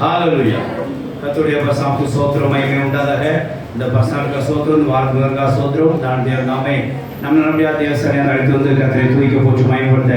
ஹalleluya. கர்த்தருடைய பரிசுத்த ஸ்தோத்திரம் மகிமை உண்டாதாக. இந்த பரிசுத்த ஸ்தோத்திரம் வார்த்தைகளுக்காக ஸ்தோத்திரம். நான் தேவ நாமே நம்மளுடைய தேவசனையை அழைத்து வந்து கர்த்தரை துதிக்க போற்று மகிமைப்படுத்த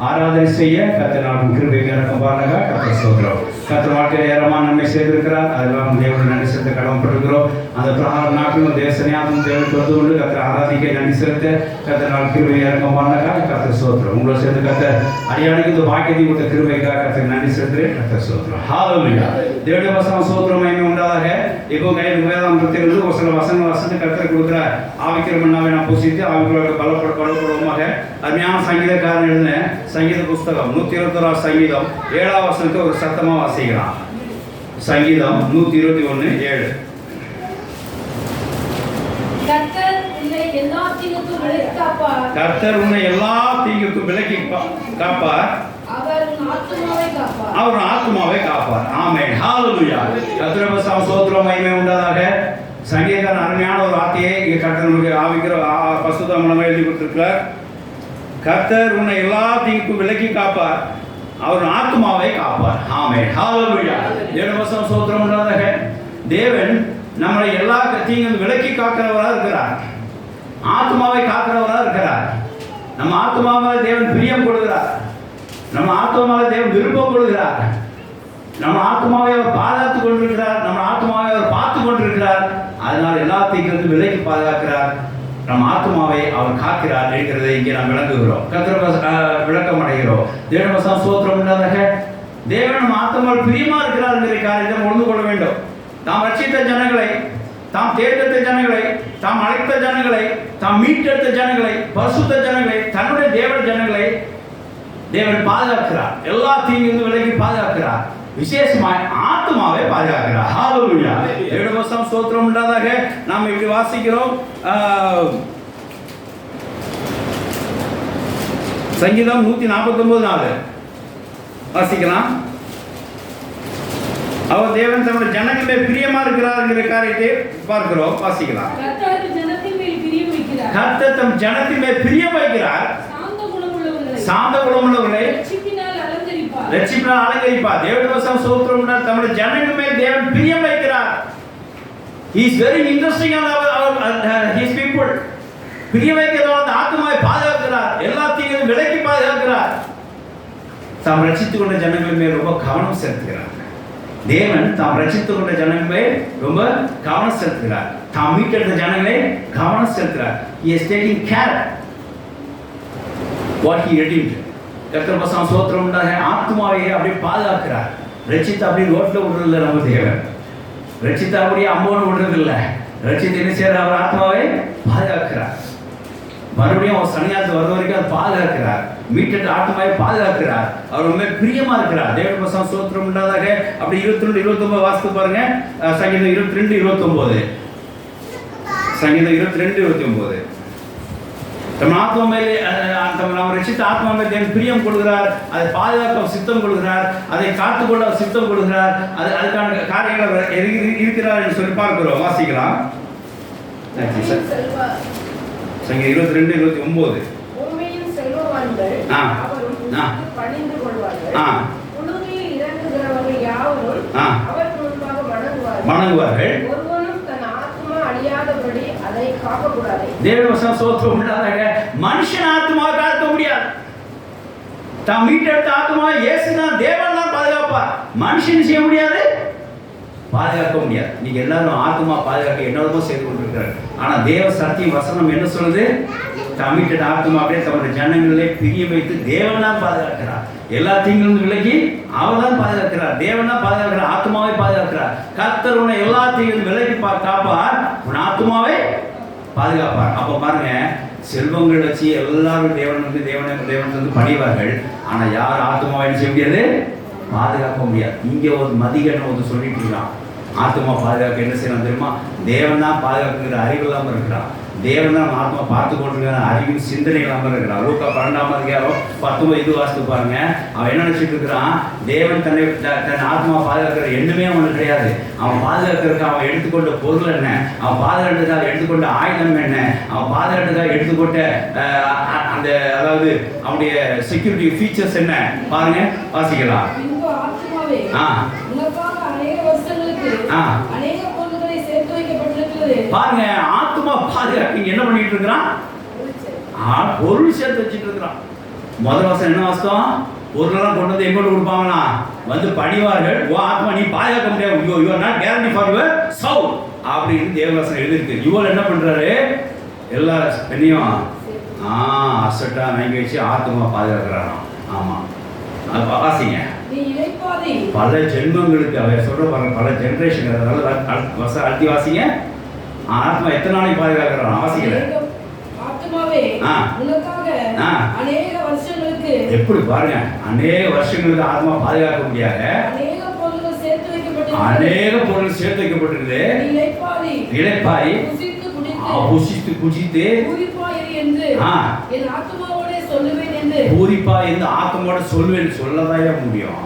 ஆராதனை செய்ய கர்த்தர் நாம் கிருபை இறக்கம் பாருங்க. கர்த்தர் ஸ்தோத்திரம். கர்த்தர் வாழ்க்கையில் ஏராளமான நன்மை செய்திருக்கிறார். அதெல்லாம் தேவனுடைய நன்றி செலுத்த கடமைப்பட்டிருக்கிறோம். அந்த பிரகாரம் நாட்களும் தேவசனையாகவும் தேவன் தொடர்ந்து கொண்டு கர்த்தர் ஆராதிக்க நன்றி செலுத்த கர்த்தர் நாம் கிருபை இறக்கம் பாருங்க. கர்த்தர் ஸ்தோத்திரம். உங்களை சேர்ந்து கர்த்தர் அடியானுக்கு இந்த வாக்கியத்தை கொடுத்த கிருபைக்காக கர்த்தர் நன்றி செலுத்துகிறேன். கர்த்தர் ஸ்தோத்திரம். ஹalleluya. தேவனுடைய வசனம் ஸ்தோத்திரம் மகிமை உண்டாதாக. இப்போ கையில் வேதாந்தத்திலிருந்து ஒரு சில வசனத்தை கர்த்தர் கொடுக்கிறார். ஆவிக்கிற மன்னாவை நாம் புசித்து ஆவிக்குள்ளாக பலப்படுவமாக. அருமையான சங்கீதக்காரன் எழுதின சங்கீத புஸ்தகம் 121 சங்கீதம் 7ஆம் வசனத்தை ஒரு சத்தமா வாசிக்கலாம். சங்கீதம் 121:7. கர்த்தர் உன்னை எல்லா தீங்குக்கும் விலக்கி காப்பார். கர்த்தர் உன்னை எல்லா தீங்குக்கும் விலக்கி காப்பார். அவர் உன் ஆத்துமாவை காப்பார். அவர் ஆத்துமாவை காப்பார். ஆமென். ஹalleluya. கர்த்தருடைய ஸ்தோத்திரம் மகிமை உண்டாதாக. சங்கீதக்காரன் அருமையான ஒரு வார்த்தையை இங்கே கர்த்தர் ஆவிக்கிற பரிசுத்த மூலமாக எழுதி கொடுத்திருக்கிறார். கர்த்தர் உன்னை எல்லா தீங்குக்கும் விலக்கி காப்பார். அவர் ஆத்துமாவை காப்பார். ஆமென். ஹalleluya. தேவனுடைய ஸ்தோத்திரம் உண்டாதாக. தேவன் நம்மளை எல்லா தீங்கும் விலக்கி காக்கிறவராக இருக்கிறார். ஆத்மாவை காக்கிறவராக இருக்கிறார். நம்ம ஆத்மாவை தேவன் பிரியம் கொள்கிறார். நம்ம ஆத்மாவை தேவன் விருப்பம் கொள்கிறார். நம்ம ஆத்மாவை அவர் பாதுகாத்துக் கொண்டிருக்கிறார். நம்ம ஆத்மாவை அவர் பார்த்து கொண்டிருக்கிறார். அதனால் எல்லாத்தையும் விலக்கி பாதுகாக்கிறார். நம் ஆத்மாவை அவர் காக்கிறார் என்கிறதை இங்கே நாம் விளங்குகிறோம். விளக்கம் அடைகிறோம். தேவனுடைய ஸ்தோத்திரம் உண்டாதாக. தேவன் நம் ஆத்மாவில் பிரியமா இருக்கிறார் என்கிற காரியத்தை உணர்ந்து கொள்ள வேண்டும். தாம் ரட்சித்த ஜனங்களை, தாம் தேர்ந்தெடுத்த ஜனங்களை, தாம் அழைத்த ஜனங்களை, தாம் மீட்டெடுத்த ஜனங்களை, பரிசுத்த ஜனங்களை, தன்னுடைய தேவன் ஜனங்களை தேவன் பாதுகாக்கிறார். எல்லா தீங்கிலிருந்து விலகி பாதுகாக்கிறார். விசேஷமாய் ஆத்மாவை பாதுகாக்கிறார். ஹalleluya. தேவனுடைய ஸ்தோத்திரம் உண்டாதாக. நாம் இப்படி வாசிக்கிறோம். சங்கீதம் 149:4 வாசிக்கலாம். அவர் தேவன் தம்முடைய ஜனங்களே பிரியமா இருக்கிறார் என்கிற காரியத்தை பார்க்கிறோம். வாசிக்கலாம். கர்த்தர் ஜனத்தின் மேல் பிரியம் வைக்கிறார். கர்த்தர் தம் ஜனத்தின் மேல் பிரியம் வைக்கிறார். சாந்த குணமுள்ளவர்களை ரட்சிப்பினால் அலங்கரிப்பார். தேவனுடைய ஸ்தோத்திரம் உண்டாக. தம்முடைய ஜனங்கள் மேல் தேவன் பிரியம் வைக்கிறார். He is very interesting on his people. பிரியம் வைக்கிறவர் அந்த ஆத்மாவை பாதுகாக்கிறார். எல்லாத்தையும் விலக்கி பாதுகாக்கிறார். தாம் ரட்சித்துக் கொண்ட ஜனங்கள் மேல் ரொம்ப கவனம் செலுத்துகிறார். தேவன் தாம் ரட்சித்துக் கொண்ட ஜனங்கள் மேல் ரொம்ப கவனம் செலுத்துகிறார். தாம் மீட்டெடுத்த ஜனங்களை கவனம் செலுத்துகிறார். He is taking care what he redeemed. கர்த்தர் ஸ்தோத்திரம் உண்டாக. ஆத்மாவை அப்படியே பாதுகாக்கிறார். ரட்சித்து அப்படியே ரோட்ல விடுறதில்லை. நம்ம தேவன் ரட்சித்து அப்படியே அம்போன்னு விடுறதில்லை. ரட்சித்து என்ன செய்யற? அவர் ஆத்மாவை பாதுகாக்கிறார். மறுபடியும் அவர் சன்னியாசம் வர வரைக்கும் அதை பாதுகாக்கிறார். மீட்டெடுத்த ஆத்மாவை பாதுகாக்கிறார். அவர் ரொம்ப பிரியமா இருக்கிறார். தேவனுடைய ஸ்தோத்திரம் உண்டாதாக. அப்படி 22-29 வாசித்து பாருங்க. சங்கீதம் 22:29. சங்கீதம் 22:29. நம்ம ஆத்மா மேலே நாம் ரட்சித்த ஆத்மா மேலே தேவன் பிரியம் கொள்கிறார். அதை பாதுகாக்க சித்தம் கொள்கிறார். அதை காத்துக்கொள்ள சித்தம் கொள்கிறார். அதுக்கான காரியங்கள் இருக்கிறார் என்று சொல்லி பார்க்கிறோம். வாசிக்கலாம். சங்கீதம் 22:29. வணங்குவார்கள். தேவனுடைய ஸ்தோத்திரம் உண்டாதாக. மனுஷன் ஆத்மா காக்க முடியாது. தாம் மீட்டெடுத்த ஆத்மா இயேசுதான் தேவன் தான் பாதுகாப்பார். மனுஷன் செய்ய முடியாது, பாதுகாக்க முடியாது. நீங்க எல்லாரும் ஆத்மா பாதுகாக்க என்னோடமோ செய்து கொண்டிருக்கிறார். ஆனா தேவ சத்தியம் வசனம் என்ன சொல்லுது? தாம் மீட்டெடுத்த ஆத்மா அப்படியே தம்முடைய ஜனங்களே பிரிய வைத்து தேவன் தான் பாதுகாக்கிறார். எல்லா தீங்கிலிருந்து விலகி அவர் தான் பாதுகாக்கிறார். தேவன் தான் பாதுகாக்கிறார். ஆத்மாவை பாதுகாக்கிறார். கர்த்தர் உன்னை எல்லா தீங்கிலிருந்து விலகி காப்பார். உன் ஆத்மாவை பாதுகாப்பார். அப்போ பாருங்க, செல்வங்கள் வச்சு எல்லாரும் தேவன் வந்து பணிவார்கள். ஆனா யார் ஆத்மாவை செய்ய முடியாது? பாதுகாக்க முடியாது. இங்க ஒரு மதிகன்னு வந்து சொல்லிட்டு இருக்கான். ஆத்மா பாதுகாக்க என்ன செய்யணும் தெரியுமா? தேவன் தான் பாதுகாக்கிற அறிவு இல்லாமல் இருக்கிறான். தேவன் தான் ஆத்மா பார்த்து கொண்டிருக்கிற அறிவின் சிந்தனை இல்லாமல் இருக்கிறான். லூக்கா 12:19 வாசித்து பாருங்க. அவன் என்ன நினைச்சிட்டு இருக்கிறான்? தேவன் தன் ஆத்மா பாதுகாக்கிற எண்ணமே அவனுக்கு கிடையாது. அவன் பாதுகாக்கிறதுக்கு அவன் எடுத்துக்கொண்ட பொருள் என்ன, அவன் பாதுகாட்டுக்காக எடுத்துக்கொண்ட ஆயுதம் என்ன, அவன் பாதுகாட்டுக்காக எடுத்துக்கொண்ட அந்த அதாவது அவனுடைய செக்யூரிட்டி ஃபீச்சர்ஸ் என்ன பாருங்க. வாசிக்கலாம். வருஷங்களுக்கு ஆ. அநேக பொருள்களை சேர்த்து வைக்கப்பட்டிருக்கிறது. பாருங்க, ஆத்மா பாதுகாப்பு என்ன பண்ணிட்டு இருக்கிறான்? பொருள் சேர்த்து வச்சுட்டு இருக்கிறான். முதல் வருஷம் என்ன வாசம்? பொருளெல்லாம் கொண்டு வந்து எங்கோட்டு கொடுப்பாங்களா? வந்து பணிவார்கள். ஓ ஆத்மா நீ பாதுகாக்க முடியாது, you are not guarantee for your Saul அப்படின்னு தேவவாசனம் எழுதியிருக்கு. இவள் என்ன பண்றாரு? எல்லா பெண்ணையும் அசட்டா வாங்கி வச்சு ஆத்மா பாதுகாக்கிறாராம். ஆமா, அது வாசிங்க. பல ஜென்மங்களுக்கு அவர் சொல்ற பல ஜெனரேஷன். அதனால அடுத்து வாசிங்க. ஆத்மா எத்தனை நாளைக்கு பாதுகாக்கிறான்? வாசிக்கல. அநேக வருஷங்களுக்கு எப்படி பாருங்க, அநேக வருஷங்களுக்கு ஆத்மா பாதுகாக்க முடியாது. அநேக பொருள்கள் சேர்த்து வைக்கப்பட்டிருக்குது. இளைப்பாரி புசித்து குடித்து பூரிப்பா இருந்து ஆத்மாவோட சொல்லுவேன். சொல்லதாயா முடியும்?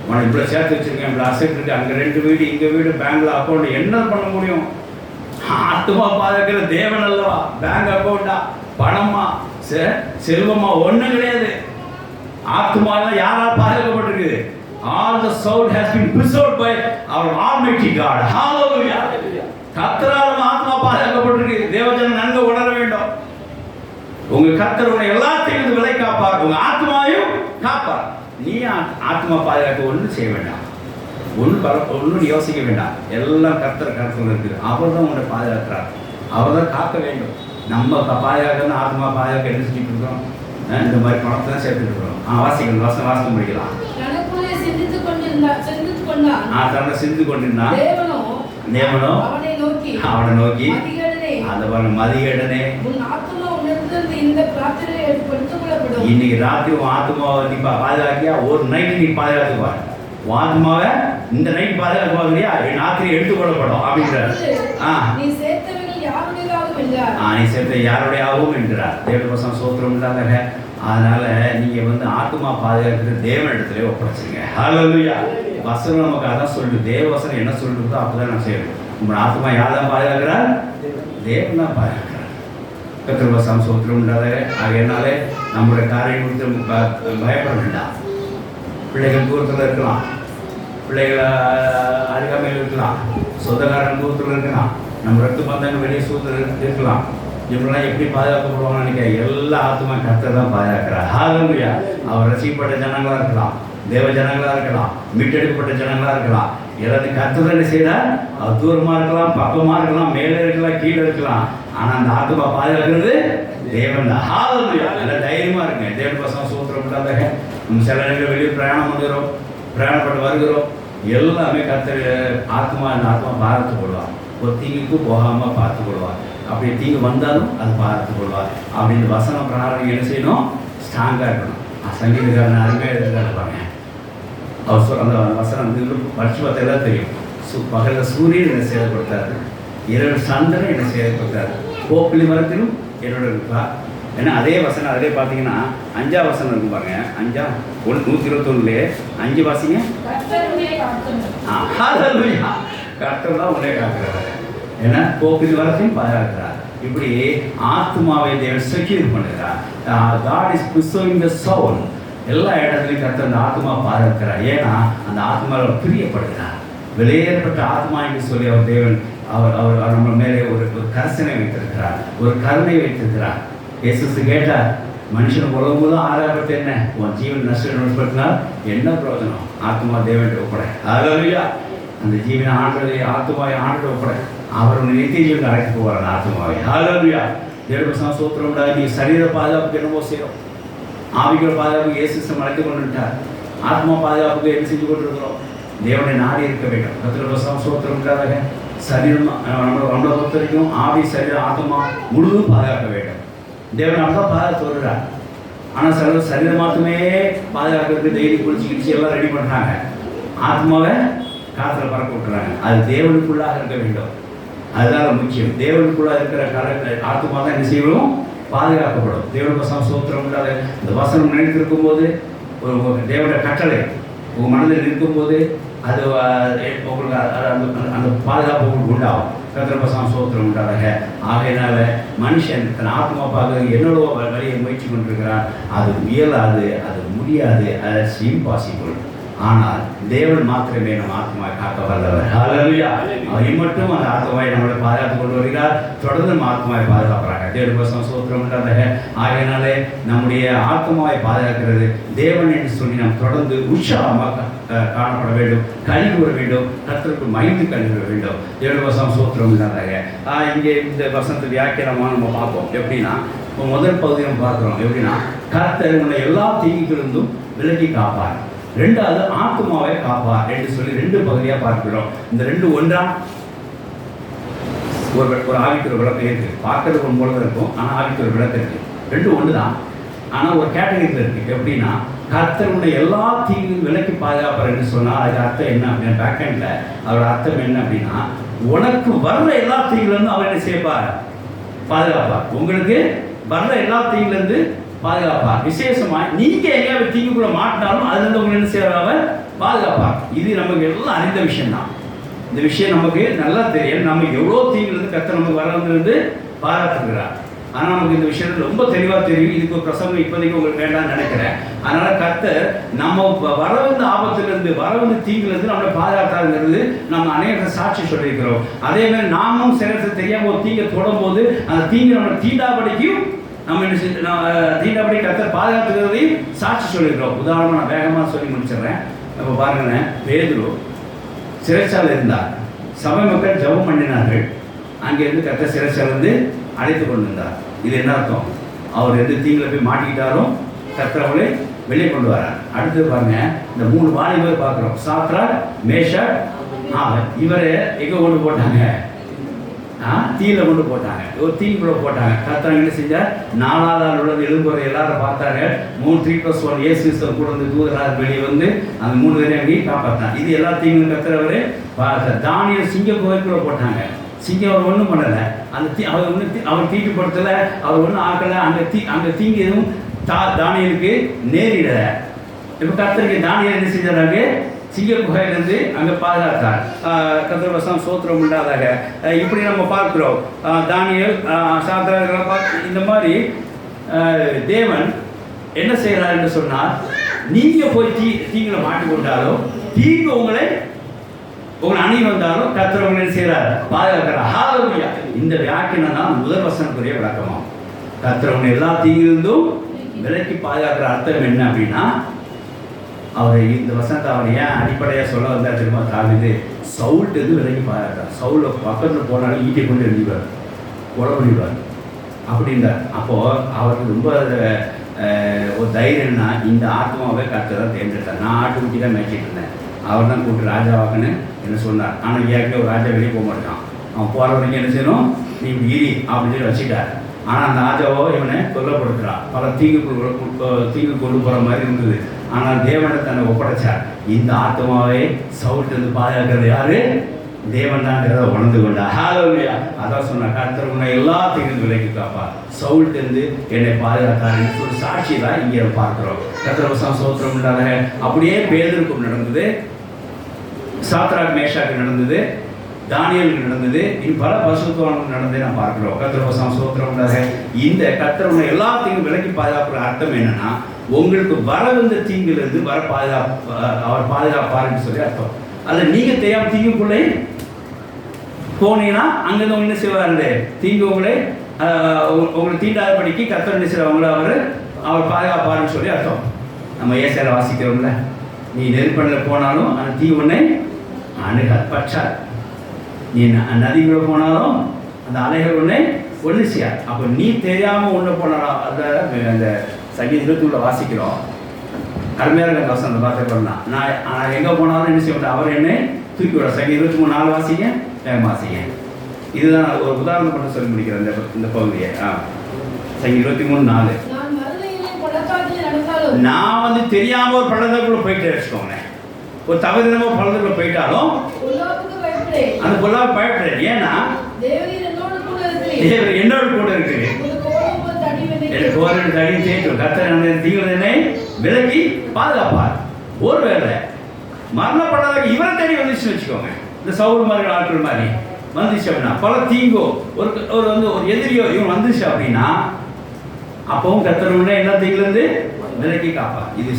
உனக்கு இவ்வளவு சேர்த்து வச்சிருக்கேன், இவ்வளவு அசெட் இருக்கு, அங்க 2 வீடு இங்க வீடு, பேங்க்ல அக்கௌண்ட், என்ன பண்ண முடியும்? ஆத்மா பாதுகாக்கிற தேவன் அல்லவா? பேங்க் அக்கௌண்டா, பணமா, செல்வமா ஒண்ணும் கிடையாது. ஆத்மா யாரால் பாதுகாக்கப்பட்டிருக்கு? All the soul has been preserved by our Almighty God. Hallelujah. கர்த்தரால் ஆத்மா பாதுகாக்கப்பட்டிருக்கு. தேவஜனம் நன்கு உணர வேண்டும். உங்க கர்த்தர் உங்களை எல்லாத்தையும் விலை காப்பார், உங்க ஆத்மாவையும் காப்பார். நீ ஆத்மா பாதுகாக்க ஒன்றும் செய்ய வேண்டாம், ஒன்றும் யோசிக்க வேண்டாம். எல்லாம் கர்த்தர் இருக்குது. அவர் தான் உங்களை பாதுகாக்கிறார், அவர் தான் காக்க வேண்டும். நம்ம பாதுகாக்கணும். ஆத்மா பாதுகாக்க என்ன செஞ்சுட்டு இருக்கிறோம்? இந்த மாதிரி பணத்தை தான் சேர்த்துட்டு இருக்கிறோம். வாசிக்கணும், வாசம் முடிக்கலாம். தன்னை சிந்தித்து கொண்டிருந்தான் தேவனோ அவனை நோக்கி அந்த மதிகேடனே, இன்னைக்கு ராத்திரி உன் ஆத்மாவை நீ பாதுகாக்கியா? ஒரு நைட்டு நீ பாதுகாத்துக்குவார். ஆத்மாவை இந்த நைட் பாதுகாத்துவாங்க, ராத்திரி எடுத்துக்கொள்ளப்படும் அப்படின்றார். நீ சேர்த்த யாருடையாகவும் என்கிறார். தேவபசம் சோத்திரம் இல்லாத. அதனால நீங்க ஆத்மா பாதுகாக்கிறது தேவனிடத்திலே ஒப்படைச்சிருங்க. ஹல்லேலூயா. வசனம் நமக்கு அதான் சொல்லுது. தேவவசனம் என்ன சொல்லுதோ அப்பதான் நான் செய்யணும். உங்க ஆத்மா யார்தான் பாதுகாக்கிறார்? தேவன் தான் பாதுகாக்கிறார். கர்த்தர் சோத்திரம் இல்லாத. ஆகையினாலே நம்முடைய காரியம் குறித்து பயப்பட வேண்டாம். பிள்ளைகள் தூரத்தில் இருக்கலாம், பிள்ளைகளை அருகாமையில் இருக்கலாம், சொந்தக்காரன் தூரத்தில் இருக்கலாம், நம்ம ரத்த பந்தங்கள் வெளியே சூழ்நிலை இருக்கலாம். இவங்கெல்லாம் எப்படி பாதுகாக்கப்படுவாங்கன்னு நினைக்க? எல்லா ஆத்மா கர்த்தர் தான் பாதுகாக்கிறார். ஹல்லேலூயா. அவர் ரசிக்கப்பட்ட ஜனங்களா இருக்கலாம், தேவ ஜனங்களா இருக்கலாம், மீட்டெடுக்கப்பட்ட ஜனங்களா இருக்கலாம். எல்லாத்தையும் கர்த்தர் என்ன செய்தார்? அவர் தூரமா இருக்கலாம், பக்கமா இருக்கலாம், மேலே இருக்கலாம், கீழே இருக்கலாம். ஆனா அந்த ஆத்மா பாதுகாக்கிறது தேவன் தான். ஹல்லேலூயா. நல்ல தைரியமா இருங்க. தேவன் பசங்க சூத்திரம் இல்லாத. நம்ம சில நேரங்கள் வெளியே பிரயாணம் பண்ணுகிறோம், பிரயாணப்பட்டு வருகிறோம். எல்லாமே கர்த்தர் ஆத்மா பாரத்து கொள்வார். ஒரு தீங்குக்கு போகாம பார்த்து கொள்வார். அப்படி தீங்கு வந்தாலும் அது பார்த்து கொள்வார். அப்படின்னு வசன பிராணம் என்ன செய்யணும்? ஸ்ட்ராங்கா இருக்கணும். சங்கீதக்காரன் அருமையாக இருக்காங்க. அவர் அந்த வசனம் வருஷத்தெல்லாம் தெரியும். பகலில் சூரியன் என்னை சேதப்படுத்தாரு, இரவு சந்திரன் என்னை சேதப்படுத்தாரு, கோப்பிலி மரத்திலும் என்னோட இருப்பா. ஏன்னா அதே வசனம் அதிலே பார்த்தீங்கன்னா 5ஆம் வசனம் இருக்கும் பாருங்க. 121 5 வாசிங்க. கர்த்தர் தான் உன்னை காக்கிறாரு. ஏன்னா கோப்பிலி மரத்தையும் பாதுகாக்கிறார். இப்படி ஆத்மாவை தேவன் செக்யூர் பண்ணுகிறார். God is preserving the soul. எல்லா இடத்துலையும் கர்த்தர் அந்த ஆத்மா பாதுகாக்கிறார். ஏன்னா அந்த ஆத்மாவை பிரியப்படுகிறார். வெளியேறப்பட்ட ஆத்மா என்று சொல்லி அவர் தேவன் அவர் நம்ம மேலே ஒரு கரிசனை வைத்திருக்கிறார், ஒரு கருணை வைத்திருக்கிறார். இயேசு கேட்டார், மனுஷன் உலகம் போதும் ஆதாரப்பட்டு என்ன? உன் ஜீவன் நஷ்டப்படுத்தினால் என்ன பிரயோஜனம்? ஆத்மா தேவன் ஒப்படை. ஹல்லேலூயா. அந்த ஜீவனை ஆண்டதை ஆத்மாவை ஆண்டு ஒப்படை. அவர் நித்திய ஜீவன் அழைத்து போவார் அந்த ஆத்மாவை. ஹல்லேலூயா. தேவபசம் சோத்திரம் உண்டாக. நீ சரீர பாதுகாப்புக்கு என்னவோ செய்யும், ஆவிகள் பாதுகாப்புக்கு இயேசு அழைத்து கொண்டுட்டார். ஆத்மா பாதுகாப்புக்கு என்ன செஞ்சு கொண்டிருக்கிறோம்? தேவனை நாடி இருக்க வேண்டும். கர்த்தர் சோத்திரம் உண்டாக. சரீரம் நம்மளை பொறுத்த வரைக்கும் ஆவி சரீரம் ஆத்மா முழுவதும் பாதுகாக்க வேண்டும். தேவன் அப்படிதான் பாதுகாத்து வருகிறார். ஆனால் சில சரீரம் மாத்தமே பாதுகாக்கிறதுக்கு டெய்லி குளிச்சு எல்லாம் ரெடி பண்ணுறாங்க. ஆத்மாவை காற்றுல பறக்க விட்டுறாங்க. அது தேவனுக்குள்ளாக இருக்க வேண்டும். அதுதான் முக்கியம். தேவனுக்குள்ளாக இருக்கிற ஆத்மா தான் என்ன செய்யணும்? பாதுகாக்கப்படும். தேவனுக்கு சோத்திரம் இல்லாத. இந்த வசனம் நினைத்திருக்கும் போது ஒரு தேவனுடைய கட்டளை உங்கள் மனதில் இருக்கும்போது அது உங்களுக்கு அந்த பாதுகாப்பு உங்களுக்கு உண்டாகும். கர்த்தர் சோத்திரம் உண்டாக. ஆகையினால மனுஷன் தன் ஆத்மா பார்க்க என்னோட வழியை முயற்சி கொண்டிருக்கிறான். அது இயலாது, அது முடியாது, அது இம்பாசிபிள். ஆனால் தேவன் மாத்திரமே நம் ஆத்மாவை காக்க வல்லவர். ஹல்லேலூயா. அவர் மட்டும் அந்த ஆத்மாவை நம்மளை பாதுகாத்து கொண்டு வருகிறார். தொடர்ந்து நம்ம ஆத்மாவை பாதுகாப்பாங்க. தேவனுக்கு ஸ்தோத்திரம் உண்டாதாக. ஆகையினாலே நம்முடைய ஆத்மாவை பாதுகாக்கிறது தேவன் என்று சொல்லி நாம் தொடர்ந்து உற்சாகமாக காணப்பட வேண்டும், கழிவுற வேண்டும், கர்த்தருக்கு மகிழ்ந்து கழிவுற வேண்டும். தேவனுக்கு ஸ்தோத்திரம் உண்டாதாக. இங்கே இந்த வசனத்தை வியாக்கியானமாக நம்ம பார்ப்போம். எப்படின்னா முதல் பகுதியை நம்ம பார்க்குறோம். எப்படின்னா கர்த்தர் உன்னை எல்லா தீங்கிலிருந்தும் விலக்கி காப்பார். ரெண்டாவது ஆத்மாவை காப்பார் என்று சொல்லி ரெண்டு பகுதியாக பார்க்கிறோம். இந்த ரெண்டு ஒன்றா ஒரு ஆவிக்குற விளக்கம் இருக்கு. பார்க்கறதுக்கு ஒன்று போல இருக்கும், ஆனால் ஆவிக்குற விளக்கம் இருக்கு. ரெண்டு ஒன்று தான், ஆனால் ஒரு கேட்டகரியில் இருக்கு. எப்படின்னா கர்த்தர் உன்னை எல்லா தீங்கும் விலக்கி பாதுகாப்பார் என்று சொன்னால் அதுக்கு அர்த்தம் என்ன அப்படின்னா பேக்கெண்டில் அவரோட அர்த்தம் என்ன அப்படின்னா உனக்கு வர்ற எல்லா தீங்குலேருந்து அவர் என்ன செய்வார்? பாதுகாப்பார். உங்களுக்கு வர்ற எல்லா தீங்குலேருந்து பாதுகாப்பார். விசேஷமா நீங்க எங்கேயாவது தீங்குக்குள்ள மாட்டினாலும் அதுல இருந்து உங்களை என்ன செய்வார்? பாதுகாப்பார். இது நமக்கு எல்லாம் அறிந்த விஷயம் தான். இந்த விஷயம் நமக்கு நல்லா தெரியும். நம்ம எவ்வளோ தீங்குலேருந்து கர்த்தர் நமக்கு வரவிலிருந்து பாராட்டுகிறார். ஆனால் நமக்கு இந்த விஷயம் ரொம்ப தெளிவாக தெரியும். இதுக்கு ஒரு பிரசங்கம் இப்போதைக்கு உங்களுக்கு வேண்டாம்னு நினைக்கிறேன். அதனால கர்த்தர் நம்ம வரவிருந்த ஆபத்திலிருந்து வரவிருந்த தீங்குலேருந்து நம்மளை பாதுகாத்தாருங்கிறது நம்ம அநேக சாட்சி சொல்லியிருக்கிறோம். அதே மாதிரி நாமும் சிலருக்கு தெரியாமல் ஒரு தீங்கை தொடும்போது அந்த தீங்கு நம்மளை தீண்டாபடிக்கும் நம்ம என்ன செஞ்சு தீண்டாபடி கர்த்தர் பாதுகாத்துக்கிறதையும் சாட்சி சொல்லியிருக்கிறோம். உதாரணமாக நான் வேகமாக சொல்லி முடிச்சிடுறேன். நம்ம பாருங்களேன், பேதுரு சிறைச்சாலை இருந்தார். சபை மக்கள் ஜெபம் பண்ணினார்கள். அங்கேருந்து கர்த்தர் சிறைச்சாலிருந்து அழைத்து கொண்டு இருந்தார். இது என்ன அர்த்தம்? அவர் எந்த தீங்கில் போய் மாட்டிக்கிட்டாலும் கர்த்தர் அவளை வெளியே கொண்டு வரார். அடுத்து பாருங்க, இந்த 3 வாலிபர் பார்க்குறோம். சாத்ராக், மேஷாக், இவரை எங்கே கொண்டு போட்டாங்க? தீயில கொண்டு போட்டாங்க. ஒரு தீங்குள்ள போட்டாங்க. கர்த்தர் என்ன செஞ்சார்? 4வது ஆள் உள்ளது எழும்புற எல்லாரும் பார்த்தாங்க. 3 இயேசு கூட வந்து தூதராக வெளியே வந்து அந்த 3 பேரையும் அங்கேயும் காப்பாற்றாங்க. இது எல்லா தீங்கும் கர்த்தர் அவரு பார்த்தார். தானியேல் சிங்க குகைக்குள்ள போட்டாங்க. சிங்கம் அவர் ஒன்றும் பண்ணலை. அந்த அவர் தீட்டுப்படுத்தலை, அவர் ஒன்றும் ஆக்கலை. அங்கே தீங்கு எதுவும் தானியலுக்கு நேரிடலை. இப்போ கர்த்தருக்கு தானியல் என்ன செஞ்சாங்க? சிங்க குகையிலிருந்து அங்கே பாதுகாத்தார். கர்த்தர் வசனம் சோத்திரம் உண்டாதாக. இப்படி நம்ம பார்க்கிறோம். தானியல், சாத்ராக் பார்த்து இந்த மாதிரி தேவன் என்ன செய்கிறார் என்று சொன்னால், நீங்கள் போய் தீங்களை மாட்டிக்கொண்டாலும் தீங்கு உங்களை அணி வந்தாலும் கர்த்தர் உங்களை செய்கிறார்? பாதுகாக்கிறார். ஹல்லேலூயா. இந்த வியாக்கியானம் தான் முதல் வசனத்துக்குரிய விளக்கமாகும். கர்த்தர் உங்களை எல்லா தீங்கிலிருந்தும் விலக்கி பாதுகாக்கிற அர்த்தம் என்ன அப்படின்னா, அவர் இந்த வசனத்தை அவர் ஏன் அடிப்படையாக சொல்ல வந்தால் தெரியுமா? தாவீது சவுல்ட்டு விலகி பாதுகாக்கிறார். சவுல பக்கத்தில் போனாலும் ஈட்டை கொண்டு எழுதிவார், கொலை பண்ணிடுவார் அப்படின்றார். அப்போது அவருக்கு ரொம்ப ஒரு தைரியம்னா இந்த ஆத்மாவை கர்த்தர் தான் தேர்ந்தெடுத்தார். நான் ஆட்டுக்குட்டி தான் மேய்ச்சிட்டு இருந்தேன். அவர் தான் கூப்பிட்டு ராஜாவாக்குன்னு என்ன சொன்னார். ஆனால் ஏற்கனவே ஒரு ராஜா வெளியே போக மாட்டான். அவன் போகிற வரைக்கும் என்ன செய்யணும்? நீ இரி அப்படின்னு சொல்லி வச்சுட்டார். ஆனால் அந்த ராஜாவோ இவனை கொல்லப்படுத்துகிறான். பல தீங்கு கொண்டு போகிற மாதிரி இருந்தது. ஆனால் தேவனை தன்னை ஒப்படைச்சார். இந்த ஆத்மாவை சவுல்ட்டு பாதுகாக்கிறது யாரு? தேவன் தான் உணர்ந்து கொண்டா. ஹல்லேலூயா. அதான் சொன்ன கர்த்தர் உன்னை எல்லா தீங்கும் விலக்கி காப்பா. சவுல்ட்டு என்னை பாதுகாத்தாருன்னு ஒரு சாட்சி தான் இங்கே பார்க்கிறோம். கர்த்தர் சோத்திரம் உண்டாக. அப்படியே பேதுருக்கும் நடந்தது, சாத்ராக் மேஷாக்கு நடந்தது, தானியலுக்கு நடந்தது, இன்னும் பல பரிசுத்தவான்களுக்கு நடந்ததை நான் பார்க்கிறோம். கர்த்தர் சோத்திரம் உண்டாக. இந்த கர்த்தர் உன்னை எல்லா தீங்கும் விலக்கி பாதுகாப்புற அர்த்தம் என்னன்னா, உங்களுக்கு வரவிருந்த தீங்கிலிருந்து வர அவர் பாதுகாப்பாருன்னு சொல்லி அர்த்தம். அதில் நீங்கள் தெரியாமல் தீங்குக்குள்ளே போனீங்கன்னா அங்கேருந்து என்ன செய்வாரு? தீங்கு உங்களை தீண்டாதபடிக்கு கர்த்தர் என்ன செய்வாங்களோ அவர் பாதுகாப்பாருன்னு சொல்லி அர்த்தம். நம்ம ஏசாயால வாசிக்கிறோம்ல, நீ நெருப்பணில் போனாலும் அந்த தீ உன்னை பற்றாது. நீ நதிக்குள்ள போனாலும் அந்த அலைகள் உன்னை ஒன்று செய்யாது. அப்போ நீ தெரியாமல் ஒன்று போனாலும் அந்த சங்கீத 23 வாசிக்கிறோம். அருமையாக வசந்த பார்த்து பண்ணலாம். நான் எங்கே போனாலும் என்ன செய்ய அவர் என்னை தூக்கி விட. சங்கீத 23:4 வாசிங்க, வாசிங்க. இதுதான் ஒரு உதாரணம் பண்ண சொல்லி முடிக்கிறேன் இந்த பகுதியை. சங்கீத 23:4. நான் வந்து தெரியாமல் ஒரு பள்ளத்துக்குள்ள போயிட்டு வச்சுக்கோங்க. ஒரு தவறுதலமா பள்ளத்துக்குள்ள போயிட்டாலும் அந்த பொல்லாவுக்கு பயப்படுறேன். ஏன்னா தேவன் என்னோட கூட இருக்கு. எனக்கு ஒரு தடி தேய்க்கும். கர்த்தர் தீவிரனை விலக்கி பாதுகாப்பார். ஒருவேளை மரணப்படாத இவரை தேடி வந்துச்சுன்னு வச்சுக்கோங்க. இந்த சவுல் மாதிரி ஆட்கள் மாதிரி வந்துச்சு அப்படின்னா, பல தீங்கோ ஒரு எதிரியோ இவன் வந்துச்சு அப்படின்னா, அப்பவும் கர்த்தர் என்ன தீங்கிலிருந்து விலக்கி காப்பார். இது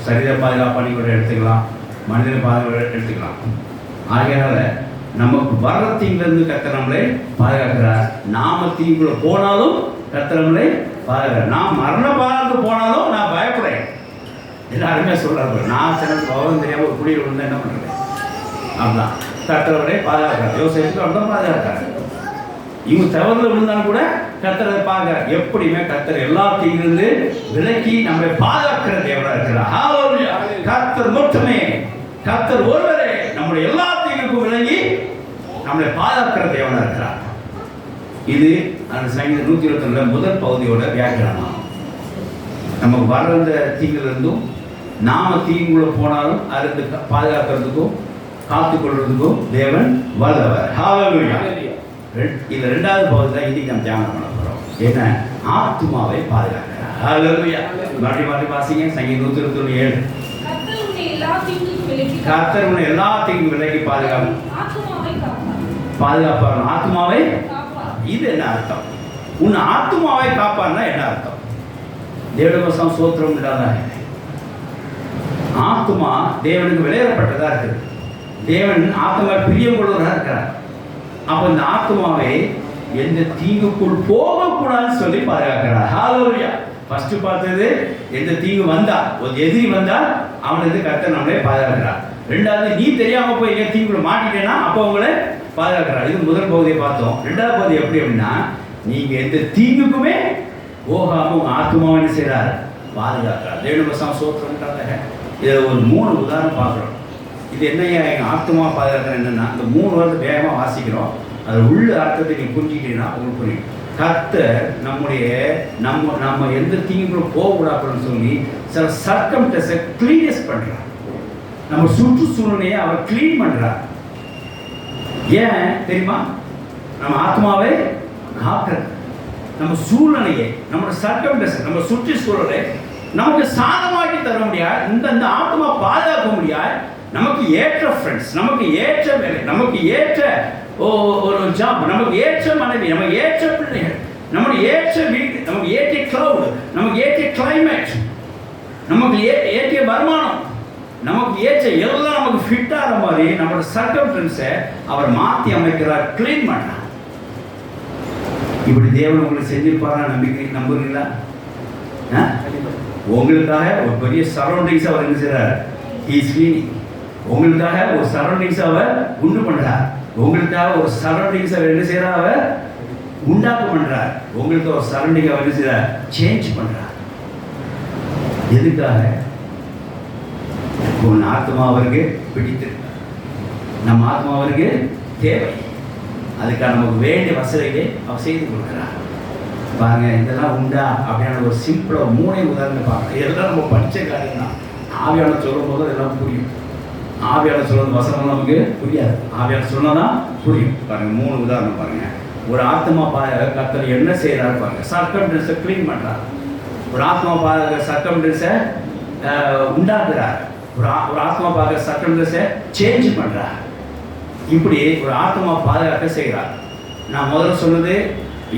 சரீர பாதுகாப்பாக நீங்கள் கூட எடுத்துக்கலாம், மனிதனை பாதுகாப்பு எடுத்துக்கலாம். ஆகையால நமக்கு வர்ற தீங்கிலிருந்து கர்த்தர் நம்மளை பாதுகாக்கிறார். நாம தீங்குள்ள போனாலும் கர்த்தர் நம்மளை பாதுகாக்கிறார். நான் மரண பாதுகாப்பு போனாலும் நான் பயப்படுறேன். எல்லாருமே சொல்றாரு, நான் சில பவன் தெரியாம ஒரு குடியில் விழுந்தா என்ன பண்றேன், அப்படிதான் கர்த்தரை பாதுகாக்கிறார். யோசிச்சு அவன் பாதுகாக்கிறார். இவங்க தவறுல விழுந்தாலும் கூட கர்த்தரை பாதுகாக்கிறார். எப்படியுமே கர்த்தர் எல்லா தீங்கிலிருந்து விலக்கி நம்மளை பாதுகாக்கிற தேவனா இருக்கிறார். ஹல்லேலூயா. கர்த்தர் மட்டுமே, கர்த்தர் ஒருவரே நம்முடைய எல்லா தீங்குக்கும் விலகி நம்மளை பாதுகாக்கிற தேவனா இருக்கிறார். இது அந்த சங்கீதம் 122 முதல் பகுதியோட வியாக்கியானம். நமக்கு வர்ற தீங்கிலிருந்தும் நாம தீங்குள்ள போனாலும் அதுக்கு பாதுகாக்கிறதுக்கும் காத்துக்கொள்றதுக்கும் தேவன் வல்லவர். ஹல்லேலூயா. இது ரெண்டாவது பகுதி தான் இன்னைக்கு நம்ம தியானம் பண்ண போறோம். என்ன? ஆத்துமாவை பாதுகாக்கிறார். ஹல்லேலூயா. மாற்றி மாற்றி வாசிங்க. சங்கீதம் 127. கர்த்தர் உன்னை எல்லா தீங்கும் விலக்கி பாதுகாப்பார். ஆத்துமாவை இது என்ன அர்த்தம்? உன் ஆத்துமாவை காப்பார்னா என்ன அர்த்தம்? தேவனுக்கு சோத்திரம் இல்லாத ஆத்துமா தேவனுக்கு விளையாடப்பட்டதா இருக்குது. தேவன் ஆத்மா பிரியம் கொள்வதாக இருக்கிறார். அப்ப இந்த ஆத்மாவை எந்த தீங்குக்குள் போகக்கூடாதுன்னு சொல்லி பாதுகாக்கிறார். ஹல்லேலூயா. ஃபர்ஸ்ட் பார்த்தது எந்த தீங்கு வந்தா, ஒரு எதிரி வந்தா அவனுக்கு கர்த்தர் நம்மளே பாதுகாக்கிறார். ரெண்டாவது நீ தெரியாம போய் எங்க தீங்குள்ள மாட்டிட்டேன்னா அப்போ உங்களை பாதுகாக்கிறார். இது முதல் பகுதியை பார்த்தோம். ரெண்டாவது பகுதி எப்படி அப்படின்னா, நீங்க எந்த தீங்குக்குமே போகாம உங்க ஆத்மாவை என்ன செய்யறாரு? பாதுகாக்கிறார். தேவனுக்கு சோத்திரம்ன்றாங்க. இதில் ஒரு 3 உதாரணம் பார்க்குறோம். இது என்னையா எங்கள் ஆத்மா பாதுகாக்கிற என்னென்னா, இந்த 3 வருஷம் வேகமாக வாசிக்கிறோம். அது உள்ள அர்த்தத்தை நீங்கள் புரிஞ்சுக்கிட்டீங்கன்னா உங்களுக்கு புரியும். கர்த்தர் நம்ம எந்த தீங்குகளும் போகக்கூடாதுன்னு சொல்லி சில சர்க்கம்டன்ஸை கிளீனஸ் பண்ணுறார். நம்ம சுற்றுச்சூழ்நிலையை அவர் கிளீன் பண்ணுறார். ஏன் தெரியுமா? நம்ம ஆத்மாவை காக்கிறது, நம்ம சூழ்நிலையை, நம்மளோட சர்க்கம்டன்ஸ், நம்ம சுற்றுச்சூழலை நமக்கு சாதமாக்கி தர முடியாது. இந்த ஆத்மா பாதுகாக்க முடியாது. நமக்கு ஏற்ற ஃப்ரெண்ட்ஸ், நமக்கு ஏற்ற வேலை, நமக்கு ஏற்ற ஒரு ஜாப், நமக்கு ஏற்ற மனைவி, நமக்கு ஏற்ற பிள்ளைகள், நமக்கு ஏற்ற வீடு, நமக்கு ஏற்ற கிளவுட், நமக்கு ஏற்ற கிளைமேட், நமக்கு ஏற்ற வருமானம், நமக்கு ஏற்ற எல்லாம் நமக்கு ஃபிட் ஆகிற மாதிரி நம்மளோட சர்க்கம்டன்ஸை அவர் மாற்றி அமைக்கிறார், கிளீன் பண்ணார். இப்படி தேவன் உங்களுக்கு செஞ்சிருப்பாரா? நம்புறீங்களா? உங்களுக்காக ஒரு பெரிய சரௌண்டிங்ஸ் அவர் என்ன செய்றார்? He is cleaning. உங்களுக்காக ஒரு சரௌண்டிங்ஸ் அவர் உண்டு பண்றார். உங்களுக்காக ஒரு சரௌண்டிங்ஸ் அவர் என்ன செய்யறார்? அவர் உண்டாக்க பண்றார். உங்களுக்கு ஒரு சரௌண்டிங் அவர் என்ன செய்யறார்? சேஞ்ச் பண்றார். எதுக்காக? உன் ஆத்மா அவருக்கு பிடித்து, நம்ம ஆத்மா அவருக்கு தேவை. அதுக்காக நமக்கு வேண்டிய வசதியை அவர் செய்து கொடுக்கிறார். பாருங்க, இதெல்லாம் உண்டா அப்படியான ஒரு சிம்பிளா 3 உதாரணம் பாருங்க. இதெல்லாம் நம்ம படிச்ச காரியம் தான். ஆவியாளர் சொல்லும் போது எல்லாம் புரியும். ஆவியாளர் சொல்றது வசனம் நமக்கு புரியாது. ஆவியாளர் சொன்னதான் புரியும். பாருங்க, 3 உதாரணம் பாருங்க. ஒரு ஆத்மா கர்த்தர் என்ன செய்யறாரு பாருங்க. சர்க்கம்டன்ஸை கிளீன் பண்றார். ஒரு ஆத்மா சர்க்கம்டன்ஸை உண்டாக்குறார். ஒரு ஆத்மா பார்க்க சர்க்கம்டன்ஸை சேஞ்ச் பண்றார். இப்படி ஒரு ஆத்மா பாதுகாக்க செய்கிறார். நான் முதல்ல சொன்னது,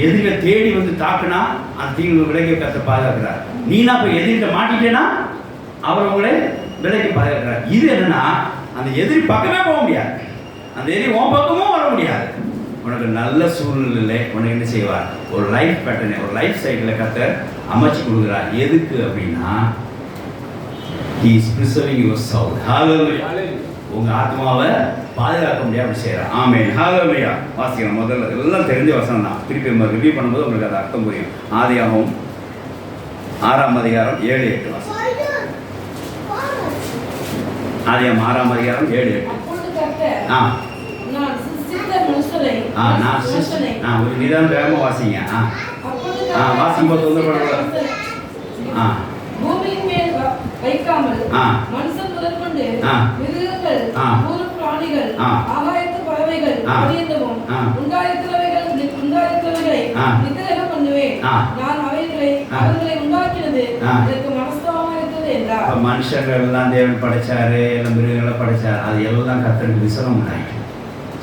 எதிரிகளை தேடி வந்து தாக்குனா அந்த தீங்கு விலகி கர்த்தர் பாதுகாக்கிறார். நீனா போய் எதிரிட்ட மாட்டிட்டேன்னா அவர் உங்களை விலகி பாதுகாக்கிறார். இது என்னன்னா, அந்த எதிரி பக்கமே போக முடியாது, அந்த எதிரி உன் பக்கமும் வர முடியாது. உனக்கு நல்ல சூழ்நிலை உனக்கு என்ன செய்வார்? ஒரு லைஃப் பேட்டர்னை, ஒரு லைஃப் சைக்கிளை கர்த்தர் அமைச்சு கொடுக்குறார். எதுக்கு அப்படின்னா, he is preserving your soul. Hallelujah. உங்க ஆத்மாவை பாதுகாக்க முடியாது அப்படி செய்யறார். ஆமென். ஹல்லேலூயா. வாசிக்கலாம். முதல்ல எல்லாம் தெரிஞ்ச வசனம் தான். திருப்பி நம்ம ரிவ்யூ பண்ணும்போது உங்களுக்கு அது அர்த்தம் புரியும். ஆதியாகமம் 6ஆம் அதிகாரம் 7-8 வாசம். ஆதியாகமம் 6ஆம் அதிகாரம் 7-8. ஒரு நிதானம் வேகமா வாசிங்க. வாசிக்கும் போது தொந்தரப்படக்கூடாது. வைக்காமல் மனுஷன் முதற்கொண்டு மிருகங்கள், ஊரு பிராணிகள், ஆகாயத்து பறவைகள் பரியந்தமும் உண்டாயிருக்கிறவைகளை நித்திரகம் பண்ணுவேன். நான் அவர்களை உண்டாக்கினது எனக்கு மனஸ்தாபமா இருக்கிறது என்றார். மனுஷர்கள் எல்லாம் தேவன் படைச்சாரு, எல்லாம் மிருகங்களை படைச்சாரு. அது எல்லாம் கர்த்தருக்கு விசனம் உண்டாயிட்டு.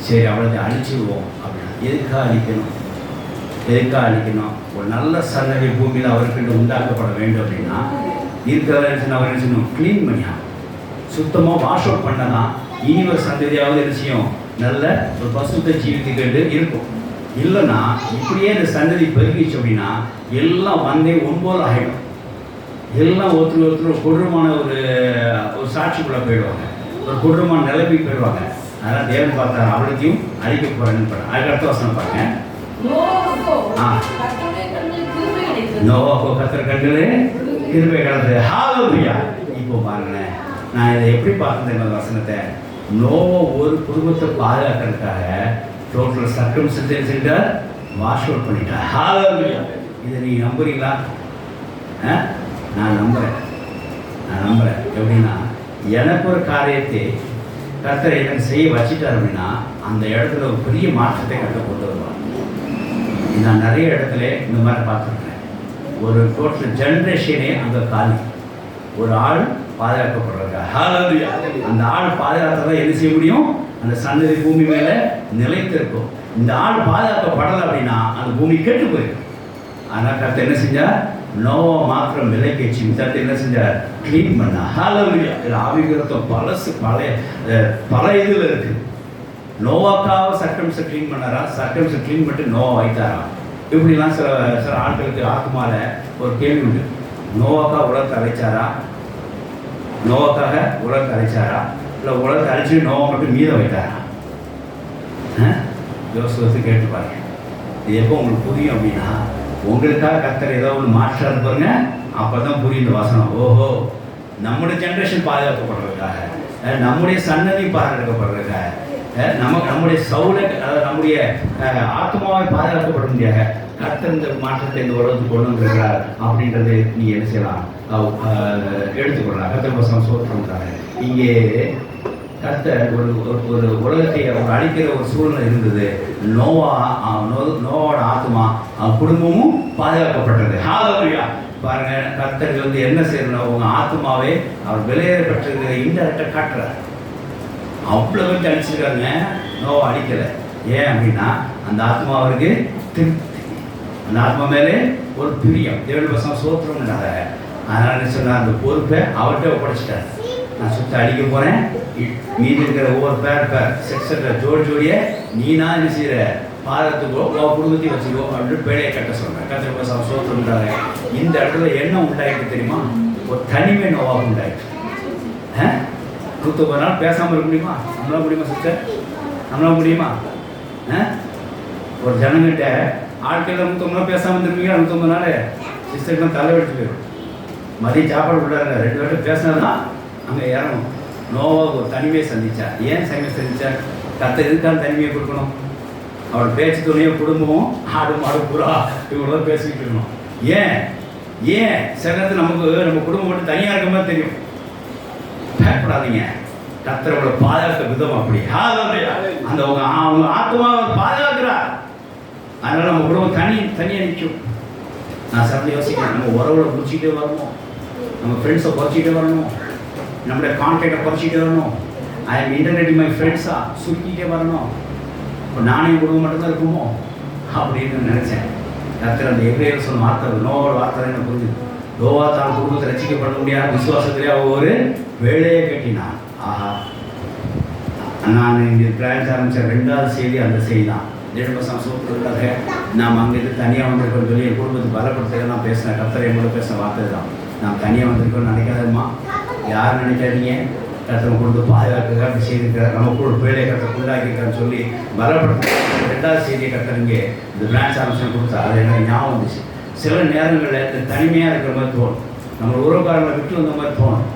சரி, அவளை அழிச்சிடுவோம் அப்படின்னா எதுக்காக அழிக்கணும்? எதுக்காக அழிக்கணும்? ஒரு நல்ல சன்னதி பூமியில் அவருக்கு உண்டாக்கப்பட வேண்டும் அப்படின்னா இருக்கிறத அவர் என்ன செய்யணும், க்ளீன் பண்ணியா சுத்தமாக வாஷ் அவுட் பண்ணதான் இனி ஒரு சந்ததியாவது என்ன செய்யும், நல்ல ஒரு பசுத்த ஜீவித்துக்கிட்டு இருக்கும். இல்லைன்னா இப்படியே இந்த சந்ததி பெருகிச்சு அப்படின்னா எல்லாம் வந்தே ஒன்போல் ஆகிடும். எல்லாம் ஒருத்தர் கொடூரமான ஒரு சாட்சிக்குள்ளே போயிடுவாங்க, ஒரு கொடூரமான நிலைமைக்கு போயிடுவாங்க. அதனால் தேவன் பார்த்தார் அவளையும் அழிக்க போகிறேன்னு பண்ண. அதுக்கு அடுத்த வசனம் பாருங்க. நோவாக்கோ கர்த்தர் கண்களே கிருபை கடந்து. ஹல்லேலூயா. இப்போ பாருங்களேன், நான் இதை எப்படி பார்த்தேன் இந்த வசனத்தை, நோவா ஒரு குடும்பத்தை பாதுகாக்கிறதுக்காக total circumstances centre wash out பண்ணிட்டார். ஹல்லேலூயா. இதை நீங்கள் நம்புறீங்களா? நான் நம்புகிறேன். எப்படின்னா, எனக்கு ஒரு காரியத்தை கர்த்தர் எனக்கு செய்ய வச்சுட்டார் அப்படின்னா அந்த இடத்துல ஒரு பெரிய மாற்றத்தை கற்று கொண்டு வருவார். நான் நிறைய இடத்துல இந்த மாதிரி பார்த்துருக்கேன். ஒரு டோட்டல் ஜென்ரேஷனே அங்கே காலி. ஒரு ஆள் பாதுகாக்கப்படுறாங்க. ஹல்லேலூயா. அந்த ஆள் பாதுகாத்ததான் என்ன செய்ய முடியும், அந்த சந்ததி பூமி மேலே நிலைத்திருக்கும். இந்த ஆள் பாதுகாக்கப்படலை அப்படின்னா அந்த பூமி கெட்டு போயிடும். அதனால் கர்த்தர் என்ன செஞ்சார், நோவா மாத்திரம் விலைக்கு வச்சு மித்தத்தை என்ன செஞ்சார், க்ளீன் பண்ண. ஹல்லேலூயா. இதில் ஆவிகிரத்தம் பல இதில் இருக்குது. நோவாக்காக சர்க்கம்ஸை க்ளீன் பண்ணாரா, சர்க்கம்ஸை க்ளீன் பண்ணிட்டு நோவா வைத்தாரா, இப்படிலாம் சில ஆட்களுக்கு ஆத்மால ஒரு கேள்வி உண்டு. நோவாக்கா உலகத்தை அழைச்சாரா, நோவாக்காக உலகத்தை அழைச்சாரா, இல்லை உலகத்தை அழைச்சி நோவா மட்டும் மீதம் வைத்தாரா? யோசித்து கேட்டு பாருங்க. இது எப்போ உங்களுக்கு புரியும் அப்படின்னா, உங்களுக்காக கர்த்தர் ஏதோ ஒன்று மாற்றம் இருப்பாருங்க, அப்போ தான் புரியும் இந்த வசனம். ஓஹோ, நம்முடைய ஜென்ரேஷன் பாதுகாக்கப்படுறதுக்காக, நம்முடைய சன்னதி பாதுகாக்கப்படுறதுக்காக, நம்முடைய சவுலை, அதாவது நம்முடைய ஆத்மாவை பாதுகாக்கப்பட முடியாத கர்த்தர் இந்த மாற்றத்தை இந்த உலகத்துக்கு கொண்டு வந்திருக்கிறார் அப்படின்றது நீங்கள் என்ன செய்யலாம், எடுத்துக்கொள்ளலாம். கர்த்தர் வசனம் சோற்றுறாங்க. இங்கே கர்த்தர் ஒரு உலகத்தை அவர் அழிக்கிற ஒரு சூழ்நிலை இருந்தது. நோவோட ஆத்மா குடும்பமும் பாதுகாக்கப்பட்டது. ஹல்லேலூயா. பாருங்க, கர்த்தர் என்ன செய்யணும், உங்க ஆத்மாவே அவர் விலையேற பெற்றிருக்கிற இன்டெரக்டாக காட்டுறார். அவ்வளோ பேர் அழிச்சிருக்காங்க, நோவா அழிக்கலை. ஏன் அப்படின்னா அந்த ஆத்மா அவருக்கு திருப்தி, அந்த ஆத்மா மேலே ஒரு பிரியம். தேவனுடைய வசனம் சோத்திரம்னால அதனால என்ன சொன்னார், அந்த பொறுப்பை அவர்கிட்ட ஒப்படைச்சிட்டார். நான் சுற்றி அடிக்க போகிறேன், மீதி இருக்கிற ஒவ்வொரு பேர் செக்ஸில் ஜோடியை நீனா என்ன செய்கிற பாதத்துக்கோ குடும்பத்தையும் வச்சுக்கோ அப்படின்னு பேழையை கட்ட சொல்கிறேன். கத்திர சோத்திரம்ன்றாங்க. இந்த இடத்துல என்ன உண்டாயிருக்கு தெரியுமா, ஒரு தனிமை நோவாக உண்டாயிருக்கு. 150 நாள் பேசாமல் இருக்க முடியுமா? நம்மளால முடியுமா சிஸ்டர்? நம்மளால முடியுமா? ஒரு ஜனங்கிட்ட ஆட்கள் 150 நாள் பேசாமல் இருந்துருப்பீங்க. 150 நாள் சிஸ்டர்லாம் தலைவெடுத்து போயிடும். மதியம் சாப்பாடு உள்ளாருங்க 2 பேர்ட்ட பேசினாதான் அங்கே இறங்கும். நோவா ஒரு தனிமையை சந்திச்சா. ஏன் சந்திச்சா? கர்த்தர் எதுக்கான தனிமையை கொடுக்கணும்? அவரோட பேச்சு துணையை குடும்பமும் ஆடு மாடு புறா இவங்களோட பேசிக்கிட்டு இருக்கணும். ஏன் சில நேரத்தில் நம்ம குடும்பம் மட்டும் தனியாக இருக்க மாதிரி தெரியும். பயப்படாதீங்க, கர்த்தரோட பாதுகாக்க விதம் அப்படி. அந்த அவங்க ஆத்மாவை பாதுகாக்கிறார். அதனால நம்ம குடும்பம் தனியாக நிற்கும். நான் சரி யோசிக்கிறேன், நம்ம உறவுல குறைச்சிக்கிட்டே வரணும், நம்ம ஃப்ரெண்ட்ஸை குறைச்சிக்கிட்டே வரணும், நம்மளுடைய கான்டாக்டை குறைச்சிக்கிட்டே வரணும். ஐ எம் இன்டர்நெட் மை ஃப்ரெண்ட்ஸாக சுருக்கிட்டே வரணும். இப்போ நானே குடும்பம் மட்டும்தான் இருக்குமோ அப்படின்னு நினச்சேன். கர்த்தர் அந்த எபிரேயர் சொன்ன வார்த்தை, நோவோட வார்த்தை என்ன புரிஞ்சுது. நோவா தான் குடும்பத்தை ரசிக்கப்பட முடியாத விசுவாசத்திலே ஒரு வேலையை கட்டினான். ஆஹா, நான் இங்கே பிரான்ச் ஆரம்பித்த 2வது செய்தி அந்த செய்தி தான். தேவபசம் சூப்பருக்காக நாம் அங்கேருந்து தனியாக வந்திருக்கோம் சொல்லி என் குடும்பத்தை பலப்படுத்த நான் பேசினேன். கர்த்தரை என்னோட பேசின வார்த்தை தான். நான் தனியாக வந்திருக்கோன்னு நினைக்காதம்மா, யார் நினைக்காதீங்க. கர்த்தரை கொடுத்து பாதுகாக்க அப்படி செய்திருக்கிறார், நமக்கு ஒரு பேழையை கர்த்தர் உண்டாக்கியிருக்கான்னு சொல்லி பலப்படுத்த 2வது செய்தியை கர்த்தர் இங்கே இந்த பிரான்ச் ஆரம்பிச்சு கொடுத்தா. அது எனக்கு ஞாபகம் வந்துச்சு. சில நேரங்களில் இந்த தனிமையாக இருக்கிற மாதிரி தோணும், நம்ம உறவுக்காரங்களை விட்டு வந்த மாதிரி தோணும்,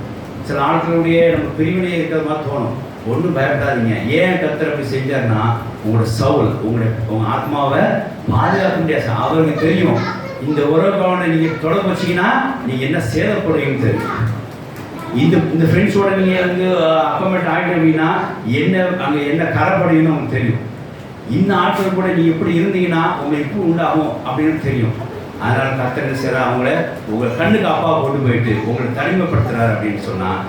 சில ஆட்களுடைய நம்ம பிரிவினையே இருக்கிற மாதிரி தோணும். ஒன்றும் பயப்படாதீங்க. ஏன் கர்த்தர் அப்படி செஞ்சார்னா, உங்களோட சவுல் உங்கள் ஆத்மாவை பாதுகாக்க முடியாது. அவருக்கு தெரியும் இந்த உறவுக்காரனை நீங்கள் தொடர்பு வச்சிங்கன்னா நீங்கள் என்ன சேதப்படுவீங்கன்னு தெரியும். இந்த ஃப்ரெண்ட்ஸோட நீங்கள் அக்கமெண்ட் ஆகிட்டீங்கன்னா அங்கே என்ன கரப்படுவீங்கன்னு உங்களுக்கு தெரியும். இந்த ஆட்கள் கூட நீங்கள் எப்படி இருந்தீங்கன்னா உங்களுக்கு இப்போ உண்டாகும் அப்படின்னு தெரியும். அதனால் கர்த்தர் செய்கிற அவங்கள உங்கள் கண்ணுக்கு அப்பா கொண்டு போயிட்டு உங்களை தனிமைப்படுத்துறாரு அப்படின்னு சொன்னால்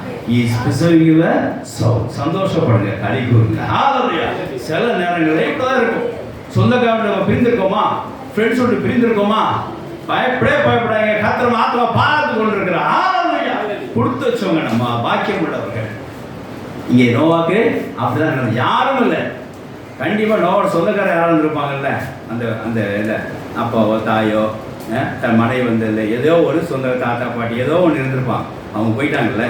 சந்தோஷப்படுங்க, கழி கூறுங்க. சில நேரங்களில் இப்படிதான் இருக்கும். சொந்தக்காரங்க நம்ம பிரிந்திருக்கோமா, ஃப்ரெண்ட்ஸோடு பிரிந்திருக்கோமா, பயப்படாங்க. கர்த்தர் ஆத்மா பார்த்து கொண்டு இருக்கிறார். கொடுத்து வச்சவங்க, நம்ம பாக்கியம் உள்ளவர்கள். இங்கே நோவாக்கு அப்படிதான் நடந்தது. யாரும் இல்லை. கண்டிப்பாக நோவோட சொந்தக்காரர் யாரும் இருப்பாங்கல்ல, அந்த அந்த இல்லை அப்பாவோ தாயோ தன் மனைவி வந்து இல்லை, ஏதோ ஒரு சொந்த தாத்தா பாட்டி ஏதோ ஒன்று இருந்திருப்பாங்க. அவங்க போயிட்டாங்கல்ல,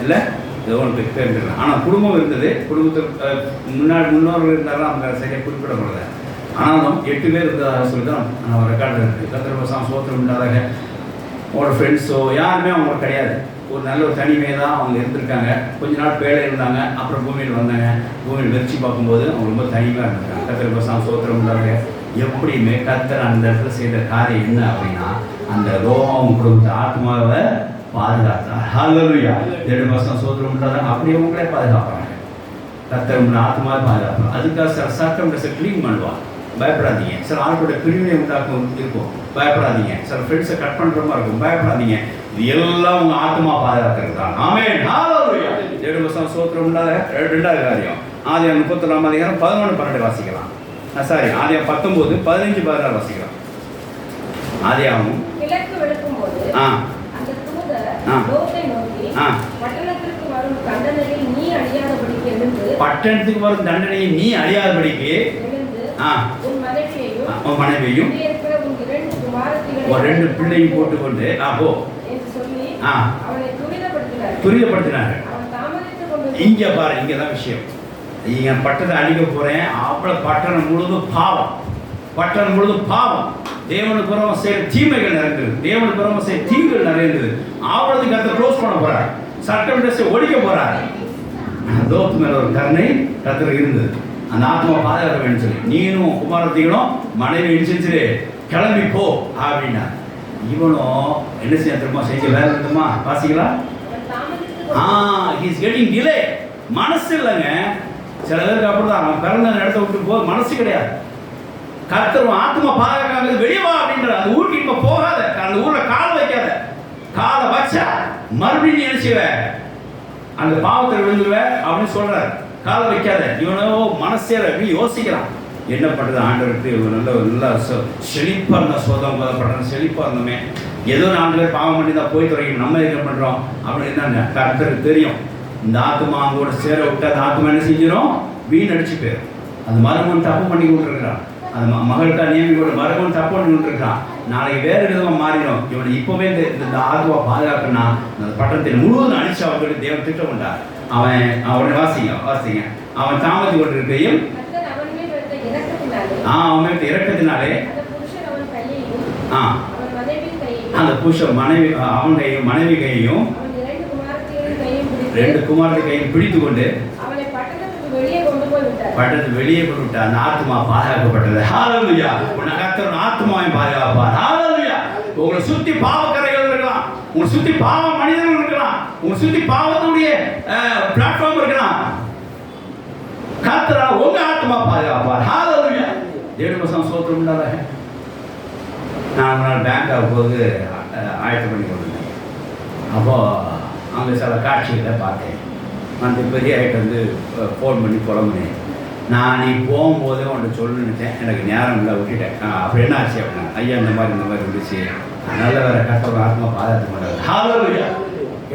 இல்லை ஏதோ ஒன்று இருந்திருக்கலாம். ஆனால் குடும்பம் இருந்தது. குடும்பத்துக்கு முன்னோர்கள் இருந்தாலும் அவங்க சரியாக குறிப்பிடக்கூடாது. ஆனாலும் 8 பேர் இருந்ததாக சொல்லி தான் நம்ம ரெக்கார்டில் இருக்குது. கத்திரபசாம் சோத்திரம் உண்டாதாக அவங்களோட ஃப்ரெண்ட்ஸோ யாருமே அவங்களோட கிடையாது. ஒரு நல்ல ஒரு தனிமையை தான் அவங்க இருந்திருக்காங்க. கொஞ்ச நாள் பேழை இருந்தாங்க, அப்புறம் பூமியில் வந்தாங்க. பூமியில் வெறிச்சு பார்க்கும்போது அவங்க ரொம்ப தனிமையாக இருந்திருக்காங்க. கத்திரபசாம் சோத்திரம் உண்டாக எப்படியுமே கத்தர் அந்த இடத்துல செய்த காரியம் என்ன அப்படின்னா, அந்த ரோகம் கொடுத்த ஆத்மாவை பாதுகாத்தார். ஹல்லேலூயா. 2 சோத்திரம் உண்டாக அப்படியே உங்களே பாதுகாப்பாங்க. கத்தர் உங்களை ஆத்மாவை பாதுகாப்பாங்க. அதுக்காக சில சட்டம் க்ளீன் பண்ணுவாங்க. பயப்படாதீங்க. சில ஆட்களுடைய பிரிவினை உண்டாக்கும் இருக்கும், பயப்படாதீங்க. சில ஃப்ரெண்ட்ஸை கட் பண்ணுற மாதிரி இருக்கும், பயப்படாதீங்க. இது எல்லாம் உங்கள் ஆத்மா பாதுகாக்கிறது தான். ஆமென். ஹல்லேலூயா. 2 சோத்திரம் உண்டாக 2வது காரியம் ஆதியாகமம் 31 அதிகாரம் 11, 12 வாசிக்கலாம். சாரி, ஆதியாகமம் 19, 15, 16 வாசிக்கலாம். ஆதியாகமம் கிழக்கு வெளுக்கும்போது அந்த தூதர் லோத்தை நோக்கி, பட்டணத்திற்கு வரும் தண்டனையை நீ அழியாதபடிக்கு எழுந்து, பட்டணத்துக்கு வரும் தண்டனையை நீ அழியாதபடிக்கு உன் மனைவியையும் உன் 2 பிள்ளையும் போட்டுக்கொண்டு போ என்று சொல்லி அவனை துரிதப்படுத்தினார்கள். இங்க பாரு, இங்கதான் விஷயம். நீங்க பட்டத்தை அழிக்க போறேன். அவ்வளவு பட்டணம் முழுதும் பாவம், பட்டணம் முழுதும் பாவம். தேவனுக்கு புறமா செய்ய தீமைகள் நிறைந்தது, தேவனுக்கு புறமா செய்ய தீங்குகள் நிறைந்தது. ஆவணத்துக்கு கத்தை க்ளோஸ் பண்ண போறார், சட்டம் ஒழிக்க போறார். லோத்து மேல ஒரு கருணை கத்துல இருந்தது. அந்த ஆத்மா பாதுகாக்க வேண்டும் சொல்லி நீனும் குமாரத்திகளும் மனைவி இடிச்சிரு கிளம்பி போ அப்படின்னா, இவனும் என்ன செய்ய தெரியுமா, செஞ்ச வேலை இருக்குமா வாசிக்கலாம். He's getting delay. மனசு இல்லைங்க. சில பேருக்கு அப்படிதான், அவன் பிறந்த இடத்த விட்டு போக மனசு கிடையாது. கர்த்தர் ஆத்மா பாதுகாக்காங்க, வெளியே வா அப்படின்ற. அந்த ஊருக்கு இப்ப போகாத, அந்த ஊர்ல கால் வைக்காத. காலை வச்சா மறுபடியும் நீ என்ன செய்வ, அந்த பாவத்தில் விழுந்துருவ அப்படின்னு சொல்றாரு. காலை வைக்காத. இவனோ மனசே யோசிக்கிறான், என்ன பண்றது ஆண்டவருக்கு. நல்ல செழிப்பா இருந்த சோதம் படுற செழிப்பா இருந்தோமே, ஏதோ 4 பேர் பாவம் பண்ணி தான் போய் தொடங்கி நம்ம என்ன பண்றோம் அப்படின்னு என்ன கர்த்தருக்கு தெரியும். இந்த ஆத்மா அவங்களோட சேர விட்டு அந்த ஆத்மா என்ன செஞ்சிடும், வீண் அடிச்சு போயிடும். அந்த மருமகன் தப்பு பண்ணி கொண்டிருக்கிறான். அந்த மகளுக்கா நியமிக்கோட மருமகன் தப்பு பண்ணி கொண்டிருக்கான். நாளைக்கு வேறு விதமாக மாறிடும். இவனை இப்போவே இந்த ஆத்மா பாதுகாக்கணும்னா அந்த பட்டணத்தில் முழுவதும் அடிச்சு அவர்களுக்கு தேவன் திட்டம் கொண்டார். அவனை வாசிங்க. அவன் தாமதி கொண்டிருக்கையில் அவன் மேல் இரக்கத்தினாலே அந்த புருஷன் மனைவி கையையும் 2 குமாரத்தை கையும் பிடித்து கொண்டு பட்டணத்துக்கு வெளியே கொண்டு விட்டார். அந்த ஆத்மா பாதுகாக்கப்பட்டது. ஹல்லேலூயா. உன்னை கர்த்தர் ஆத்மாவை பாதுகாப்பார். ஹல்லேலூயா. உங்களை சுத்தி பாவக்கரைகள் இருக்கலாம், உங்களை சுத்தி பாவ மனிதர்கள் இருக்கலாம், உங்களை சுத்தி பாவத்துடைய பிளாட்ஃபார்ம் இருக்கலாம். கர்த்தர் உங்க ஆத்மா பாதுகாப்பார். ஹல்லேலூயா. 7 சோத்திரம் உண்டாக. நான் பேங்காக போது ஆயத்தம் பண்ணி கொண்டிருந்தேன். அப்போ அங்கே சில காட்சிகளை பார்த்தேன். அந்த பெரிய ஆகிட்டு வந்து ஃபோன் பண்ணி புலம்புனேன். நான் நீ போகும்போதே உன்ட்ட சொல்லணும்னு நினச்சேன், எனக்கு நேரம் இல்லை விட்டுட்டேன். அப்படி என்ன ஆச்சு அப்படின்னா, ஐயா இந்த மாதிரி இருந்துச்சு, நல்ல வேறு கஷ்டம் ஆத்மா பாதுகாத்து மாட்டாங்க. ஹல்லேலூயா.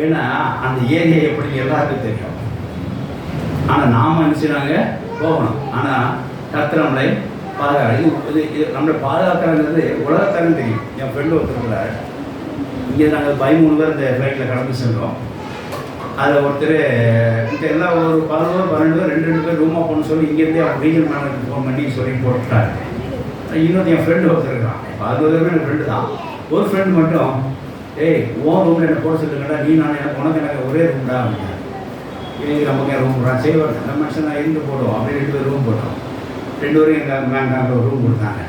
ஏன்னா அந்த ஏரியா எப்படி எல்லாருக்கும் தெரியும். ஆனால் நாம் நினச்சினாங்க போகணும். ஆனால் கர்த்தர் நம்மளை பாதுகாக்க இது நம்மளை பாதுகாக்கிறது உலகத்தாரும் தெரியும். என் ஃப்ரெண்டு ஒருத்தர் இங்கே நாங்கள் 13 பேர் இந்த ஃப்ளைட்டில் கடந்து சென்றோம். அதில் ஒருத்தர் இங்கே எல்லாம் ஒரு 11 12 பேர் 2 பேர் ரூமாக போகணும்னு சொல்லி இங்கேருந்தே அவங்க ரீஜன் மேனேஜருக்கு ஃபோன் பண்ணி சொல்லி போட்டுட்டாரு. இன்னொரு என் ஃப்ரெண்டு ஒருத்தர் இருக்கான். 11 பேருமே என் ஃப்ரெண்டு தான். ஒரு ஃப்ரெண்டு மட்டும் உன் ரூமில் என்ன போட சொல்லுங்கடா, நீ நான் எனக்கு ஒரே ரூம்டா அப்படின்னா. நமக்கு என் ரூம் போடுறான். சரி அந்த மனுஷன் நான் இருந்து போடுவோம் அப்படின்னு 2 பேர் ரூம் போட்டோம். 2 பேரும் எங்கள் மேங்காங்க ஒரு ரூம் கொடுத்தாங்க.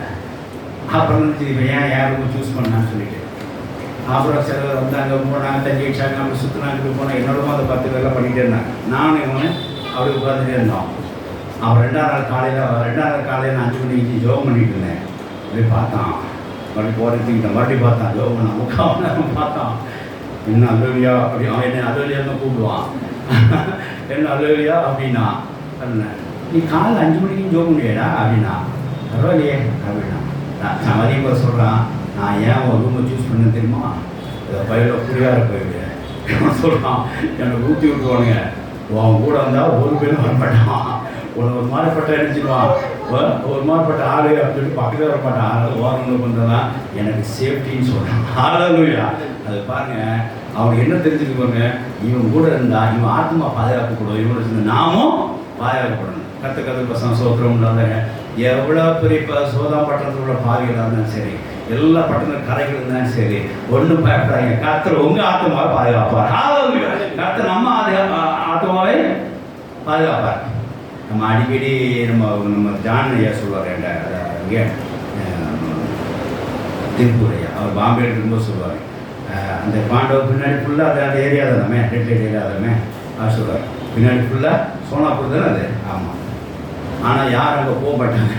அப்புறம் இப்போ ஏன் ரூம் சூஸ் பண்ணான்னு சொல்லிட்டு அப்புறம் சிலர் வந்தாங்க, போனாங்க, தண்ணி வச்சாங்க, நம்ம சுற்றினாங்க போனால் என்னோடவும் அதை 10 பேர்லாம் பண்ணிகிட்டே இருந்தாங்க. நானும் இவனு அப்படி உட்காந்துட்டே இருந்தோம். அப்புறம் 2ஆவது நாள் காலையில் 5 மணிக்கு ஜோகம் பண்ணிட்டு இருந்தேன். அப்படி பார்த்தான், மறுபடியும் போகிறதுக்கிட்ட மறுபடியும் பார்த்தான், ஜோகம் பண்ண முக்கால் பார்த்தான். என்ன அல்லேலூயா அப்படி அவன் என்ன அல்லேலூயான்னு கூப்பிடுவான். என்ன அல்லேலூயா அப்படின்னா, நீ காலையில் 5 மணிக்கு ஜோகம் பண்ணியடா அப்படின்னா, பரவாயில்லையே அப்படின்னா. நான் மதியம் சொல்கிறான், நான் ஏன் ஒரு ரூமை சூஸ் பண்ண தெரியுமா, பயில புரியாத போயிடு சொல்கிறான், எனக்கு ஊற்றி விட்டுவானுங்க, உன் கூட வந்தால் ஒரு பேரும் வரமாட்டான், உன்னை ஒரு மாதிரிப்பட்ட நினச்சிடுவான், ஒரு மாதிரிப்பட்ட ஆளு அப்படின்னு சொல்லிட்டு பக்கத்தில் வரமாட்டான், அதனால் ஓரங்கள் பண்ணுறதான் எனக்கு சேஃப்டின்னு சொல்கிறான். ஹல்லேலூயா. அது பாருங்கள், அவனுக்கு என்ன தெரிஞ்சுக்கோங்க, இவன் கூட இருந்தால் இவன் ஆத்மா பாதுகாக்கக்கூடும், இவனோட சேர்ந்து நாமும் பாதுகாக்கப்படணும். கற்று பசங்க சோத்திரம் இல்லாத எவ்வளோ பெரிய சோதா பட்டணத்தில் உள்ள பாவிகளாக இருந்தாலும் சரி, எல்லா பட்டண கரைகள் இருந்தாலும் சரி, ஒன்றும் பயப்படாதீங்க, கர்த்தர் உங்கள் ஆத்மாவை பாதுகாப்பார். கர்த்தர் நம்ம ஆத்மாவை பாதுகாப்பார். நம்ம அடிக்கடி நம்ம ஜான் ஐயா சொல்லுவார், இங்கே திருப்பூர் ஐயா, அவர் பாம்பேயில் இருக்கும்போது சொல்லுவார், அந்த பாண்டவர் பின்னாடி ஃபுல்லாக அந்த ஏரியா தானே, ரெட் லைட் ஏரியா தானே, அவர் சொல்லுவார், பின்னாடி ஃபுல்லாக சோனாப்பூர் தானே அது. ஆமாம், ஆனால் யாரும் அங்கே போக மாட்டாங்க,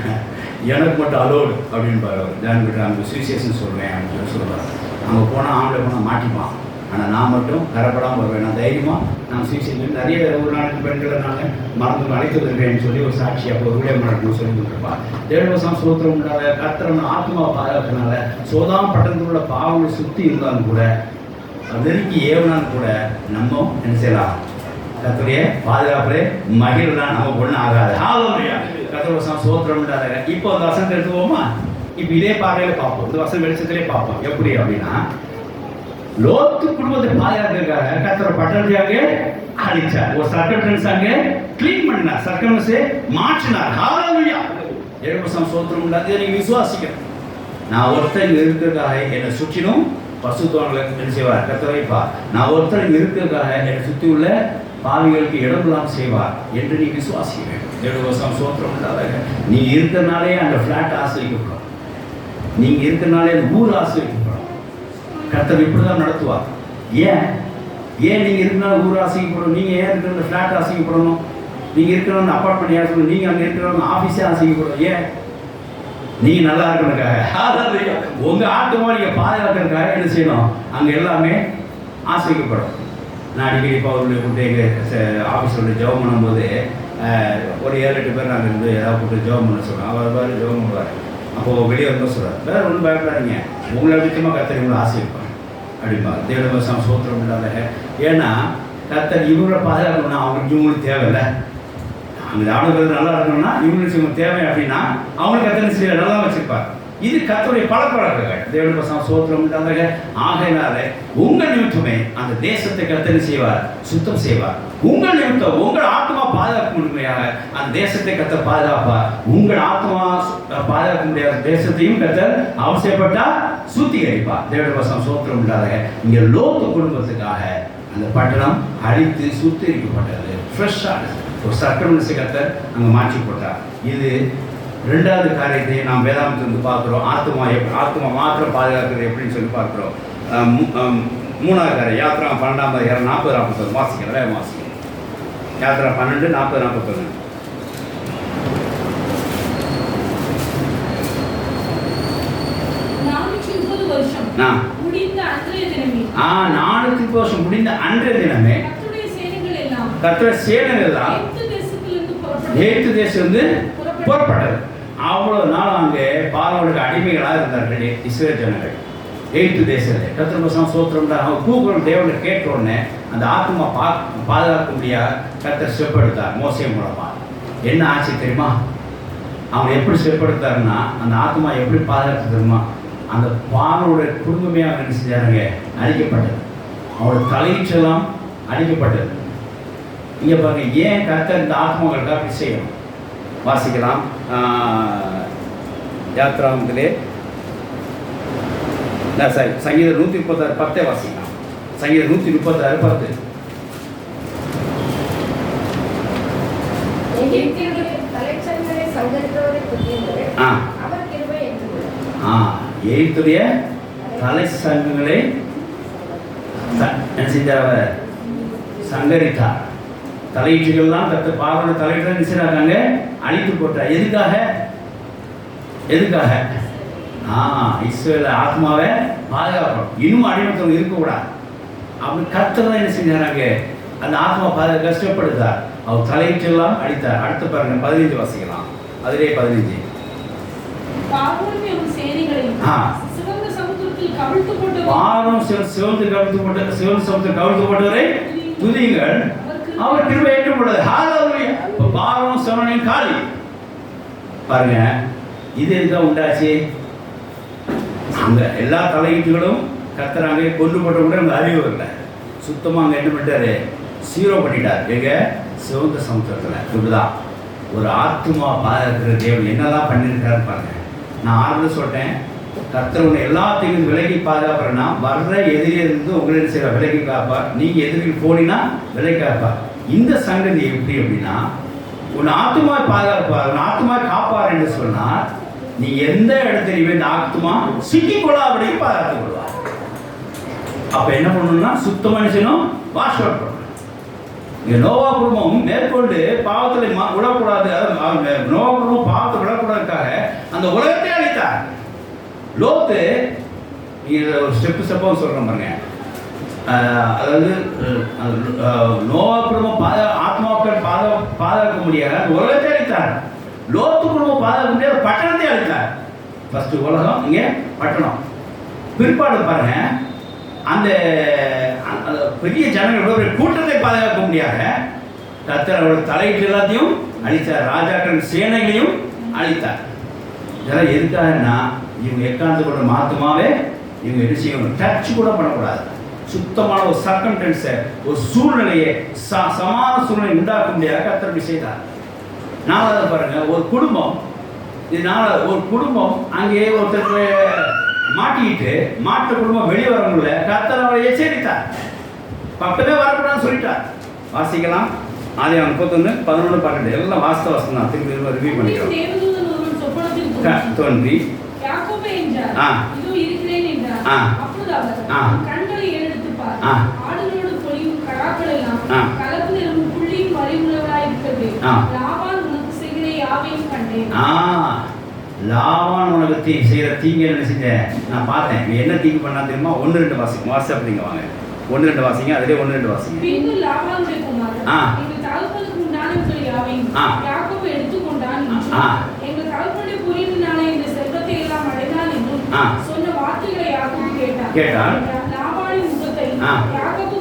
எனக்கு மட்டும் அலோடு அப்படின்னு பாருவார். ஜான் கிட்ட அங்கே சுவிசேஷன் சொல்லுவேன் அப்படின்னு சொல்லுவார். அங்கே போனால் ஆம்பளை போனால் மாட்டிப்பான், ஆனால் நான் மட்டும் கரப்படாமல் வருவேன், நான் தைரியமாக நான் சுவிசேஷன் நிறைய ஒரு நாளைக்கு பெண்களை நான் மறந்து அழைத்து வருவேன்னு சொல்லி ஒரு சாட்சியாக ஒரு ஊழியம் நடக்கணும்னு சொல்லி கொடுத்துருப்பான். தேவவசம் சோத்திரம் உண்டாத கர்த்தரன் ஆத்மாவை பாதுகாக்கிறனால சோதாம் பட்டணத்தில் உள்ள பாவங்களை சுற்றி இருந்தாலும் கூட, நெருக்கி ஏவனாலும் கூட நம்ம என்ன செய்யலாம், கர்த்தருடைய பாதுகாப்பிலே மகிழ்தான், நமக்கு ஒன்றும் ஆகாது. ஹல்லேலூயா. கர்த்தர் சோத்திரம் உண்டாத. இப்போ அந்த வசனத்தை எடுத்துவோமா? இப்போ இதே பார்வையில் பார்ப்போம், இந்த வசன வெளிச்சத்திலே பார்ப்போம். எப்படி அப்படின்னா, லோத்து குடும்பத்தை பாதுகாக்கிறதுக்காக கர்த்தர் பட்டணத்தையாக அழிச்சார், ஒரு சர்க்கம்டன்ஸ் அங்கே கிளீன் பண்ணினார், சர்க்கம்டன்ஸை மாற்றினார். ஹல்லேலூயா. தேவவசம் சோத்திரம் உண்டாத. நீங்க விசுவாசிக்கணும், நான் ஒருத்தர் இங்கே இருக்கிறதுக்காக என்னை சுற்றிலும் பசுத்தோன்களை என்ன செய்வார், கர்த்தர் வைப்பார். நான் ஒருத்தர் இங்கே இருக்கிறதுக்காக என்னை சுற்றி உள்ள பாவிகளுக்கு இடமெல்லாம் செய்வார் என்று நீ விசுவாசிக்க வேண்டும். தேவவசம் சோத்திரம் உண்டாதாக. நீ இருக்கிறனாலே அந்த ஃப்ளாட் ஆசிரியப்படும், நீங்கள் இருக்கிறனாலே அந்த ஊர் ஆசிரியப்படும். கர்த்தர் இப்படி தான் நடத்துவார். ஏன் நீங்கள் இருக்கிறனால ஊர் ஆசைக்கப்படணும், நீங்கள் ஏன் இருக்கிற ஃப்ளாட் ஆசைக்கப்படணும், நீங்கள் இருக்கிறவங்க அப்பார்ட்மெண்ட் யார் சொல்லணும், நீங்கள் அங்கே இருக்கிறவங்க ஆஃபீஸே ஆசைக்கப்படணும். ஏன்? நீங்கள் நல்லா இருக்கணுக்காக, உங்கள் ஆத்மாவை நீங்கள் பாதுகாக்கிறதுக்காக என்ன செய்யணும், அங்கே எல்லாமே ஆசைக்கப்படும். நான் அடிக்கடி இப்போ அவருடைய கூட்டு எங்கள் ஆஃபீஸோட ஜெபம் பண்ணும்போது ஒரு 7-8 பேர் நாங்கள் இருந்து ஏதாவது கூட்டு ஜெபம் பண்ண சொல்கிறோம். அவர் பாரு ஜெபம் பண்ணுவார். அப்போது வெளியே வந்து சொல்கிறார், வேறு ஒன்றும் பயப்படாதீங்க, உங்களை நிச்சயமாக கர்த்தர் இவங்களை ஆசைப்பார் அப்படிம்பாங்க. தேவவசம் சோத்திரம் இல்லாத. ஏன்னா கர்த்தர் இவங்களை பாதுகாக்கணும்னா அவங்களுக்கு இவங்களுக்கு தேவையில்லை. அங்கே ஆளுகள் நல்லா இருக்கணும்னா இவங்களுக்கு தேவை அப்படின்னா அவங்களுக்கு கர்த்தர் சில நல்லா வச்சுருப்பார். இது கர்த்தருடைய பழக்கவழக்கங்கள். தேவவசம் சோத்திரம் இல்லாத. ஆகையினால உங்கள் நிமித்தமே அந்த தேசத்தை கர்த்தர் செய்வார், சுத்தம் செய்வார். உங்கள் நிமித்தம் உங்கள் ஆத்மா பாதுகாக்க முடியுமையாக அந்த தேசத்தை கர்த்தர் பாதுகாப்பார். உங்கள் ஆத்மா பாதுகாக்க முடியாத தேசத்தையும் கர்த்தர் அவசியப்பட்டால் சுத்திகரிப்பார். தேவவசம் சோத்திரம் இல்லாத. இங்கே லோத்து குடும்பத்துக்காக அந்த பட்டணம் அழித்து சுத்திகரிக்கப்பட்டது, ஃப்ரெஷ்ஷாக ஒரு சர்க்கம்டன்ஸை கர்த்தர் அங்கே மாற்றி போட்டார். இது ரெண்டாவது காரியத்தை நாம் வேதாந்தத்திலிருந்து பார்க்குறோம். ஆத்மா மாத்திரம் பாதுகாக்கிறது எப்படின்னு சொல்லி பார்க்குறோம். மூணாவது காரியம் யாத்திரா 12 40-41 வாசிக்கிறேன். யாத்திரா 12 40-41. $430 வருஷம் முடிந்த அன்றைய தினமே கர்த்தருடைய சேனைகள் எல்லாம் எகிப்து தேசத்திலிருந்து புறப்பட்டது. அவ்வளவு நாள் அங்கே பார்வோனுக்கு அடிமைகளாக இருந்தார்கள் இஸ்ரவேல் ஜனங்கள் எகிப்து தேசத்தில். கர்த்தர் சோத்திரம் அவங்க கூப்பிடும் தேவனை கேட்ட உடனே அந்த ஆத்மா பாதுகாக்க முடியாது கர்த்தர் ஸ்டெப் எடுத்தார் மோசே மூலமாக. என்ன ஆச்சு தெரியுமா? அவன் எப்படி ஸ்டெப் எடுத்தாருன்னா அந்த ஆத்மா எப்படி பாதுகாத்து தெரியுமா? அந்த பார்வோனுடைய குடும்பமே அவங்க என்ன செஞ்சாருங்க, அழிக்கப்பட்டது. அவரோட தலையீற்றெல்லாம் அழிக்கப்பட்டது. இங்கே பாருங்க, ஏன் கர்த்தர் இந்த ஆத்மாக்களுக்கு அப்படி செய்யணும்? வாசிக்கலாம். யாத்ராமத்திலே சாரி சங்கீதம் 136 வாசிக்கலாம். சங்கீதம் 136 எகிப்துடைய தலை சங்கங்களை என்ன செஞ்சார், சங்கரித்தார். தலையீட்டுகள்லாம் கற்று பார்வனை தலையிட்டு நினைச்சாங்க, அழித்து போட்டார். எதுக்காக இஸ்ரவேல் ஆத்மாவை பாதுகாக்கணும், இன்னும் அடிமத்தவங்க இருக்கக்கூடாது. அப்படி கர்த்தர் தான் என்ன செஞ்சாங்க, அந்த ஆத்மா பாதுகாக்க கஷ்டப்படுத்தார். அவர் தலையீட்டெல்லாம் அடித்தார். அடுத்து பாருங்க 15 வாசிக்கலாம். அதிலே 15. பார்வோனுடைய சேனைகளையும் சிவந்த சமுத்திரத்தை சமுத்திரத்தில் கவிழ்த்து போட்டவரை பாரம் சிவந்து கவிழ்த்து போட்டவரை துதியுங்கள், அவர் கிருபை ஏற்றுக்கொண்டது. ஹalleluya. பாரம் சிவனின் காலி பாருங்க. இது எங்க உண்டாச்சு? அங்க எல்லா தலையீட்டுகளும் கத்துறாங்க, கொண்டு போட்ட கூட அங்கே அறிவு இல்லை. சுத்தமாக அங்கே என்ன பண்ணிட்டாரு? சீரோ பண்ணிட்டார். எங்க? சிவந்த சமுத்திரத்தில். இப்படிதான் ஒரு ஆத்மா பாதுகாக்கிற தேவன் என்னெல்லாம் பண்ணியிருக்காரு பாருங்க. நான் ஆரம்பத்தில் சொல்லிட்டேன், கர்த்தர் உன்னை எல்லாத்தையும் விலகி பாதுகாப்புறேன்னா வர்ற எதிரிலிருந்து உங்களிடம் செய்கிற விலகி காப்பார். நீங்கள் எதிரில் போனீங்கன்னா விலை காப்பார். இந்த சங்கதி எப்படி அப்படின்னா, உன் ஆத்மா பாதுகாப்பார், உன் ஆத்மா காப்பார் என்று சொன்னால் நீ எந்த இடத்துலையுமே இந்த ஆத்மா சிக்கிக்கொள்ளாதபடியும் பாதுகாத்துக் கொள்வார். அப்ப என்ன பண்ணணும்னா சுத்தமா செய்யணும், வாஷ் அவுட் பண்ணணும். இங்க நோவா குடும்பம் மேற்கொண்டு பாவத்தில் விடக்கூடாது, நோவா குடும்பம் பாவத்தை விடக்கூடாதுக்காக அந்த உலகத்தை அழித்தார். லோத்து ஒரு ஸ்டெப்பாக சொல்கிறேன் பாருங்க. அதாவது நோவா குடும்பம் ஆத்மாக்கள் பாதுகாக்க முடியாது, உலகத்தை அழித்தார். லோத்து குடும்பம் பாதுகாக்க முடியாது, பட்டணத்தை அழித்தார். ஃபர்ஸ்ட் உலகம், இங்கே பட்டணம். பிற்பாடு பாருங்க, அந்த பெரிய ஜனங்கள் கூட்டத்தை பாதுகாக்க முடியாத கர்த்தர் அவருடைய தலையிட்டு எல்லாத்தையும் அழித்தார், ராஜாக்கள் சேனைகளையும் அழித்தார். இதெல்லாம் எதுக்காகனா இவங்க எக்காந்து கூட மாத்தமாவே இவங்க என்ன செய்யணும், டச் கூட பண்ணக்கூடாது. சுத்தமான ஒரு சர்க்கம்டன்ஸை, ஒரு சூழ்நிலையை, சமான சூழ்நிலை உண்டாக்க முடியாத கர்த்தர் செய்தார். நாலாவது பாருங்க, ஒரு குடும்பம், ஒரு குடும்பம் அங்கே ஒருத்தருக்கு மாட்டிக்கிட்டு மாற்ற குடும்பம் வெளியே வர முடியல, கர்த்தர் அவரை எச்சரித்தார், பக்கமே வரக்கூடாதுன்னு சொல்லிட்டார். வாசிக்கலாம், ஆதியாகமம் 31:11-12 எல்லாம் வாஸ்தவ வசனம் தான். திரும்பி ரிவ்யூ பண்ணிக்கிறோம். தோன்றி யாக்கோபே என்றார், இதோ இருக்கிறேன் என்றார். அப்பொழுது அவர் கண்களை ஏறெடுத்து பார், ஆடுகளோடு பொலியும் கடாக்கள் எல்லாம் கலப்பு நிறமும் புள்ளியும் வரைவுள்ளவராய் இருக்கிறது. லாபான் உனக்கு செய்கிற யாவையும் கண்டேன். லாபான் உனக்கு செய்கிற தீங்கு என்ன செஞ்சேன் நான் பார்த்தேன். நீ என்ன தீங்கு பண்ணா தெரியுமா? 1-2 வாசிங்க, வாட்ஸ்அப் நீங்க வாங்க, 1-2 வாசிங்க, அதிலே 1-2 வாசிங்க. பின்பு லாபானுடைய குமாரன் எங்கள் தகப்பனுக்கு உண்டானவைகள் யாவையும் யாக்கோபு எடுத்துக்கொண்டான் என்றும், எங்கள் தகப்பனுடைய புரியினாலே இந்த செல்வத்தை எல்லாம் அடைந்தான் என்றும் சொன்ன வார்த்தைகளை யாக்கோபு கேட்டான். லாபானின் முகத்தை யாக்கோபு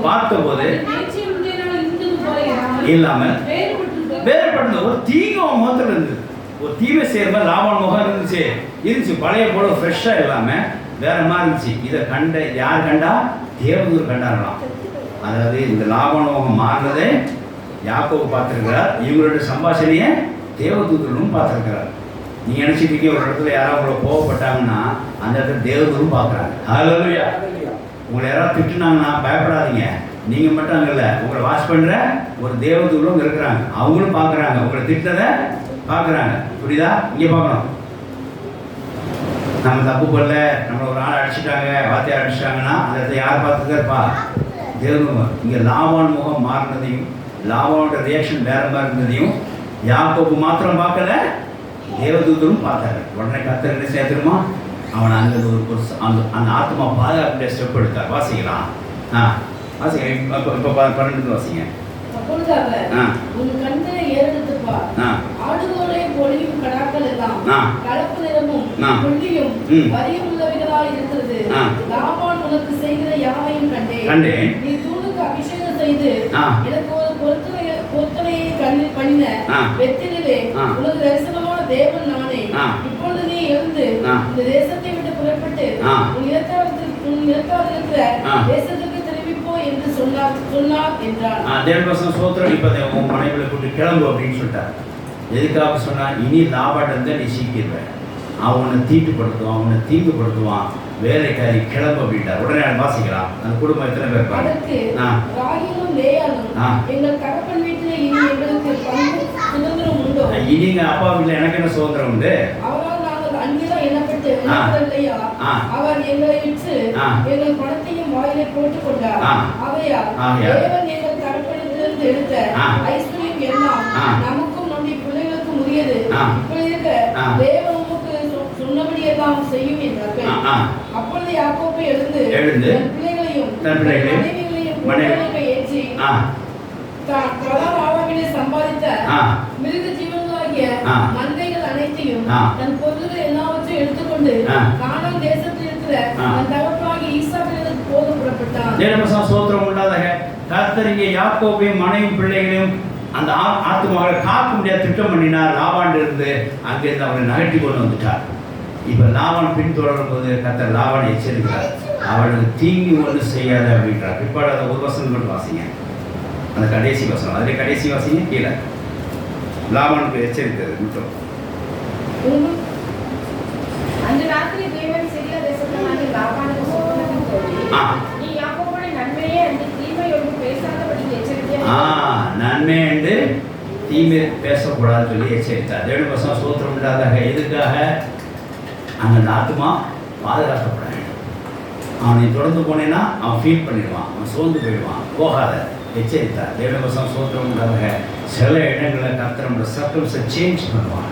பார்த்தபோது நேற்றைய முந்தைய நாள் இருந்தது போல இல்லாமல் வேறுபட்டது. ஒரு தீங்கு அவன் முகத்தில் இருந்தது, ஒரு தீமை செய்கிற மாதிரி லாபான் முகம் இருந்துச்சு. பழைய போல ஃப்ரெஷ்ஷாக இல்லாமல் வேற மாதிரி இருந்துச்சு. இதை யார் கண்டா? தேவதூர் கண்டாங்களாம். அதாவது இந்த லாபான் முகம் மாறினதே யாக்கோபு பார்த்துருக்கிறார். இவங்களுடைய சம்பாஷணையை தேவதூதரும் பார்த்துருக்கிறார். நீங்கள் நினச்சிட்டு இருக்கீங்க ஒரு இடத்துல யாராவது உங்களை கோவப்பட்டாங்கன்னா அந்த இடத்துல தேவதூரும் பார்க்குறாங்க. ஹல்லேலூயா. உங்களை யாராவது திட்டுனாங்கன்னா பயப்படாதீங்க, நீங்கள் மட்டும் அங்கே இல்லை, உங்களை வாஷ் பண்ணுற ஒரு தேவதூரும் இருக்கிறாங்க, அவங்களும் பார்க்குறாங்க, உங்களை திட்டதை பார்க்குறாங்க. புரியுதா? இங்கே பார்க்கணும். நம்ம தப்பு பண்ணல, நம்மளை ஒரு ஆள் அடிச்சுட்டாங்க, வார்த்தையை அடிச்சிட்டாங்கன்னா அந்த இடத்துல யார் பார்த்துதான் இருப்பா? தேவதூதன். இங்கே லாபான் முகம் மாறினதையும் லாபானோட ரியாக்ஷன் வேற மாதிரி இருந்ததையும் யாக்கோபு மாத்திரம் பார்க்கல, தேவதூதரும் பார்த்தாரு. உடனே கர்த்தர் என்ன சேர்த்துருமா, அவனை அங்கே அந்த ஆத்மா பாதுகாப்புடைய ஸ்டெப் எடுத்தார். வாசிக்கலாம், வாசிங்க. இப்போ 12 வாசிங்க. அப்பொழுது அவர் உன் கண்களை ஏறெடுத்து பார், ஆடுகளோடே பொலியும் கடாக்கள் எல்லாம் கலப்பு நிறமும் புள்ளியும் வரியும் உள்ளவைகளாய் இருக்கிறது. லாபான் உனக்கு செய்கிற யாவையும் கண்டேன். நீ தூணுக்கு அபிஷேகம் செய்து எனக்கு ஒரு பொருத்தனையை கண்ணில் பண்ணின வெற்றிலே உனக்கு தரிசனமான தேவன் நானே. இப்பொழுது நீ எழுந்து இந்த தேசத்தை விட்டு புறப்பட்டு உன் இலக்காக இருக்கிற தேசத்துக்கு என்று சொன்னார் என்றார். தேவவசனம் சோத்திரம். இப்போ உன் மனைவியை கூட்டி கிளம்பு அப்படின்னு சொல்லிட்டார். எதுக்காக சொன்னா, இனி லாபாட்டத்தை நீ சீக்கிடுவ, அவனை தீட்டுப்படுத்துவான், அவனை தீங்குபடுத்துவான், வேலைக்காரி கிளம்பு அப்படின்ட்டார். உடனே வாசிக்கலாம். அந்த குடும்பம் எத்தனை பேர் இருப்பாங்க? எங்கள் தகப்பன் வீட்டில் இனி எங்களுக்கு சுதந்திரம் உண்டோ? இனிங்க அப்பா வீட்டில் எனக்கு என்ன சுதந்திரம் உண்டு? அவரால் நாங்கள் அங்கேதான் எண்ணப்பட்டு இல்லையா? அவர் எங்களை விற்று எங்கள் பணத்தையும் வாயிலை போட்டுக் கொண்டார். ஆகையால் தேவன் எங்கள் தகப்பனிலிருந்து எடுத்த ஐஸ்வர்யம் எல்லாம் நமக்கும் நம்முடைய பிள்ளைகளுக்கும் உரியது. இப்படி இருக்க தேவன் உமக்கு சொன்னபடியெல்லாம் செய்யும் என்றார்கள். அப்பொழுது யாக்கோபு எழுந்து தன் பிள்ளைகளையும் மனைவிகளையும் ஏற்றி சம்பாதித்த மிருக ஜீவன்களாகிய மந்தைகள் அனைத்தையும் தன் பொருள்கள் எல்லாவற்றையும் எடுத்துக்கொண்டு கானான் தேசத்தில் இருக்கிற இருக்கிற தன் தகப்பனாகிய ஈசாக்கிற்கு போக புறப்பட்டான். தேவனுக்கு ஸ்தோத்திரம் உண்டாதாக. கர்த்தர் இங்கே யாக்கோபையும் மனைவி பிள்ளைகளையும் அந்த ஆத்துமாவை காக்க முடியாத திட்டம் பண்ணினார். லாபான் இருந்து அங்கிருந்து அவரை நகட்டி கொண்டு வந்துட்டார். இப்ப லாபான் பின்தொடரும் போது கர்த்தர் லாபானை எச்சரிக்கிறார், அவனுக்கு தீங்கு ஒன்று செய்யாத அப்படின்றார். பிற்பாடு அதை ஒரு வசனம் மட்டும் வாசிங்க, அந்த கடைசி வசனம், அதிலே கடைசி வாசிங்க கீழே. லாபானுக்கு எச்சரித்தது மட்டும். அந்த ராத்திரி தேவன் சிறிய தேசத்தானாகிய லாபானுக்கு சொப்பனத்தில் தோன்றி, நீ யாக்கோபுடைய நன்மையே என்று தீமை ஒன்றும் பேசாதபடிக்கு எச்சரிக்கையாக நன்மை என்று தீமை பேசக்கூடாதுன்னு சொல்லி எச்சரித்தார். தேவனுக்கு ஸ்தோத்திரம் உண்டாதாக. எதுக்காக? அந்த ஆத்துமா பாதுகாக்கப்பட வேண்டும். அவனை தொடர்ந்து போனேன்னா அவன் ஃபீல் பண்ணிடுவான், அவன் சோர்ந்து போயிடுவான், போகாத எச்சரித்தார். தேவனுக்கு ஸ்தோத்திரம் உண்டாதாக. சில இடங்களில் கர்த்தர் நம்மளோட சர்க்கிள்ஸை சேஞ்ச் பண்ணுவான்,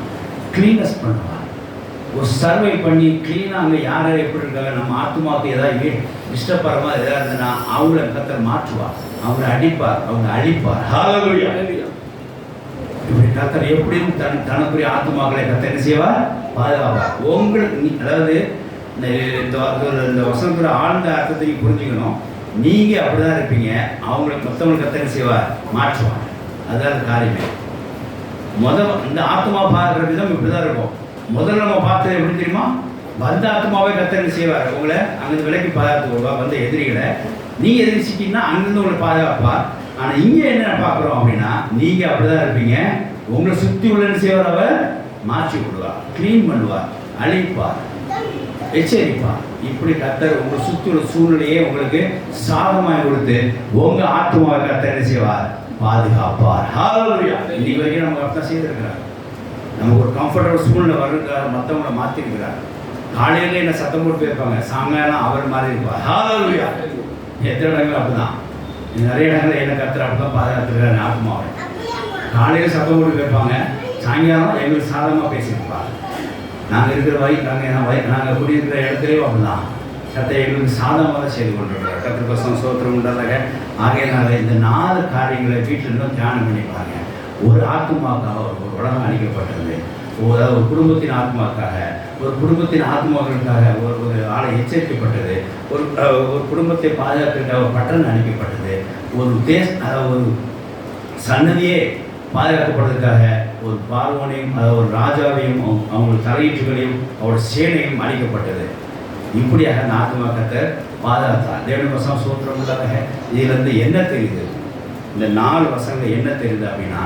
க்ளீனஸ் பண்ணுவான். ஒரு சர்வை பண்ணி க்ளீனாக அங்கே யார் எப்படி இருக்காங்க, நம்ம ஆத்துமாவுக்கு ஏதாவது இஷ்டப்படுறமா எதாவது இருந்ததுன்னா அவங்கள கர்த்தர் மாற்றுவார், அவங்களை அடிப்பார், அவங்க அழிப்பார். ஹல்லேலூயா. இப்படி கர்த்தர் எப்படியும் தனக்குரிய ஆத்துமாக்களை கர்த்தர் என்ன செய்வார்? பாதுகாப்பார். உங்களுக்கு அதாவது இந்த வசனத்தோட ஆழ்ந்த அர்த்தத்தையும் புரிஞ்சுக்கணும். நீங்கள் அப்படிதான் இருப்பீங்க, அவங்களுக்கு மற்றவங்களுக்கு கர்த்தர் என்ன செய்வார்? மாற்றுவார். அதுதான் காரியமே. இந்த ஆத்மா பார்க்குற விதம் இப்படி தான் இருக்கும். முதல்ல நம்ம பார்த்தது எப்படி தெரியுமா? வந்த ஆத்மாவே கர்த்தர் செய்வார், உங்களை அங்கிருந்து விலைக்கு பாதுகாத்து கொள்வார். வந்த எதிரிகளை நீங்கள் எதிர்ச்சிட்டிங்கன்னா அங்கிருந்து உங்களை பாதுகாப்பார். ஆனால் இங்கே என்ன பார்க்குறோம் அப்படின்னா, நீங்கள் அப்படி தான் இருப்பீங்க, உங்களை சுற்றி உள்ளன்னு செய்வார், அவர் மாற்றி விடுவார், க்ளீன் பண்ணுவார், அழிப்பார், எச்சரிப்பார். இப்படி கர்த்தர் உங்களை சுற்றி உள்ள சூழ்நிலையே உங்களுக்கு சாதமாக கொடுத்து உங்கள் ஆத்மாவை கர்த்தர் என்ன செய்வார்? பாதுகாப்பார். ஹல்லேலூயா. இன்னைக்கு வரைக்கும் நம்ம அப்படி செய்திருக்கிறார். நமக்கு ஒரு கம்ஃபர்டபுள் சூழ்நிலை வருகிறார், மற்றவங்களை மாற்றிருக்கிறார். காலையில் என்ன சத்தம் போட்டு போயிருப்பாங்க, சாயங்காலம் அவர் மாதிரி இருப்பார். ஹல்லேலூயா. எத்தனை இடங்கள் அப்படிதான், நிறைய இடங்களில் என்ன கர்த்தர் அப்படி தான் பாதுகாத்துக்கிறார் ஆத்மாவை. காலையில் சத்தம் போட்டு போயிருப்பாங்க, சாயங்காலம் எங்களுக்கு சாதகமாக பேசியிருப்பாங்க. நாங்கள் இருக்கிற நாங்கள் குடியிருக்கிற இடத்துலையும் அப்படிதான் கர்த்தர் எங்களுக்கு சாதகமாக தான் செய்து கொண்டிருக்கிறார். கர்த்தர் ஸ்தோத்திரம் உண்டாதாக. ஆகையினால இந்த 4 காரியங்களை வீட்டில் இன்னும் தியானம் பண்ணிப்பாங்க. ஒரு ஆத்மாக்காக ஒரு உலகம் அளிக்கப்பட்டது, ஒரு குடும்பத்தின் ஆத்மாக்காக, ஒரு குடும்பத்தின் ஆத்மாக்களுக்காக ஒரு ஆளை எச்சரிக்கப்பட்டது, ஒரு குடும்பத்தை பாதுகாக்கிறதுக்காக ஒரு பட்டணம் அளிக்கப்பட்டது, ஒரு சன்னதியே பாதுகாக்கப்படுறதுக்காக ஒரு பார்வோனையும் ஒரு ராஜாவையும் அவங்க தலையீட்டுகளையும் அவரோட சேனையும் அளிக்கப்பட்டது. இப்படியாக அந்த ஆத்மா கர்த்தர் பாதுகாத்தார். தேவனுக்கு ஸ்தோத்திரம் உள்ளதாக. இதிலிருந்து என்ன தெரியுது? இந்த 4 வசனங்கள் என்ன தெரியுது அப்படின்னா,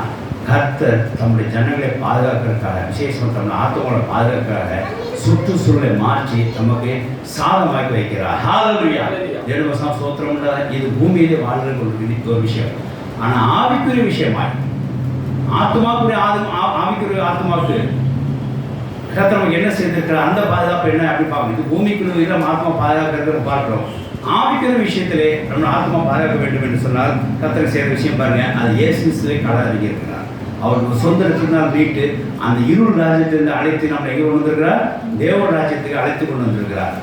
கர்த்தர் தம்முடைய ஜனங்களை பாதுகாக்கிறதுக்காக, விசேஷம் தம்முடைய ஆத்மாவை பாதுகாக்கிறதுக்காக சுற்றுச்சூழலை மாற்றி நமக்கு சாதமாக்கி வைக்கிறார். ஹல்லேலூயா. தேவனுக்கு ஸ்தோத்திரம் உள்ளதாக. இது பூமியிலே வாழ்கிற ஒரு விஷயம். ஆனால் ஆவிக்குரிய விஷயமாய் ஆத்மாவுக்குரிய ஆவிக்குரிய ஆத்மாவுக்கு கர்த்தர் நமக்கு என்ன செய்திருக்கிறார், அந்த பாதுகாப்பு என்ன அப்படி பார்க்கணும். இது பூமிக்குரிய இல்லை, ஆத்மா பாதுகாக்கிறத பார்க்கிறோம். ஆவிக்கிற விஷயத்திலே நம்ம ஆத்மா பாதுகாக்க வேண்டும் என்று சொன்னால் கர்த்தர் செய்கிற விஷயம் பாருங்க, அது இயேசு கிறிஸ்துவை களம் இருக்கிறார். அவருக்கு சொந்த இடத்தினால் மீட்டு அந்த இருள் ராஜ்யத்திலிருந்து அழைத்து நம்ம எங்கே கொண்டு வந்திருக்கிறார்? தேவ ராஜ்யத்துக்கு அழைத்து கொண்டு வந்திருக்கிறார்.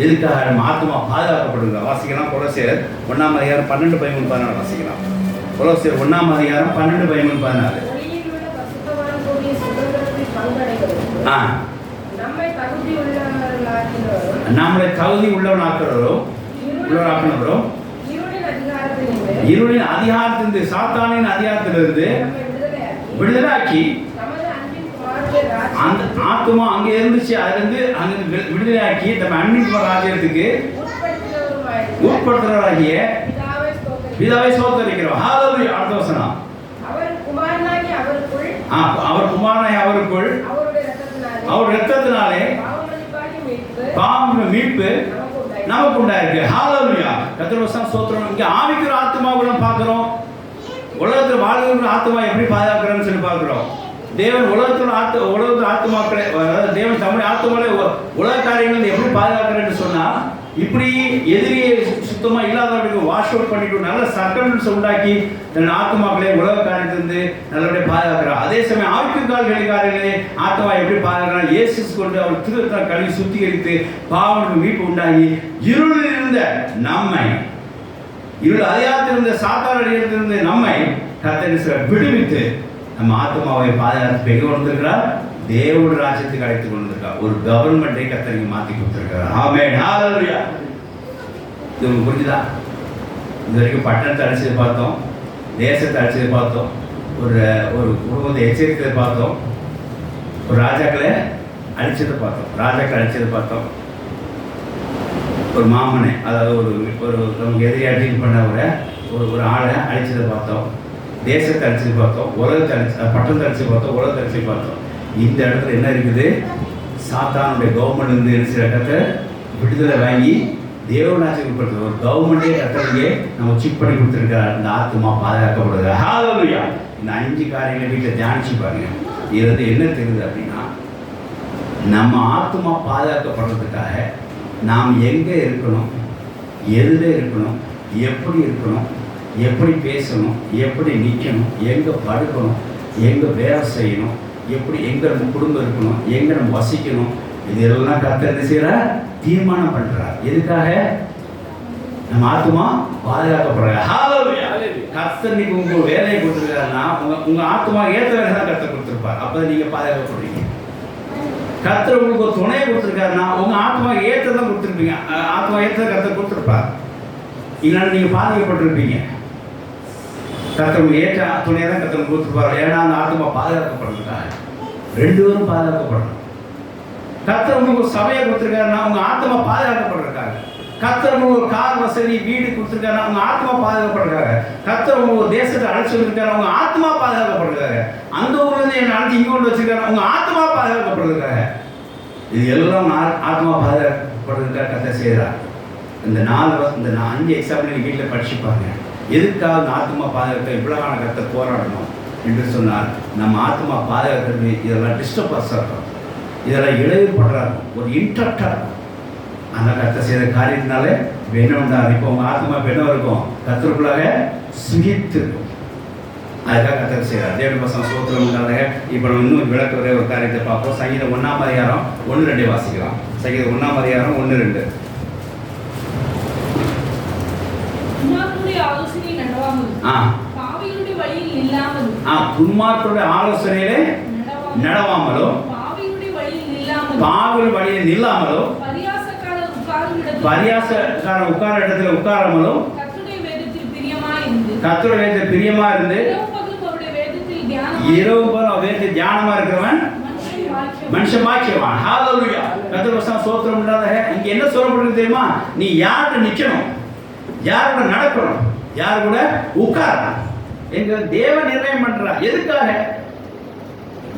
எதுக்காக? நம்ம ஆத்மா பாதுகாக்கப்படுகிறார். வாசிக்கலாம். கொலோசியர் 1ஆம் அதிகாரம் 12-14 வாசிக்கலாம். கொலோசியர் 1ஆம் அதிகாரம் 12-14. நம்மளை தகுதி உள்ளவனாக்கிறவரும் இருளின் அதிகாரத்திலிருந்து, சாத்தானின் அதிகாரத்திலிருந்து விடுதலாக்கி அந்த ஆத்மா அங்கே இருந்துச்சு, அதிலிருந்து அங்கே விடுதலையாக்கி நம்ம அன்பின் ராஜ்யத்துக்கு உட்படுத்துறவராகிய பிதாவை ஸ்தோத்திரிக்கிறோம். ஹல்லேலூயா. அடுத்த வசனம். அவர் குமாரனாகிய அவருக்குள் அவர் இரத்தத்தினாலே பாவம் மீட்பு நமக்கு உண்டாயிருக்கு. ஹல்லேலூயா. கர்த்தர் ஸ்தோத்திரம். இங்கே ஆவிக்குற ஆத்மாவை பார்க்கிறோம். உலகத்தில் வாழ்கிற ஆத்மா எப்படி பாதுகாக்கிறோம்னு சொல்லி பார்க்கிறோம். தேவன் உலகத்தில் ஆத்மாக்களை, தேவன் தமிழ் ஆத்மாக்களை உலக காரியங்கள் எப்படி பாதுகாக்கிறேன்னு சொன்னால், இப்படி எதிரியை சுத்தமாக இல்லாதவர்களுக்கு வாஷ் அவுட் பண்ணிட்டு நல்ல சர்க்கம்ஸ் உண்டாக்கி தன் ஆத்மாக்களை உலக காரியத்திலிருந்து நல்லபடியாக பாதுகாக்கிறார். அதே சமயம் ஆவிக்குரிய ஆத்மா எப்படி பாதுகாக்கிறார்? இயேசு கொண்டு அவர் திருத்தம் கழுவி சுத்திகரித்து பாவங்களுக்கு மீட்பு உண்டாகி இருளில் இருந்த நம்மை, இருள் அதிகாரத்திலிருந்த சாத்தான அடியிலிருந்து நம்மை கர்த்தர் விடுவித்து நம்ம ஆத்மாவை பாதுகாத்து எங்கே வந்திருக்கிறார்? தேவனுடைய ராஜ்யத்துக்கு அழைத்து கொண்டு வந்திருக்கார். ஒரு கவர்மெண்ட்டை கர்த்தருக்கு மாற்றி கொடுத்துருக்கார். ஆமென், ஹல்லேலூயா. இது உங்களுக்கு புரிஞ்சுதா? இது வரைக்கும் பட்டணத்தை அடிச்சது பார்த்தோம், தேசத்தை அடிச்சது பார்த்தோம், ஒரு ஒரு குடும்பத்தை எச்சரித்ததை பார்த்தோம், ஒரு ராஜாக்களை அழிச்சதை பார்த்தோம், ராஜாக்களை அழிச்சதை பார்த்தோம், ஒரு மாமனை, அதாவது ஒரு ஒரு நமக்கு எதிரியாக டீல் பண்ண ஒரு ஆளை அழிச்சதை பார்த்தோம், தேசத்தை அழிச்சது பார்த்தோம், உலகத்தை பட்டணத்தை அழிச்சு பார்த்தோம், உலகத்தை அழிச்சு பார்த்தோம். இந்த இடத்துல என்ன இருக்குது? சாத்தானுடைய கவர்மெண்ட் இருந்து என்ன சில கத்தை விடுதலை வாங்கி தேவனாட்சிக்கு கொடுத்தது. ஒரு கவர்மெண்டே கத்தலுக்கே நம்ம சிப் பண்ணி கொடுத்துருக்காரு. இந்த ஆத்மா பாதுகாக்கப்படுது. ஹல்லேலூயா. இந்த 5 காரியங்களை வீட்டில் தியானிச்சு பாருங்க. இது வந்து என்ன தெரியுது அப்படின்னா, நம்ம ஆத்மா பாதுகாக்கப்படுறதுக்காக நாம் எங்கே இருக்கணும், எதில் இருக்கணும், எப்படி இருக்கணும், எப்படி பேசணும், எப்படி நிற்கணும், எங்கே படுக்கணும், எங்கே வேலை செய்யணும், எப்படி எங்கே நம்ம குடும்பம் இருக்கணும், எங்கே நம்ம வசிக்கணும், இதெல்லாம் கர்த்தர் என்ன செய்கிறார்? தீர்மானம் பண்ணுறார். எதுக்காக? நம்ம ஆத்மா பாதுகாக்கப்படுறாங்க. ஹல்லேலூயா. கர்த்தர் நீங்க உங்க வேலையை கொடுத்துருக்காருன்னா உங்க ஆத்மா ஏற்ற வேலை தான் கர்த்தர் கொடுத்துருப்பார். அப்போ நீங்கள் பாதுகாக்கப்படுறீங்க. கர்த்தர் உங்களுக்கு ஒரு துணையை கொடுத்துருக்காருன்னா உங்க ஆத்மா ஏற்றதான் கொடுத்துருப்பீங்க. ஆத்மா ஏற்றதை கர்த்தர் கொடுத்துருப்பார். இல்லைன்னா நீங்கள் பாதுகாக்கப்பட்டிருப்பீங்க. கர்த்தர் உங்களுக்கு ஏற்ற துணையை தான் கர்த்தர் கொடுத்துருப்பார். ஏன்னா அந்த ஆத்மா பாதுகாக்கப்படுறதுக்காக 2 பேரும் பாதுகாக்கப்படணும். கர்த்தர் உங்களுக்கு ஒரு சபையை கொடுத்துருக்காருன்னா உங்க ஆத்மா பாதுகாக்கப்படுறதுக்காக. கர்த்தர் உங்களுக்கு ஒரு கார் வசதி வீடு கொடுத்துருக்காருன்னா உங்க ஆத்மா பாதுகாக்கப்படுறதுக்காக. கர்த்தர் உங்களுக்கு ஒரு தேசத்தை அழைச்சி வந்திருக்காரு, உங்க ஆத்மா பாதுகாக்கப்படுறதுக்காக. அந்த ஊர்ல இருந்து என்ன அழைச்சி இங்கே கொண்டு வச்சிருக்காரு, உங்க ஆத்மா பாதுகாக்கப்படுறதுக்காக. இது எல்லாம் ஆத்மா பாதுகாக்கப்படுறதுக்காக கர்த்தர் செய்கிறார். இந்த 5 எக்ஸாம்பிள் நீங்கள் வீட்டில் படிச்சுப்பாங்க. எதுக்காக இந்த ஆத்மா பாதுகாக்க இவ்வளவான கர்த்தர் போராடணும் என்று சொன்னால், நம்ம ஆத்மா பாதுகாக்கிறது இதெல்லாம் டிஸ்டர்பர்ஸாக இருக்கும், இதெல்லாம் இடையூறுபடுறாங்க, ஒரு இன்ட்ரப்டாக இருக்கும். ஆனால் கர்த்தர் செய்த காரியத்தினாலே என்ன உண்டாரு? இப்போ உங்கள் ஆத்மா என்ன இருக்கும்? கர்த்தருக்குள்ளாக சுகித்து இருக்கும். அதுக்காக கர்த்தர் செய்கிறார். தேவனுடைய பசங்க சோத்திரம் உண்டாக. இப்போ நம்ம இன்னும் விளக்க ஒரே ஒரு காரியத்தை பார்ப்போம். சங்கீதம் 1ஆம் அதிகாரம் 1-2 வாசிக்கலாம். சங்கீதம் 1ஆம் அதிகாரம் 1-2. துன்மார்க்கருடைய ஆலோசனையிலே நடவாமலும் பாவியின் வழியில் நில்லாமலும் பரியாசக்காரன் உட்கார இடத்துல உட்காராமலும் கர்த்தருடைய வேதத்தில் பிரியமா இருந்து இரவு பகலும் வேதத்தில் தியானமா இருக்கிறவன் மனுஷன் பாக்கியவான். ஹல்லேலூயா. கர்த்தர் வசனம் ஸ்தோத்திரம் உண்டாக. இங்க என்ன சொல்லப்படுது தெரியுமா? நீ யார்கிட்ட நிக்கணும், யார் கூட நடக்கணும், யார் கூட உட்காரணும். எங்க தேவன் நிர்ணயம் பண்றார். எதுக்காக?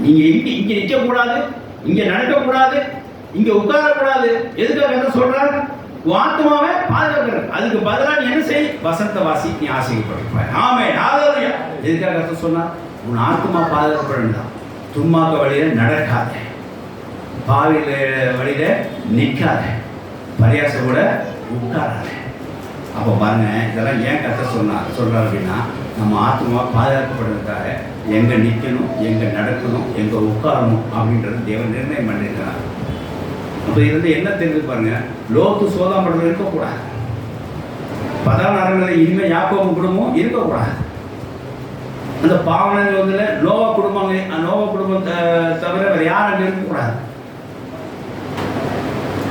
நீங்க இங்க நிக்க கூடாது, இங்க நடக்க கூடாது, இங்க உட்காரக்கூடாது. எதுக்காக என்ன சொல்றாரு? ஆத்மாவை பாதுகாக்கிறது. அதுக்கு பதிலாக நீ என்ன செய்? வசனத்தை வாசி, நீ ஆசைப்படுவாய். ஆமென், ஹல்லேலூயா. எதுக்காக கர்த்தர் சொன்னார்? உன் ஆத்மா பாதுகாக்கப்படணும். துன்மார்க்க வழியில நடக்காத, பாவியில வழியில நிற்காத, பரியாச கூட உட்காராத. அப்போ பாருங்க, இதெல்லாம் ஏன் கர்த்தர் சொல்றாரு அப்படின்னா, நம்ம ஆத்மா பாதுகாக்கப்படுறதுக்காக எங்கே நிற்கணும், எங்கே நடக்கணும், எங்கே உட்காரணும் அப்படின்றது தேவன் நிர்ணயம் பண்ணியிருக்கிறார். அப்போ இருந்து என்ன தெரிஞ்சு பாருங்க, லோத்து சோதாமப்படுறது இருக்கக்கூடாது. 16 இனிமேல் யாக்கோபு குடும்பம் இருக்கக்கூடாது. அந்த பாவனங்கள் வந்து நோவா குடும்பம் தவிர வேறு யாரும் அங்கே இருக்கக்கூடாது.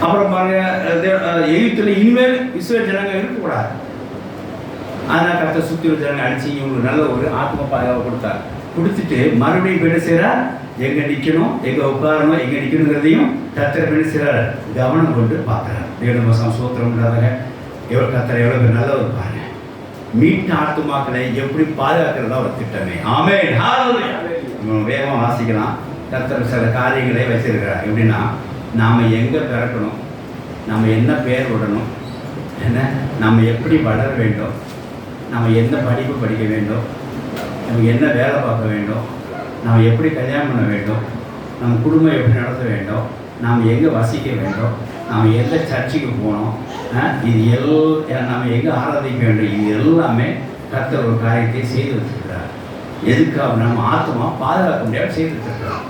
அப்புறம் பாருங்க, எகிப்துல இனிமேல் இஸ்ரவேல் ஜனங்கள் இருக்கக்கூடாது. அதனால் கர்த்தர் சுற்றி ஒரு ஜனங்கள் அடிச்சு இவங்களுக்கு நல்ல ஒரு ஆத்ம பாதுகாப்பு கொடுத்தார். கொடுத்துட்டு மறுபடியும் என்ன செய்கிறார்? எங்கே நிற்கணும், எங்கே உட்காரணும், எங்கே நிற்கணுங்கிறதையும் கர்த்தர் என்ன செய்கிறார்? கவனம் கொண்டு பார்க்குறார். தேவனுடைய வசனம் ஸ்தோத்திரம் இல்லாதவங்க எவ்வளோ கர்த்தர் எவ்வளோ பேர் நல்லவர் பாருங்க. மீட்ட ஆத்துமாக்களை எப்படி பாதுகாக்கிறதா ஒரு திட்டமே. ஆமென், ஹல்லேலூயா. வேகமாக வாசிக்கலாம். கர்த்தர் சில காரியங்களை வச்சிருக்கிறார். எப்படின்னா, நாம் எங்கே பிறக்கணும், நாம் என்ன பெயர் விடணும், என்ன நம்ம எப்படி வளர வேண்டும், நம்ம என்ன படிப்பு படிக்க வேண்டும், நம்ம என்ன வேலை பார்க்க வேண்டும், நாம் எப்படி கல்யாணம் பண்ண வேண்டும், நம்ம குடும்பம் எப்படி நடத்த வேண்டும், நாம் எங்கே வசிக்க வேண்டும், நாம் எந்த சர்ச்சுக்கு போகணும், இது எல்லாம் நம்ம எங்கே ஆராதிக்க வேண்டும், இது எல்லாமே கர்த்தர் ஒரு காரியத்தை செய்து வச்சிருக்கிறார். எதுக்காக? நம்ம ஆத்மா பாதுகாக்க முடியாது செய்து வச்சிருக்கிறார்.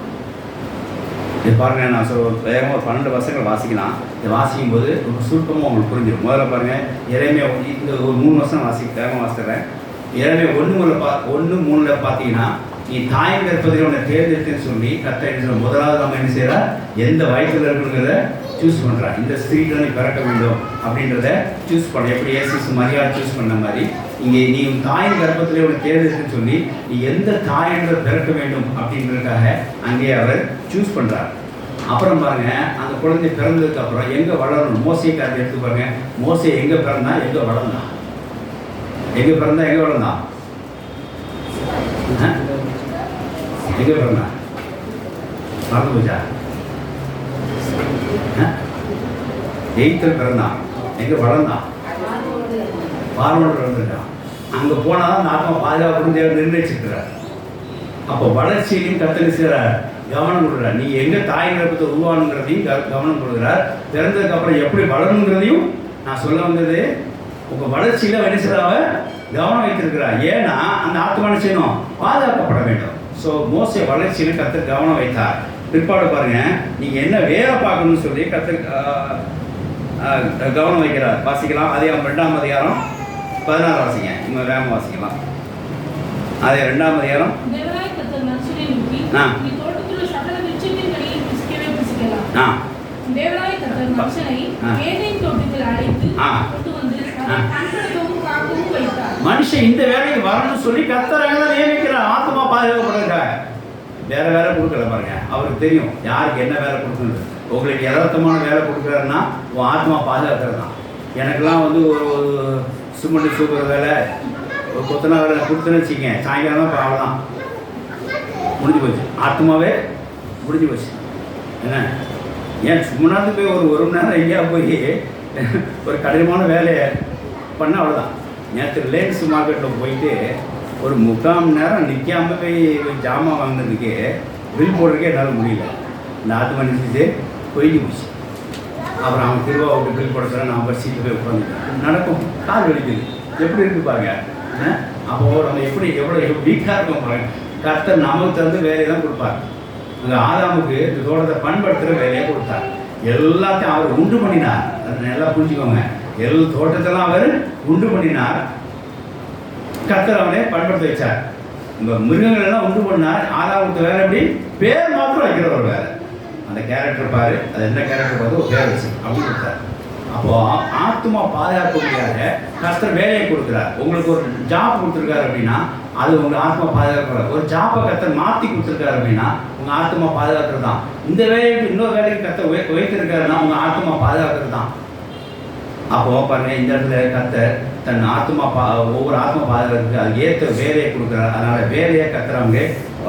இது பாருங்கள், நான் வேகமாக ஒரு 12 வருஷங்கள் வாசிக்கலாம். இதை வாசிக்கும் போது ஒரு சுருக்கமாக உங்களுக்கு புரிஞ்சிடும். முதல்ல பாருங்கள், இறைமையா இந்த ஒரு 3 வருஷம் வேகமாக வாசிக்கிறேன். இறைமையா 1:3 பார்த்தீங்கன்னா, நீ தாயின் கர்ப்பத்தில் உன்னை தேர்ந்தெடுத்துன்னு சொல்லி கர்த்தர் முதலாவது நம்ம என்ன செய்யறா, எந்த வயசுல இருக்குங்கிறத சூஸ் பண்றா. இந்த ஸ்திரீல நீ பிறக்க வேண்டும் அப்படின்றத சூஸ் பண்ண. எப்படி இயேசு மரியாதை சூஸ் பண்ண மாதிரி இங்கே நீ உன் தாயின் கர்ப்பத்திலே உன்னை தேர்ந்தெடுத்துன்னு சொல்லி நீ எந்த தாயின்ற பிறக்க வேண்டும் அப்படின்றதுக்காக அங்கே அவர் சூஸ் பண்றார். அப்புறம் பாருங்க, அந்த குழந்தை பிறந்ததுக்கு அப்புறம் எங்க வளரணும், மோசே காரணம் எடுத்து பாருங்க. மோசே எங்க பிறந்தா, எங்க வளர்ந்தான், எங்க பிறந்தா எங்க வளர்ந்தான், எங்க பிறந்தான், மறந்து போச்சா? 8th பிறந்தான். எங்க வளர்ந்தான், பார்வோனில் வளர்ந்துட்டான். அங்க போனாதான் அந்த ஆத்மா பாதுகாப்பு தேவை நிர்ணயிச்சிருக்கிறார். அப்போ வளர்ச்சியிலையும் கர்த்தர் செய்கிறார், கவனம் கொடுக்குறார். நீ எங்க தாய் கர்ப்பத்தை உருவானுங்கிறதையும் கவனம் கொடுக்குறார். பிறந்ததுக்கு அப்புறம் எப்படி வளரணுங்கிறதையும் நான் சொல்ல வந்தது. உங்க வளர்ச்சியில வயசுலாவ கவனம் வைத்திருக்கிறார். ஏன்னா அந்த ஆத்மா செய்யணும், பாதுகாக்கப்பட வேண்டும். ஸோ மோசே வளர்ச்சியில கர்த்தர் கவனம் வைத்தார். பிற்பாடு பாருங்க, நீங்க என்ன வேலை பார்க்கணும்னு சொல்லி கர்த்தர் கவனம் வைக்கிறார். வாசிக்கலாம். அதே 2ஆம் அதிகாரம் 16 வாசிங்க. இங்க வேகமாக வாசிக்கலாம். அதே 2ஆம் அதிகாரம். மனுஷன் இந்த வேலைக்கு வரணும்னு சொல்லி கர்த்தர் நியமிக்கிறார். ஆத்மா பாதுகாக்கப்படுறாங்க. வேற வேலை கொடுக்கல பாருங்க. அவருக்கு தெரியும் யாருக்கு என்ன வேலை கொடுக்கணும். உங்களுக்கு யதார்த்தமான வேலை கொடுக்குறாருன்னா உன் ஆத்மா பாதுகாக்கிறது தான். எனக்கெல்லாம் ஒரு சிமெண்ட் சூப்பர் வேலை, ஒரு கொத்தனா வேலை கொடுத்துன்னு வச்சுங்க, சாயங்காலம் தான் அவ்வளோதான், முடிஞ்சு போச்சு. ஆத்மாவே முடிஞ்சு போச்சு. என்ன ஏன் சும்மாட்டு போய் ஒரு மணி நேரம் எங்கேயா போய் ஒரு கடினமான வேலையை பண்ண அவ்வளோதான். நேற்று ரிலையன்ஸ் மார்க்கெட்டில் போயிட்டு ஒரு 3/4 மணி நேரம் நிற்காம போய் ஜாமான் வாங்கினதுக்கு பில் போடுறதுக்கே என்னால் முடியல. இந்த ஆத்மா நினைச்சிட்டு போயிட்டு போச்சு. அப்புறம் அவன் திருவா விட்டு பில் போட சொல்ல நான் பஸ் சீட்டு போய் உட்காந்துட்டேன். நடக்கும், கால் வலிக்குது, எப்படி இருக்கு பாருங்க. அப்போது நம்ம எவ்வளோ வீக்காக இருக்கும் பாருங்க. கர்த்தர் நமக்கு தந்து வேலையை தான் கொடுப்பார். அங்கே ஆதாமுக்கு இந்த தோட்டத்தை பண்படுத்துகிற வேலையை கொடுத்தார். எல்லாத்தையும் அவர் உண்டு பண்ணினார். அதை நல்லா புரிஞ்சுக்கோங்க. தோட்டத்தெல்லாம் அவர் உண்டு பண்ணினார். கர்த்தர் அவனை பண்படுத்த வச்சார். இந்த மிருகங்கள் எல்லாம் உண்டு பண்ணார். ஆதாமுக்கு வேலை எப்படி, பேர் மாத்திரம் வைக்கிற ஒரு வேலை. அந்த கேரக்டர் பாரு, அது என்ன கேரக்டர் பார்த்து ஒரு பேர் வச்சு அப்படி கொடுத்தார். அப்போ ஆத்மா பாதுகாக்க முடியாத கர்த்தர் வேலையை கொடுக்குறார். உங்களுக்கு ஒரு ஜாப் கொடுத்துருக்காரு அப்படின்னா அது உங்கள் ஆத்மா பாதுகாக்கிறார். ஒரு ஜாப்பை கர்த்தர் மாற்றி கொடுத்துருக்காரு அப்படின்னா உங்கள் ஆத்மா பாதுகாக்கிறது தான். இந்த வேலைக்கு இன்னொரு வேலைக்கு கர்த்தர் வைத்திருக்காருன்னா உங்கள் ஆத்மா பாதுகாக்கிறது தான். அப்போ பாருங்க, இந்த இடத்துல கர்த்தர் தன் ஆத்மா ஒவ்வொரு ஆத்மா பாதுகாக்கிறதுக்கு அது ஏற்ற வேலையை கொடுக்குறாரு. அதனால வேலையை கர்த்தரவங்க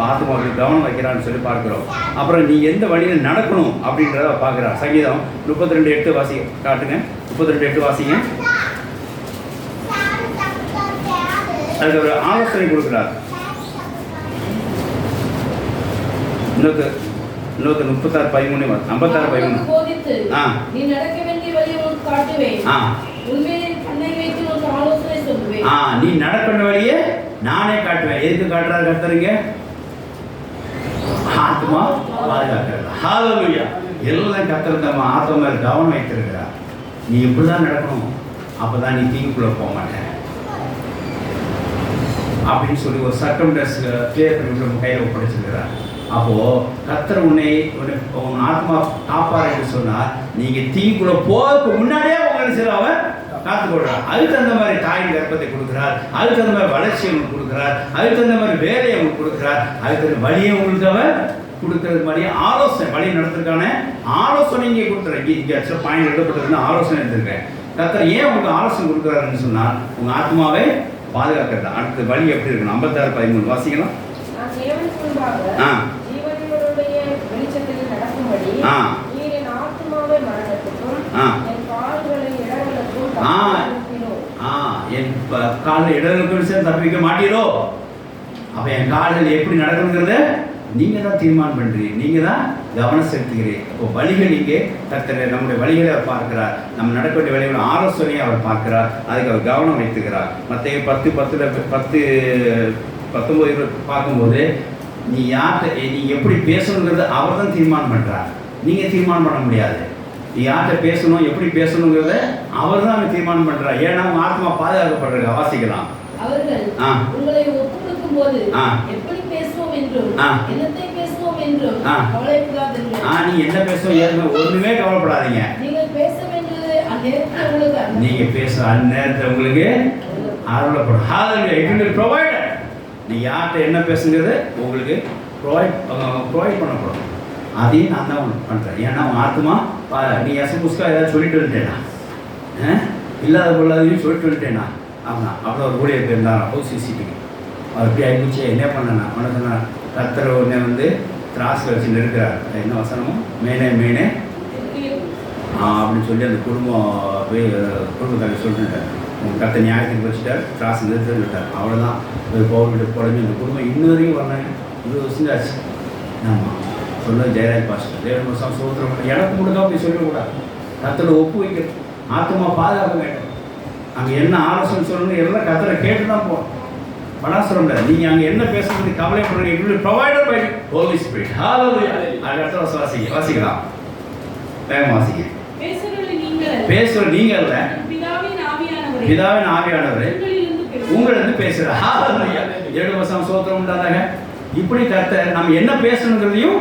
ஆத்மாவுக்கு கவனம் வைக்கிறான்னு சொல்லி பார்க்குறோம். அப்புறம் நீ எந்த வழியில் நடக்கணும் அப்படின்றத பார்க்குறார். சங்கீதம் 32:8 வாசி காட்டுங்க. 32:8 வாசிங்க. அதுக்கு ஒரு ஆலோசனை கொடுக்குறார். இன்னொரு 36:13 56:13 நீ நடக்க வேண்டிய வழியை உனக்கு காட்டுவேன். உண்மையில் கண்ணை வைத்து உனக்கு ஆலோசனை சொல்லுவேன். நீ நடக்கிற வழியை நானே காட்டுவேன். எதுக்கு காட்டுறாரு கர்த்தருங்க? ஆத்மா பாதுகாக்கிறது. ஹல்லேலூயா. எல்லாம் கர்த்தர் நம்ம ஆத்மா மேல் கவனம் வைத்திருக்கிறார். நீ இப்படிதான் நடக்கணும், அப்பதான் நீ தீங்குக்குள்ள போக மாட்டேன் அப்படின்னு சொல்லி ஒரு சட்டம் கிளியர் பண்ணி கையில் ஒப்படைச்சிருக்கிறார். அப்போ கர்த்தர் உன் ஆத்மா காப்பார் என்று சொன்னால் நீங்க தீங்குக்குள்ள போறதுக்கு முன்னாடியே உங்களை சில அவர் காத்துக்கொள்றார். அதுக்கு தகுந்த மாதிரி தாயின் கர்ப்பத்தை கொடுக்குறார். அதுக்கு தகுந்த மாதிரி வளர்ச்சியை உங்களுக்கு கொடுக்குறார். அதுக்கு தகுந்த மாதிரி வேலையை உங்களுக்கு கொடுக்குறார். அதுக்கு தகுந்த வழியை உங்களுக்கு அவர் கொடுக்கறது மாதிரி ஆலோசனை, வழி நடத்துறதுக்கான ஆலோசனை இங்கே கொடுத்துறேன். இங்கே ஆக்சுவலாக பாயிண்ட் எழுதப்பட்டிருக்குன்னு ஆலோசனை எடுத்துருக்கேன். கர்த்தர் ஏன் உங்களுக்கு ஆலோசனை கொடுக்குறாருன்னு சொன்னால் உங்கள் ஆத்மாவை பாதுகாக்கிறது. அடுத்த வழி எப்படி இருக்கணும்? 56:13 வாசிக்கலாம். என் காலில் இடர்களுக்கு தப்பிக்க மாட்டீரோ? அப்ப என் காலில் எப்படி நடக்கணுங்கிறத நீங்க தான் தீர்மானம் பண்றீங்க, நீங்க தான் கவனம் செலுத்துகிறீங்க. இப்போ வழிகள் இங்கே கர்த்தர் நம்முடைய வழிகளை அவர் பார்க்கிறார். நம்ம நடக்க வேண்டிய வழிகளை ஆலோசனையை அவர் பார்க்கிறார். அதுக்கு அவர் கவனம் வைத்துக்கிறார். மற்ற 10:19 பார்க்கும்போது நீ யார்கிட்ட நீ எப்படி பேசணுங்கிறது அவர் தான் தீர்மானம் பண்றார். நீங்க தீர்மானம் பண்ண முடியாது. நீ யார்கிட்ட பேசணும், எப்படி பேசணுங்கிறத அவர் தான் தீர்மானம் பண்றார். ஏன்னா உங்க ஆத்மா பாதுகாக்கப்படுறது. வாசிக்கலாம். அவர்கள் உங்களை ஒப்புக்கொடுக்கும் போது எப்படி பேசுவோம் என்றும் என்னத்தை பேசுவோம் என்றும் கவலைப்படாதீர்கள். நீங்க என்ன பேசுவோம் ஒண்ணுமே கவலைப்படாதீங்க. நீங்கள் பேச வேண்டியது அந்நேரத்தில் உங்களுக்கு நீங்க பேசுற அந்நேரத்தில் உங்களுக்கு அருளப்படும். ஹalleluya. It will be provided. நீங்க யார்கிட்ட என்ன பேசுங்கிறது உங்களுக்கு ப்ரொவைட் பண்ணப்படும். அதையும் நான் தான் பண்ணுறேன். ஏன்னா அவன் ஆத்மா நீ எசபுஸ்கா ஏதாவது சொல்லிட்டு வந்துட்டேனா, இல்லாத பொருளாதையும் சொல்லிட்டு வந்துட்டேனா, ஆமாம் அவ்வளோ ஒரு ஊழியர் இருந்தார். அப்போ சிசிடிவி அவர் எப்படி ஆகிடுச்சு என்ன பண்ணேன்னா அவனை சொன்னார், கர்த்தர் உடனே வந்து திராஸில் வச்சு நிற்கிறார். என்ன வசனமும் மேனே அப்படின்னு சொல்லி அந்த குடும்பத்தாரி சொல்லிட்டார். கர்த்தர் நியாயத்துக்கு வச்சுட்டார், திராஸ் நிறுத்தி விட்டார். அவ்வளோதான் ஒரு கோவிட் குழம்பு இந்த குடும்பம் இன்னும் வரைக்கும் வரலாங்க. 20 வருஷம் ஆச்சு. ஆமாம் சொல்ல ஜெயராஜ் பாஸ்டர் தேவன் சோத்திரம் எனக்கு மட்டும் அப்படி சொல்லக்கூடாது. கர்த்தரை ஒப்பு வைக்கிறது, ஆத்மா பாதுகாக்க வேண்டும். அங்கே என்ன ஆலோசனை சொல்லணும் எல்லாம் கர்த்தரை கேட்டு தான் போகணும். படாசுரம் இல்லை. நீங்கள் அங்கே என்ன பேசுறது கவலைப்படுறீங்க. இப்படி ப்ரொவைடட் பை ஹோலி ஸ்பிரிட். ஹalleluya. அடுத்த வாசிக்கலாம். வேகம் வாசிங்க. பேசுகிற நீங்கள் அல்ல, பிதாவின் ஆவியானவர் உங்களிருந்து பேசுகிறார். ஹalleluya. 7 வருஷம் சோத்திரம் உண்டாதாக. இப்படி கர்த்தர் நம்ம என்ன பேசணுங்கிறதையும்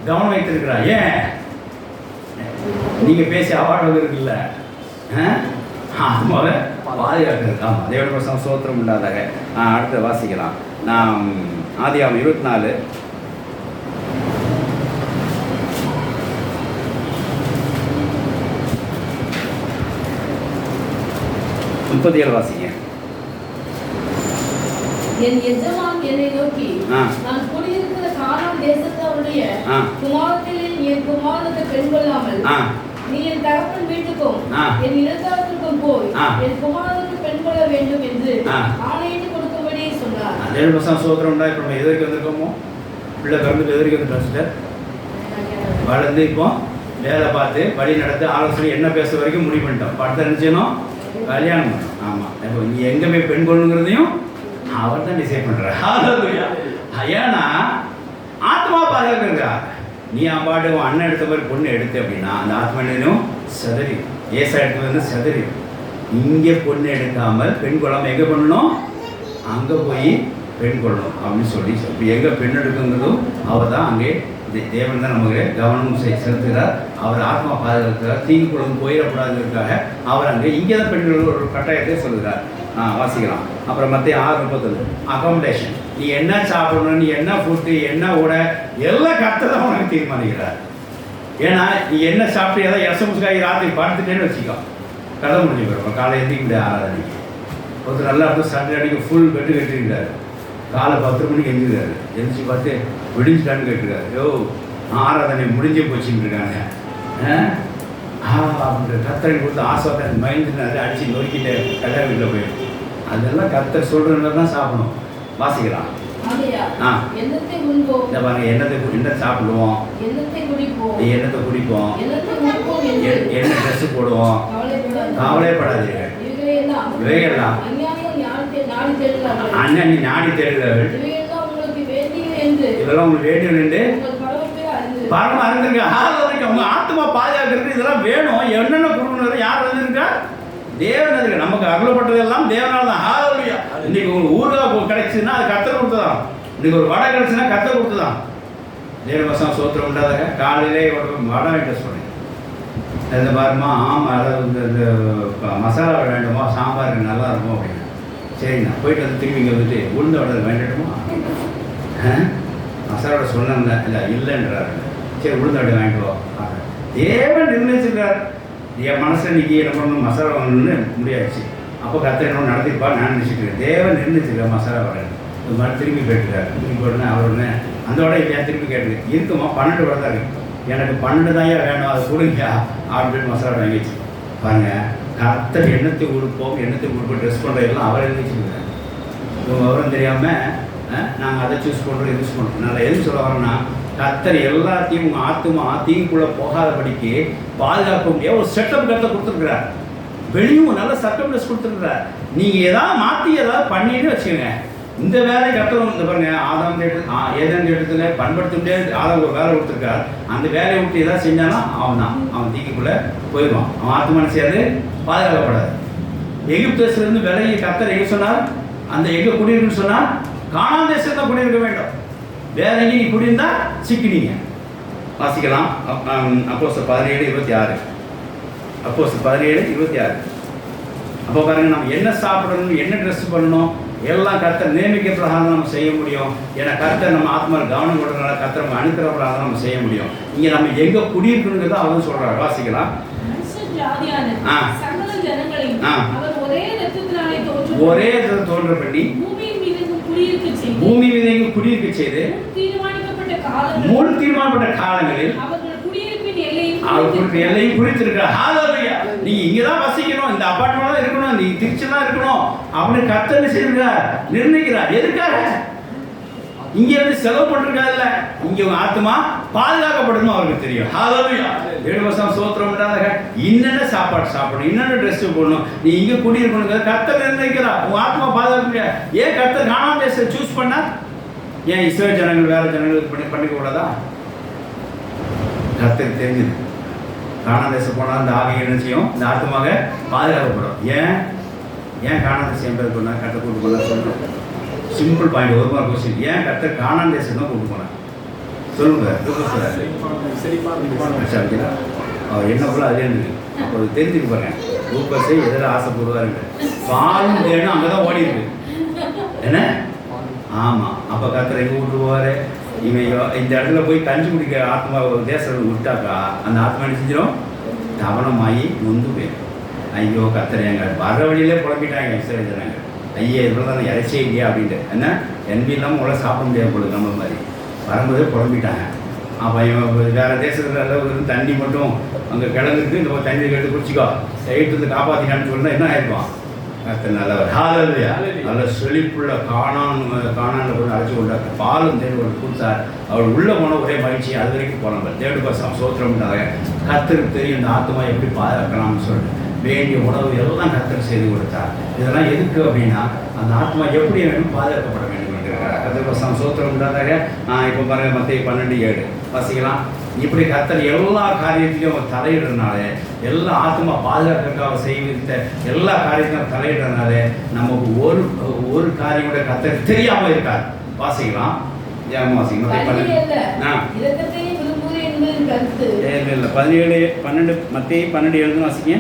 கவனம் வைத்திருக்கிறார். ஏன் நீங்கள் பேசி அவார்டு இருக்குல்ல, ஆத்மாவை பாதுகாக்கிறது. ஆமாம், தேவனுடைய வருஷம் சோத்திரம் உண்டாதாக. அடுத்து வாசிக்கலாம். நாம் ஆதியாகமம் 24 37 வாசிங்க. என் எஜமான் என்னை நோக்கி, நான் குடியிருக்கிற கானான் தேசத்தவருடைய குமாரத்திலே என் குமாரனுக்கு பெண் கொள்ளாமல் நீ என் தகப்பன் வீட்டுக்கும் என் இனத்தாருக்கும் போய் என் குமாரனுக்கு பெண் கொள்ள வேண்டும் என்று ஆணையிட்டு கொடுக்கும்படி சொன்னார். 7 வருஷம் சோத்திரம் உண்டா. இப்போ நம்ம எதிர்க்கு வந்திருக்கோமோ, பிள்ளை பிறந்து எதிர்க்கு வந்துட்டு வளர்ந்து இப்போ வேலை பார்த்து வழி நடத்து ஆலோசனை என்ன பேச வரைக்கும் முடிவு பண்ணிட்டோம். படத்தை நினைச்சேனோ கல்யாணம் பண்ணோம். ஆமாம், இப்போ நீ எங்கே போய் பெண் கொள்ளுங்கிறதையும் அவர் தான் டிசைட் பண்ணுறார். ஹalleluya. ஏன்னா ஆத்மா பாதுகாக்கிறா. நீ அம்பாடு அண்ணன் எடுத்த மாதிரி பொண்ணு எடுத்து அப்படின்னா அந்த ஆத்மானும் சதறி ஏசா எடுத்து வந்து சதறி. இங்கே பொண்ணு எடுக்காமல் பெண் கொள்ளாமல் எங்கே பண்ணணும், அங்கே போய் பெண் கொள்ளணும் அப்படின்னு சொல்லி இப்போ எங்கே பெண் எடுக்குங்கிறதும் அவர் தான். அங்கே தேவன் தான் நமக்கு கவனம் செலுத்துகிறார். அவர் ஆத்மா பாதுகாக்கிறார். தீங்கு குழந்தை போயிடக்கூடாதுக்காக அவர் அங்கே இங்கே தான் பெண்கள் ஒரு கட்டாயத்தை சொல்லுகிறார். வாசிக்கலாம். அப்புறம் மற்ற 6:31 அகாமடேஷன். நீ என்ன சாப்பிடணும், நீ என்ன ஃபுட்டு, என்ன உட, எல்லாம் கர்த்தர் தான் உனக்கு தீர்மானிக்கிறார். ஏன்னா நீ என்ன சாப்பிட்டு ஏதாவது எசமுஸ்காய் ராத்திரி படுத்துட்டேன்னு வச்சுக்கோ, கதை முடிஞ்சு போயிடும். காலை எந்திரிக்க முடியாது. ஆராதனைக்கு ஒருத்தர் நல்லா இருக்கும். சண்டே அன்னைக்கு ஃபுல் பெட்டு கட்டிருக்காரு. காலை 10 மணிக்கு எந்திரிக்காரு. எந்திரிச்சு பார்த்து விடிஞ்சிட்டான்னு கேட்டுருக்காரு. யோ ஆராதனை முடிஞ்சே போச்சுன்னு இருக்காங்க. அப்படின்ற கர்த்தரை கொடுத்து ஆசை மைண்ட் அதை அடித்து நொறுக்கிட்டு கல்யாண வீட்டில் போயிடும். அதெல்லாம் கர்த்தர் சொல்கிறதுல தான் சாப்பிடணும். வாசிக்கலாம். இந்த பாருங்க, என்ன சாப்பிடுவோம், என்னத்தை குடிப்போம், என்ன ட்ரெஸ்ஸு போடுவோம், கவலைப்படாதீர்கள். இவையெல்லாம் அண்ணன் நீ நாடி தேடுகிறார்கள். இதெல்லாம் உங்களுக்கு வேண்டியது என்று பரம அறிந்திருக்க. உங்க ஆத்மா பாதுகாக்கிறது இதெல்லாம் வேணும். என்னென்ன கொடுக்கணும், யார் வந்திருக்கா, தேவன் இருக்கு. நமக்கு அருளப்பட்டதெல்லாம் தேவனால தான். ஹalleluya. இன்னைக்கு உங்களுக்கு ஊறுகாய் கிடைச்சுன்னா அது கர்த்தர் கொடுத்ததான். இன்னைக்கு ஒரு வடை கிடைச்சுன்னா கர்த்தர் கொடுத்ததான். தேவ வசனம் சோத்திரம் உண்டாதாக. காலையிலே ஒரு வடை வைக்க சொன்னேன். இந்த பாருமா அதாவது இந்த மசாலா வேண்டுமா, சாம்பார் நல்லா இருக்கும் அப்படின்னு. சரிங்கண்ணா போயிட்டு வந்து திரும்பி இங்கே வந்துட்டு உளுந்த வடை வேண்டட்டுமா, மசாலோட சொன்னாங்க இல்லைன்றாரு. சரி உளுந்த வடை வாங்கிட்டு வா. தேவன் நிர்ணயிச்சிருக்காரு. என் மனசில் இன்றைக்கி என்ன பண்ணணும், மசாலா வாங்கணும்னு முடியாச்சு. அப்போ கர்த்தர் என்ன நடத்திப்பா நான் நினச்சிக்கிறேன். தேவன் நிர்ணயிச்சிருக்கா மசாலா வரேன். இது மாதிரி திரும்பி கேட்டுருக்காரு. திரும்பி போடனே அவர் ஒன்று அந்த வடை இல்லையா திரும்பி கேட்டுருக்கு. இருக்குமா 12 வடை தான் இருக்குது. எனக்கு 12 தான் வேணும், அது கொடுங்க அப்படின்னு மசாலா வாங்கிச்சு. பாருங்கள், கர்த்தர் எண்ணத்தை கொடுப்போம், எண்ணத்தை கொடுப்போம் ட்ரெஸ் பண்ணுறதெல்லாம் அவர் எழுதிச்சுருக்காரு. இவங்க விவரம் தெரியாமல் நாங்கள் அதை சூஸ் பண்ணுறோம், இது யூஸ் பண்ணுறோம். நான் எதுவும் சொல்ல வரேன்னா, கர்த்தர் எல்லாத்தையும் உங்கள் ஆத்மா தீங்குக்குள்ளே போகாதபடிக்கு பாதுகாக்க முடியாது ஒரு செட்டப் கர்த்தர் கொடுத்துருக்குறார். வெளியும் நல்ல சர்க்கம்ப்ளஸ் கொடுத்துருக்குறார். நீங்கள் ஏதாவது மாற்றி ஏதாவது பண்ணின்னு வச்சுக்கோங்க. இந்த வேலை கர்த்தர் இந்த பாருங்க, ஏதேன் தேட்டத்தில் பண்படுத்த முடியாது. ஆதாம் ஒரு வேலை கொடுத்துருக்கார். அந்த வேலையை விட்டு ஏதாவது செஞ்சானா அவன் தீங்குக்குள்ளே போயிடுவான். அவன் ஆத்மா செய்யாது பாதுகாக்கப்படாது. எகிப்து தேசத்துலேருந்து விலையை கர்த்தர் எங்கே சொன்னார், அந்த எங்கே குடியிருக்குன்னு சொன்னால் கானான் தேசத்தை குடியிருக்க வேண்டும். வேற எங்கேயும் நீ குடியிருந்தா சிக்கினீங்க. வாசிக்கலாம். அப்போஸ்தலர் 17:26. அப்போஸ்தலர் 17:26. அப்போ பாருங்க, நம்ம என்ன சாப்பிடணும், என்ன ட்ரெஸ் பண்ணணும், எல்லாம் கர்த்தர் நியமிக்க பிரகாரம் நம்ம செய்ய முடியும். ஏன்னா கர்த்தர் நம்ம ஆத்மாவில் கவனம் கொடுறதுனால கர்த்தர் நம்ம அனுக்கிற பிரகாரம் நம்ம செய்ய முடியும். இங்கே நம்ம எங்கே குடியிருக்கணுங்கிறத அவரும் சொல்கிறார். வாசிக்கலாம். ஒரே தோன்றபடி பூமி மீது குடியிருக்க செய்து முன் தீர்மானப்பட்ட காலங்களில் அவர்களுக்கு எல்லையும் குறித்திருக்கிறார். ஹalleluya. நீங்க இங்கதான் வசிக்கணும், இந்த அபார்ட்மெண்ட்ல இருக்கணும், நீ திருச்சி தான் இருக்கணும் அப்படின்னு கர்த்தர் செய்கிறார், நிர்ணயிக்கிறார். எதுக்காக? இங்க இருந்து செலவு பண்றதுக்காக, இங்க உங்க ஆத்மா பாதுகாக்கப்படணும் அவருக்கு தெரியும். ஹalleluya. 7 வருஷம் ஸ்தோத்திரம் உண்டாதாக. இன்னென்ன சாப்பாடு சாப்பிடணும், இன்னென்ன ட்ரெஸ் போடணும், நீ இங்க குடியிருக்கணும் கர்த்தர் நிர்ணயிக்கிறார். உங்க ஆத்மா பாதுகாக்க. ஏன் கர்த்தர் கானான் தேசத்தை சூஸ் பண்ணா? ஏன் இஸ்ரவேல் ஜனங்கள் வேற ஜனங்களுக்கு பண்ணிக்க கூடாதா? கர்த்தருக்கு தெரிஞ்சது. கானான் தேசம் போனால் இந்த ஆவியை என்ன செய்யும்? இந்த ஆத்மாக பாதுகாக்கப்படும். ஏன் கானான் தேசம் என்பது போனால் கர்த்தர் கூட்டு போனா சொல்லுங்க. சிம்பிள் பாயிண்ட், ஒரு மாதிரி கொஸ்டின். ஏன் கர்த்தர் கானான் தேசம் தான் கூட்டு போனார் சொல்லுங்க. அவர் என்ன போல அதே இருக்கு. அப்போ தெரிஞ்சுக்க பாருங்க. லூக்கஸே எதில் ஆசைப்படுவாருங்க. பாலும் தேனும் அங்கதான் ஓடி இருக்கு. என்ன? ஆமா. அப்ப கர்த்தர் எங்க கூட்டு போவாரு? இவன் இந்த இடத்துல போய் கஞ்சி குடிக்கிற ஆத்மா தேசம் விட்டாக்கா அந்த ஆத்மா என்ன செஞ்சிடும்? தவணமாகி நொந்து போயிடும். ஐயோ கர்த்தர் எங்க வர வழியிலே புலம்பிட்டாங்க இஸ்ரவேல் ஜனங்க. ஐயா இவ்வளோ தான் இறைச்சே இல்லையா அப்படின்ட்டு. என்ன என்பி இல்லாமல் உள்ள சாப்பிட முடியாது பொழுது நம்ம மாதிரி வரும்போதே புலம்பிட்டாங்க. அப்போ இவன் வேறு தேசத்தில் அளவுக்கு தண்ணி மட்டும் அங்கே கிடங்குக்கு இந்த தண்ணி எடுத்து குடிச்சிக்கோ சைட்டு காப்பாற்றினான்னு சொன்னால் என்ன ஆயிருக்கும்? கர்த்தர் நல்லவர். ஹalleluya. நல்ல செழிப்புள்ள கானானில் கொண்டு அழைச்சி கொண்டார். பாலும் தேடி கொண்டு கொடுத்தார். அவர் உள்ளே போன ஒரே மகிழ்ச்சி. அது வரைக்கும் போனவர். தேடு பசம் சோத்திரம்ட்டாங்க. கர்த்தருக்கு தெரியும் இந்த ஆத்மா எப்படி பாதுகாக்கலாம்னு சொல்லிட்டு வேண்டிய உணவு எல்லாம் கர்த்தர் செய்து கொடுத்தார். இதெல்லாம் எதுக்கு அப்படின்னா அந்த ஆத்மா எப்படி வேணும் பாதுகாக்கப்பட வேண்டும் என்கிறார். கர்த்தர் பசம் சோத்திரம் உண்டாதாக. இப்போ பாருங்க, மத்தேயு 12:7 வாசிக்கலாம். இப்படி கர்த்தர் எல்லா காரியத்திலையும் தலையிடுறதுனால, எல்லா ஆத்மா பாதுகாக்கிறதுக்காக செய்வித்த எல்லா காரியத்தையும் தலையிடுறதுனால நமக்கு ஒரு காரியம் கூட கர்த்தர் தெரியாம இருக்கார். வாசிக்கலாம். வாசிக்கலாம். 17:12 மத்தேயு 12:7 வாசிங்க.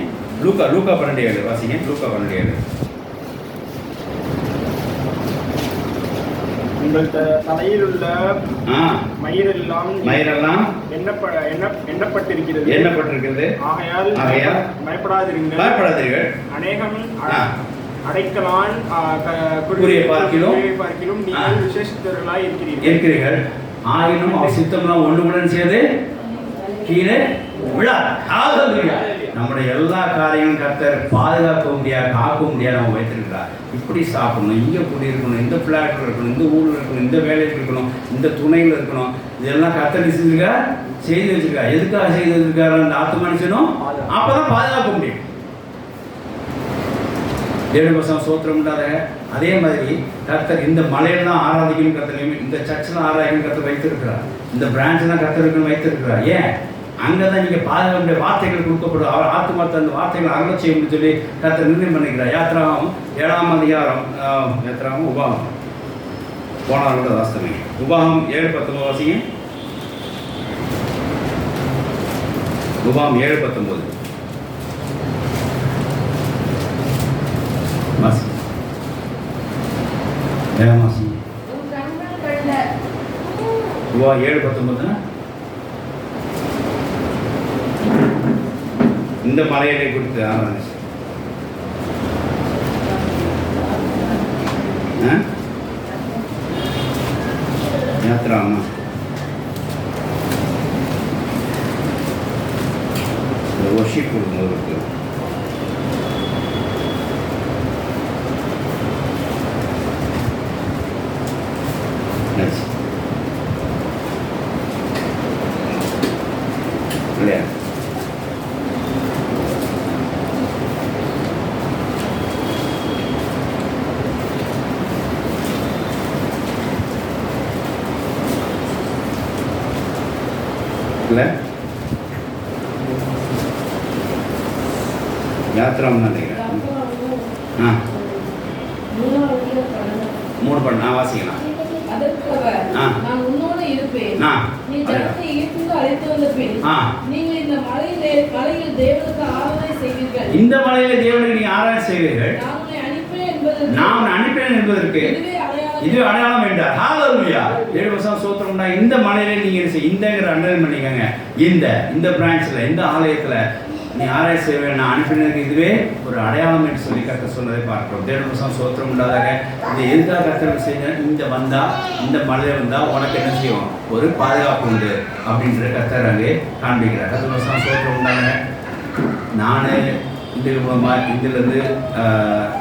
லூக்கா 12:7 வாசிங்க. லூக்கா 12:7. உங்கள் தலையில் உள்ள மயிரெல்லாம் எண்ணப்பட்டிருக்கிறது. ஆகையால் பயப்படாதீர்கள். அநேகம் அடைக்கலான் பார்க்கிலும் நீங்கள் விசேஷித்தவர்களாய் இருக்கிறீர்கள். ஆயினும் அவர் சித்தம்லாம் ஒன்றுடன் சேர்ந்து கீழே விழா. நம்முடைய எல்லா காரியங்களும் கர்த்தர் பாதுகாக்க முடியாது, காக்க முடியாது நம்ம வைத்திருக்கிறார். இப்படி சாப்பிடணும், இங்கே குடியிருக்கணும், இந்த பிளாட்டில் இருக்கணும், இந்த ஊரில் இருக்கணும், இந்த வேலையில் இருக்கணும், இந்த துணையில் இருக்கணும். இதெல்லாம் கர்த்தர் செஞ்சிருக்கா, செய்து வச்சிருக்கா. எதுக்காக செய்து வச்சிருக்காரு? அந்த ஆத்து மனுஷனும் அப்பதான் பாதுகாக்க முடியும். 7 சோத்திரம் உண்டாத. அதே மாதிரி கர்த்தர் இந்த மலையில தான் ஆராதிக்கணும் கர்த்தர், இந்த சர்ச்சில் ஆராதிக்கணும் கர்த்தர் வைத்திருக்கிறார், இந்த பிரான்ச் தான் கர்த்தருக்குன்னு வைத்திருக்கிறார். ஏன்? அங்கே தான் நீங்கள் பாதுகாப்பு வார்த்தைகள் கொடுக்கப்படும். அவர் ஆத்மார்த்த அந்த வார்த்தைகள் அருளை செய்யணும்னு சொல்லி கர்த்தர் நிர்ணயம் பண்ணிக்கிறார். யாத்திராவும் 7ஆம் அதிகாரம் யாத்திராவும் உபாகம் போனாரோட வாஸ்தவங்க. உபாகம் 7:19 வாசிங்க. உபாகம் 7:19 வாசி. வாசி. உபாகம் 7:19 இந்த மலையிலே கொடுத்து ஆரம்பிச்சு யாத்திராமா ஒர்ஷிப் கொடுக்கும்போது இல்லையா? யாத்திராம் நினைக்கிறேன். 3 பண்ண வாசிக்கலாம். அதற்கு அவர், நான் உன்னோடு இருப்பேன். நீ ஜனத்தை எகிப்துக்கு அழைத்து வந்த பின் நீங்கள் இந்த மலையில் தேவனுக்கு ஆராதனை செய்வீர்கள். இந்த மலையில தேவனுக்கு நீ ஆராதனை செய்வீர்கள். நான் அனுப்பேன் என்பதற்கு இது அடையாளம் என்றார். ஹalleluya. தேவசம் சோத்திரம்னா இந்த மலையில நீங்க இந்தங்கற அண்டர்லைன் பண்ணிக்கங்க. இந்த பிரான்ச்ல இந்த ஆலயத்துல நீ ஆராய் செய்வே நான் அனுப்பினதுக்கு இதுவே ஒரு அடையாளம் என்று சொல்லி கர்த்தர் சொன்னதை பார்க்கிறோம். தேவசம் சோத்திரம் உண்டாதாக இந்த எதுக்காக கர்த்தர் செய்ய இந்த மலையில வந்தா உனக்கு என்ன செய்யும், ஒரு பாதுகாப்பு உண்டு அப்படின்ற கர்த்தர் அங்கே காண்பிக்கிறார். கர்த்தர் சோத்திரம் உண்டாக நான் இதில் மூலமாக இதிலிருந்து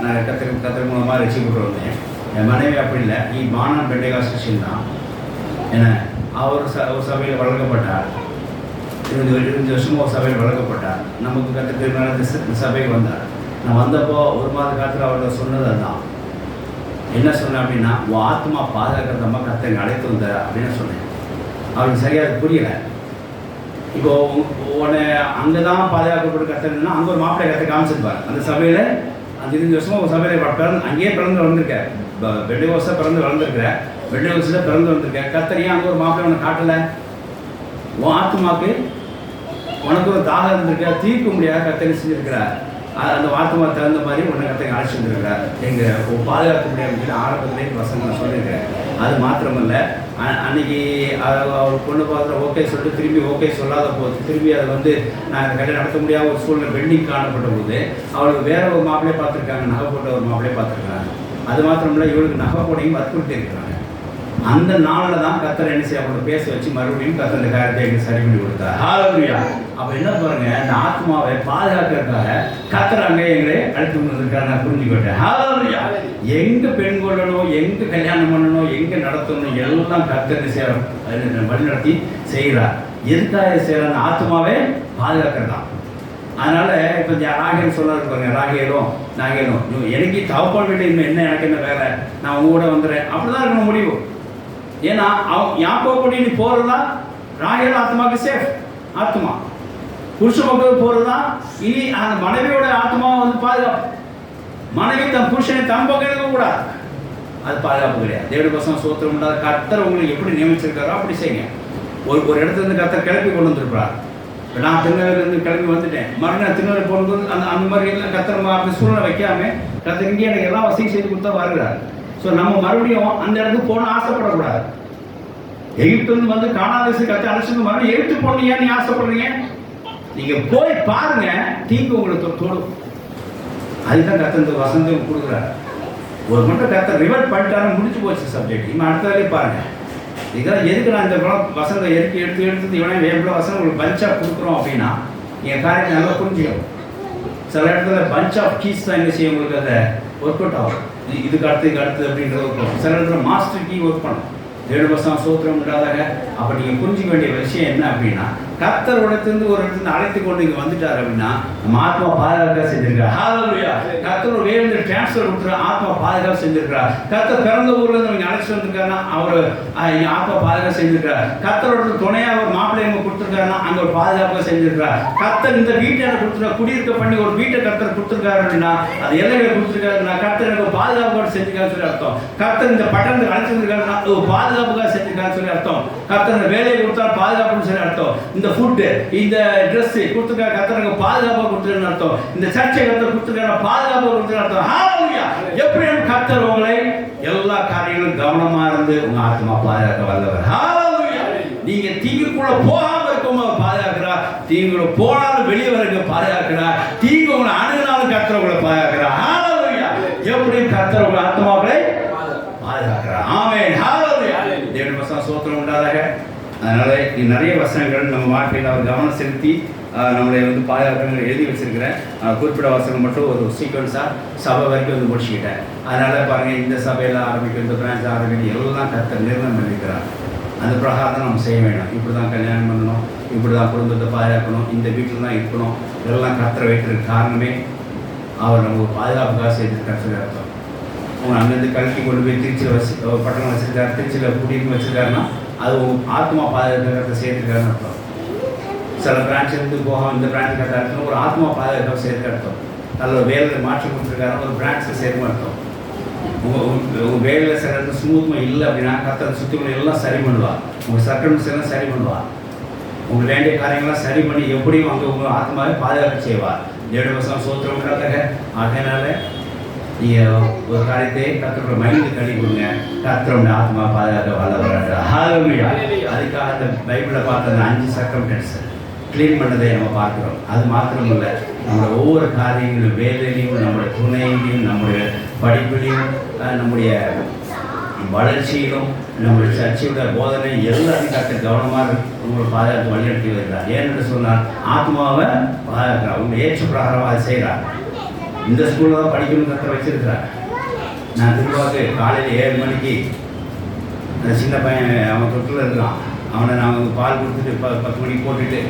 நான் கத்திர மூலமாக ரசிக்கப்பட்டு வந்தேன். என் மனைவி அப்படி இல்லை, நீ மானான் பெண்டகாஸ்டின் தான். ஏன்னா அவர் ஒரு சபையில் வளர்க்கப்பட்டார். 20 வருஷமாக ஒரு சபையில் வளர்க்கப்பட்டார். நமக்கு கத்திர சபைக்கு வந்தார். நான் வந்தப்போ ஒரு மாத காலத்தில் அவர்கிட்ட சொன்னது அதுதான். என்ன சொன்னேன் அப்படின்னா, உன் ஆத்மா பாதுகாக்கிறதம்மா கத்தங்க அழைத்து வந்தார் அப்படின்னு சொன்னேன். அவருக்கு சரியாக புரியலை. இப்போ உடனே அங்கே தான் பாதுகாக்கப்பட்டு கற்றுனா அங்கே ஒரு மாப்பிள்ளை கற்று காமிச்சிருப்பார். அந்த சபையில் அந்த 20 வருஷமாக ஒரு சபையில் அங்கேயே பிறந்து வளர்ந்துருக்கேன். பெண்டகோஸ்தில் பிறந்து வளர்ந்துருக்கிறேன். பெண்டகோஸ்தில் பிறந்து வந்திருக்கேன். கத்தரையும் அங்கே ஒரு மாப்பிள்ளை உனக்கு காட்டலை. உன் ஆத்மாவுக்கு உனக்கு ஒரு தாகம் இருந்திருக்க, தீர்க்க முடியாத கத்தனை செஞ்சுருக்கிறார். அந்த ஆத்மா தகுந்த மாதிரி உன்னை கத்தனை அழைச்சி வந்துருக்கிறார். எங்கள் பாதுகாக்க முடியாதுன்னு சொல்லி ஆரம்பத்திலே பசங்க நான் சொல்லியிருக்கிறேன். அது மாத்திரமல்ல, அன்னைக்கு அவர் பொண்ணு பார்க்குற ஓகே சொல்லிட்டு திரும்பி ஓகே சொல்லாத போது திரும்பி அதை நான் கல்யாணம் நடத்த முடியாத ஒரு சூழ்நிலை பெண்டிங் காணப்பட்ட போது அவளுக்கு வேற ஒரு மாப்பிள்ளையை பார்த்துருக்காங்க, நகை போட்ட ஒரு மாப்பிள்ளையை பார்த்துருக்காங்க. அது மாத்திரமில்ல, இவளுக்கு நகை போடையும் வற்புறுத்தி இருக்கிறாங்க. அந்த நாளில் தான் கத்தர் என்ன செய்ய அவங்களை பேச வச்சு மறுபடியும் கத்தர் இந்த காரியத்தை எங்களுக்கு சரி பண்ணி கொடுத்தார். ஹalleluya. அப்போ என்ன பாருங்க, இந்த ஆத்மாவை பாதுகாக்கிறதுக்காக கத்தர் அங்கே எங்களை அழைத்து வந்திருக்காரு. நான் புரிஞ்சுக்கிட்டேன். ஹalleluya. எங்க பெண் கொள்ளணும், எங்க கல்யாணம் பண்ணணும், எங்க நடத்தணும் எல்லாம் கத்தர் வழிநடத்தி செய்கிறார். எதுக்காக செய்கிறார்? அந்த ஆத்மாவே பாதுகாக்கிறதா. அதனால இப்போ ராகேல் சொல்லாது பாருங்க, நாகேலும் எனக்கு தவப்பால் வீட்டு என்ன எனக்கு என்ன வேலை, நான் உங்க கூட வந்துடுறேன் அப்படிதான் இருக்கணும் முடிவு. ஏன்னா யாக்கோபடி நீ போறதா ராகேல் ஆத்மாவுக்கு சேஃப். ஆத்மா புருஷ மக்களுக்கு போறதா இனி அந்த மனைவியோட ஆத்மாவை பாதுகாப்பு. மனைவி தன் புருஷனை தன் பக்கம் இருக்க கூடாது, அது பாதுகாப்பு கிடையாது. தேவனுடைய வசனம் சோத்திரம் உண்டாத கர்த்தர் உங்களுக்கு எப்படி நியமிச்சிருக்காரோ அப்படி செய்யுங்க. ஒரு இடத்துல இருந்து கர்த்தர் கிளப்பி கொண்டு வந்திருப்பார். நான் திருநெல்வேலியிலேருந்து கிளம்பி வந்துட்டேன். மறுநாள் திருநெல்வேலி போகும்போது அந்த மாதிரி எல்லாம் கர்த்தர் அப்படி சூழ்நிலை வைக்காம கர்த்தர் இங்கே எனக்கு எல்லாம் வசதி செய்து கொடுத்தா வருகிறார். ஸோ நம்ம மறுபடியும் அந்த இடத்துக்கு போகணும் ஆசைப்படக்கூடாது. எகிப்துலேருந்து காணாதேசி கத்தை அழைச்சிட்டு மறுபடியும் எகிப்து போகணும் ஏன் நீ ஆசைப்படுறீங்க? நீங்க போய் பாருங்க, தீங்கு உங்களுக்கு தோடும். அதுதான் கர்த்தர் இந்த வசந்தம் கொடுக்குறாரு. ஒரு மட்டும் கர்த்தர் ரிவர்ட் பண்ணிட்டாரு, முடிச்சு போச்சு சப்ஜெக்ட். இவன் அடுத்ததாலே பாருங்க. இதான் எதுக்கு நான் இந்த வசந்த எடுத்து இவனே எவ்வளோ வசனம் உங்களுக்கு பஞ்சாக கொடுக்குறோம் அப்படின்னா என் காரியத்தை நல்லா புரிஞ்சுக்கணும். சில இடத்துல பஞ்ச் ஆஃப் கீஸ் தான் என்ன செய்யும், உங்களுக்கு அதை ஒர்க் அவுட் ஆகும். இதுக்கு அடுத்து அப்படின்றது ஒர்க் ஆகும். சில இடத்துல மாஸ்டர் கீ ஒர்க் பண்ணும். 7 வருஷம் சோத்திரம் உண்டாதாக. அப்போ நீங்கள் புரிஞ்சிக்க வேண்டிய விஷயம் என்ன அப்படின்னா, கர்த்தர் இடத்துலேருந்து ஒரு இடத்துல அழைத்து கொண்டு இங்கே வந்துட்டார் அப்படின்னா நம்ம ஆத்மா பாதுகாப்பாக செஞ்சிருக்கார். ஹalleluya. கர்த்தர் வேறு டிரான்ஸ்ஃபர் கொடுத்துரு, ஆத்மா பாதுகாப்பு செஞ்சிருக்கிறார். கர்த்தர் பிறந்த ஊர்ல இருந்து அவங்க அழைச்சிட்டு வந்திருக்காருன்னா அவர் ஆத்மா பாதுகாப்பு செஞ்சிருக்கிறார். கர்த்தரோட துணையாக ஒரு மாப்பிள்ளை அவங்க கொடுத்துருக்காருன்னா அங்கே ஒரு பாதுகாப்பாக செஞ்சிருக்கிறார். கர்த்தர் இந்த வீட்டை கொடுத்துருக்காரு, குடியிருக்க பண்ணி ஒரு வீட்டை கர்த்தர் கொடுத்துருக்காரு அப்படின்னா அது எல்லைகளை கொடுத்துருக்காருன்னா கர்த்தர் எனக்கு பாதுகாப்போடு செஞ்சுக்கான்னு சொல்லி அர்த்தம். கர்த்தர் இந்த பட்டணத்துக்கு அழைச்சிருக்காருன்னா பாதுகாப்புக்காக செஞ்சிருக்கான்னு சொல்லி அர்த்தம். கர்த்தர் இந்த வேலையை கொடுத்தா பாதுகாப்புன்னு சொல்லி அர்த்தம். இந்த ஃபுட்டு, இந்த ட்ரெஸ் கொடுத்துருக்கா கர்த்தருக்கு பாதுகாப்பாக கொடுத்துருன்னு அர்த்தம். இந்த சர்ச்சை கர்த்தர் கொடுத்துருக்கா பாதுகாப்பாக கொடுத்துருன்னு அர்த்தம். ஹalleluya. எப்படி கர்த்தர் உங்களை எல்லா காரியங்களும் கவனமா இருந்து உங்க ஆத்மா பாதுகாக்க வல்லவர். ஹalleluya. நீங்க தீங்குக்குள்ள போகாம இருக்கவங்க பாதுகாக்கிறா, தீங்குக்குள்ள போனாலும் வெளியே வரைக்கும் பாதுகாக்கிறா, தீங்கு உங்களை அணுகினாலும் கர்த்தர் உங்களை பாதுகாக்கிறா. ஹalleluya. எப்படி கர்த்தர் உங்க ஆத்மாக்களை பாதுகாக்கிறா. ஆமென். ஹalleluya. தேவனுடைய வசனம் சோத்திரம் உண்டாதாக. அதனால நிறைய வசனங்கள் நம்ம வாழ்க்கையில் அவர் கவனம் செலுத்தி நம்மளை பாதுகாப்பு எழுதி வச்சிருக்கிறேன். குறிப்பிட்ட வசனம் மட்டும் ஒரு சீக்வன்ஸாக சபை வரைக்கும் முடிச்சுக்கிட்டேன். அதனால் பாருங்கள், இந்த சபையில் ஆரம்பிக்கும், இந்த பிரான்ச் ஆரம்பிக்கும் எல்லாம் கர்த்தர் நிர்ணயம் பண்ணிக்கிறார். அந்த பிரகாரம் தான் நம்ம செய்ய வேணும். இப்படி தான் கல்யாணம் பண்ணணும், இப்படி தான் குடும்பத்தை பாதுகாக்கணும், இந்த வீட்டில் தான் இருக்கணும், இதெல்லாம் கர்த்தர் வைக்கிறதுக்கு காரணமே அவர் நம்ம பாதுகாப்புக்காக செய்திருக்காரு சொல்லி அர்த்தம். அவங்க அங்கேருந்து கல்கி கொண்டு போய் திருச்சியில் பட்டணம் வச்சுருக்காரு, திருச்சியில் குடியிருப்பு வச்சுருக்காருன்னா அது ஆத்மா பாதுகாக்கிறத சேர்த்துக்காருன்னு அர்த்தம். சில பிரான்ச்சிலிருந்து போகாமல் இந்த பிரான்ச் கட்ட அர்த்தம் ஒரு ஆத்மா பாதுகாக்க சேர்த்து அர்த்தம். நல்ல ஒரு வேலை மாற்றி கொடுத்துருக்காரு, ஒரு பிரான்ச்சை சேர்க்கும் அர்த்தம். உங்கள் வேலையில் சில ஸ்மூத்மாக இல்லை அப்படின்னா கர்த்தர் சுற்றிக்குள்ள எல்லாம் சரி பண்ணுவார். உங்கள் சர்க்கம்ஸ் எல்லாம் சரி பண்ணுவார். உங்கள் வேண்டிய காரியங்கள்லாம் சரி பண்ணி எப்படியும் அங்கே உங்கள் ஆத்மாவை பாதுகாப்பு செய்வார். தேவனுடைய வசனம் ஸ்தோத்திரம் உண்டாதாக. ஆகையினால நீங்கள் ஒரு காரியத்தை கர்த்தரோட மைண்டு கழி கொடுங்க. கர்த்தருடைய ஆத்மா பாதுகாக்க வல்லவராக. ஹல்லேலூயா. அதுக்காக அந்த பைபிளில் பார்த்த அந்த 5 சர்க்கம்டன்ஸ் க்ளீன் பண்ணதை நம்ம பார்க்குறோம். அது மாத்திரம் இல்லை, நம்மளோட ஒவ்வொரு காரியங்களும், வேலையிலையும், நம்மளுடைய துணையிலையும், நம்முடைய படிப்பிலையும், நம்முடைய வளர்ச்சியிலும், நம்முடைய சர்ச்சையோட போதனை எல்லாத்தையும் கற்று கவனமாக உங்களை பாதுகாத்து வழிநடத்தி வருகிறார். ஏன்னு சொன்னால் ஆத்மாவை பாதுகாக்கிறார். அவங்க ஏற்ற பிரகாரம் அதை செய்கிறார். இந்த ஸ்கூலில் தான் படிக்கணும் கற்று வச்சிருக்கிறார். நான் திருவாக்கு காலையில் 7 மணிக்கு அந்த சின்ன பையன் அவன் தொட்டில் இருக்கான். அவனை நான் பால் கொடுத்துட்டு 10 மணிக்கு போட்டுட்டு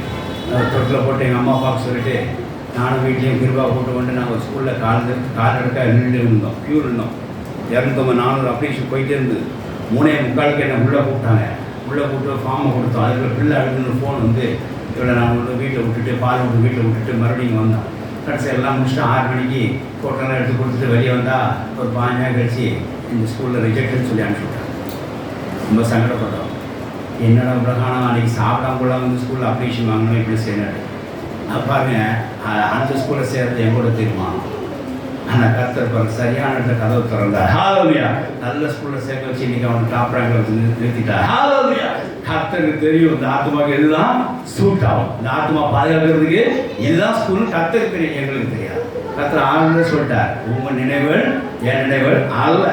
தொட்டில் போட்டு எங்கள் அம்மா அப்பாவுக்கு சொல்லிட்டு நானும் வீட்லேயும் கிருபா போட்டு கொண்டு நாங்கள் ஒரு ஸ்கூலில் கால் எடுக்க நின்று இருந்தோம். க்யூர் இருந்தோம். 250-400 அப்ளிகேஷன் போயிட்டே இருந்தது. 3:45 என்னை உள்ளே கூப்பிட்டாங்க. உள்ளே கூப்பிட்டு ஃபார்மை கொடுத்தோம். அதுக்குள்ள பிள்ளை அழுதுன்னு ஃபோன் வந்து இவ்வளோ நான் வந்து வீட்டில் விட்டுட்டு பால் விட்டு வீட்டில் விட்டுட்டு மறுபடியும் வந்தோம். கடைசி எல்லாம் முடிச்சுட்டு 6 மணிக்கு ஃபோட்டோலாம் எடுத்து கொடுத்துட்டு வெளியே வந்தால் ஒரு 5 நாள் கழிச்சு இந்த ஸ்கூலில் ரிஜெக்ட்னு சொல்லி அனுப்பிச்சுட்டாங்க. ரொம்ப சங்கடப்பட்டோம். என்னோட பிரகாரம் அன்றைக்கி சாப்பிடாம கூட வந்து ஸ்கூலில் அப்ளிகேஷன் வாங்கணும் இப்படி செய்யணும். நான் பாருங்க, அந்த ஸ்கூலில் சேர்றது எங்களோட தீர்மானம். ஆனால் கர்த்தர் சரியான இடத்துல கதவு திறந்தார். ஹல்லேலூயா. நல்ல ஸ்கூலில் சேர்க்க வச்சு இன்றைக்கி அவனை டாப் ரேங்கில் வச்சு நிறுத்திட்டார். ஹல்லேலூயா. கர்த்தருக்கு தெரியும் இந்த ஆத்மாவுக்கு இதுதான் சூட் ஆகும். இந்த ஆத்மா பாதுகாக்கிறதுக்கு இதுதான் ஸ்கூல் கர்த்தருக்கு தெரியும், எங்களுக்கு தெரியாது. கர்த்தர் ஆளுநர் சொல்லிட்டார், உங்கள் நினைவுகள் என் நினைவுகள் அல்ல.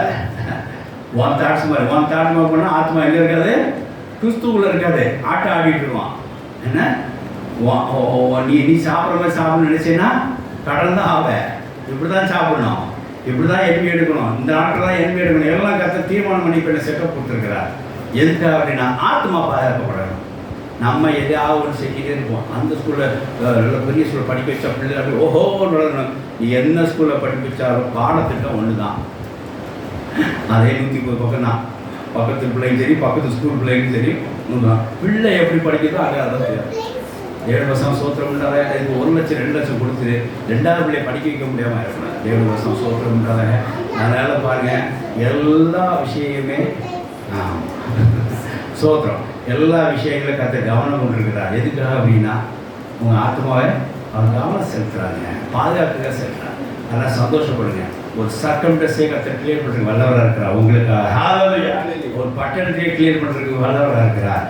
ஒன் தாட்ஸ் மாதிரி பண்ணால் ஆத்மா எங்கே இருக்காது? கிறிஸ்துக்குள்ளே இருக்காது. ஆட்டம் ஆடிட்டு இருவான். என்ன நீ சாப்பிட்ற மாதிரி சாப்பிடணும்னு நினச்சேன்னா கடன் தான் ஆவ. இப்படி தான் சாப்பிடணும், இப்படி தான் எண்ணி எடுக்கணும், இந்த நாட்டில் தான் எண்ணி எடுக்கணும். எல்லாம் கற்று தீர்மானம் பண்ணி இப்போ செட்டப் கொடுத்துருக்கிறார். எதுக்காக அப்படின்னா ஆத்மா பாதுகாக்கப்படணும். நம்ம எதாவது ஒன்று செஞ்சுட்டே இருப்போம். அந்த ஸ்கூலில் நல்ல பெரிய ஸ்கூலில் படிக்க வச்சா பிள்ளை அப்படி ஓஹோன்னு வளரணும். நீ என்ன ஸ்கூலில் படிப்பிச்சாலும் பாடத்திட்டம் ஒன்று தான். அதே 130 பக்கம் தான். பக்கத்து பிள்ளைங்க சரி, பக்கத்து ஸ்கூல் பிள்ளைங்களும் சரி, பிள்ளை எப்படி படிக்கிறதோ அதை அதான் தெரியும். 7 வருஷம் சோத்திரம் உண்டாத இதுக்கு 1 லட்சம் 2 லட்சம் கொடுத்து 2வது பிள்ளையை படிக்க வைக்க முடியாமல் இருக்கணும். 7 வருஷம் சோத்திரம் உண்டாத. அதனால் பாருங்கள், எல்லா விஷயமே சோத்திரம், எல்லா விஷயங்களும் கற்று கவனம் கொண்டிருக்கிறார். எதுக்காக அப்படின்னா உங்கள் ஆத்மாவை அவர் கவனம் செலுத்துறாங்க, பாதுகாப்புக்காக செலுத்துறாங்க. அதெல்லாம் சந்தோஷப்படுங்க. ஒரு சர்க்கம்டன்ஸே கற்று கிளியர் பண்ணுறதுக்கு வல்லவராக இருக்கிறார். உங்களுக்கு ஒரு பட்டணத்தையே கிளியர் பண்ணுறதுக்கு வல்லவராக இருக்கிறார்.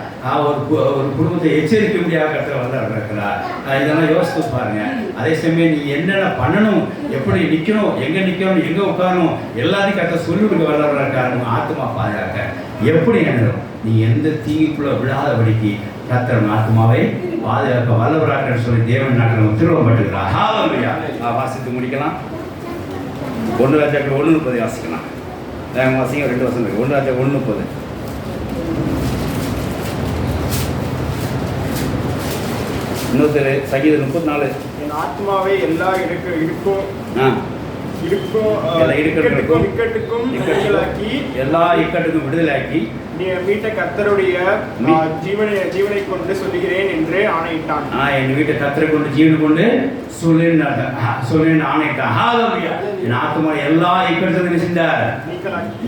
ஒரு குடும்பத்தை எச்சரிக்க முடியாத கற்று வல்லவராக இருக்கிறார். இதெல்லாம் யோசித்து பாருங்க. அதே சமயம் நீ என்னென்ன பண்ணணும், எப்படி நிற்கணும், எங்கே நிற்கணும், எங்கே உட்காரணும், எல்லாத்தையும் கற்று சொல்லி கொடுக்க வல்லவராக இருக்கார். உங்கள் ஆத்மா பாதுகாக்க எப்படி எண்ணணும், நீ எந்த தீங்குக்குள்ளே விழாதபடிக்கு கர்த்தர் ஆத்மாவை பாதுகாக்க வல்லவராக சொல்லி தேவன் நாட்டில் திருவம்பட்டுகிறார். ஹல்லேலூயா. வாசித்து முடிக்கலாம். 1 ராஜாக்கள் 1:30 வாசிக்கலாம். வாசிங்க 2 வருஷம் இருக்கு. 1 ராஜாக்கள் 1:30. இன்னொரு சங்கீதம் 34. என் ஆத்மாவை எல்லா இக்கட்டுக்கும் எல்லா இக்கட்டுக்கும் விடுதலாக்கி வீட்டை கர்த்தருடைய ஜீவனை கொண்டு சொல்லுகிறேன் என்று ஆணையிட்டான். என் வீட்டை கர்த்தரை கொண்டு ஜீவனை கொண்டு சொல்லுன்னு ஆணையிட்டான். ஹல்லேலூயா. என் ஆத்மா எல்லா இக்கட்டுக்கும் செஞ்சார்,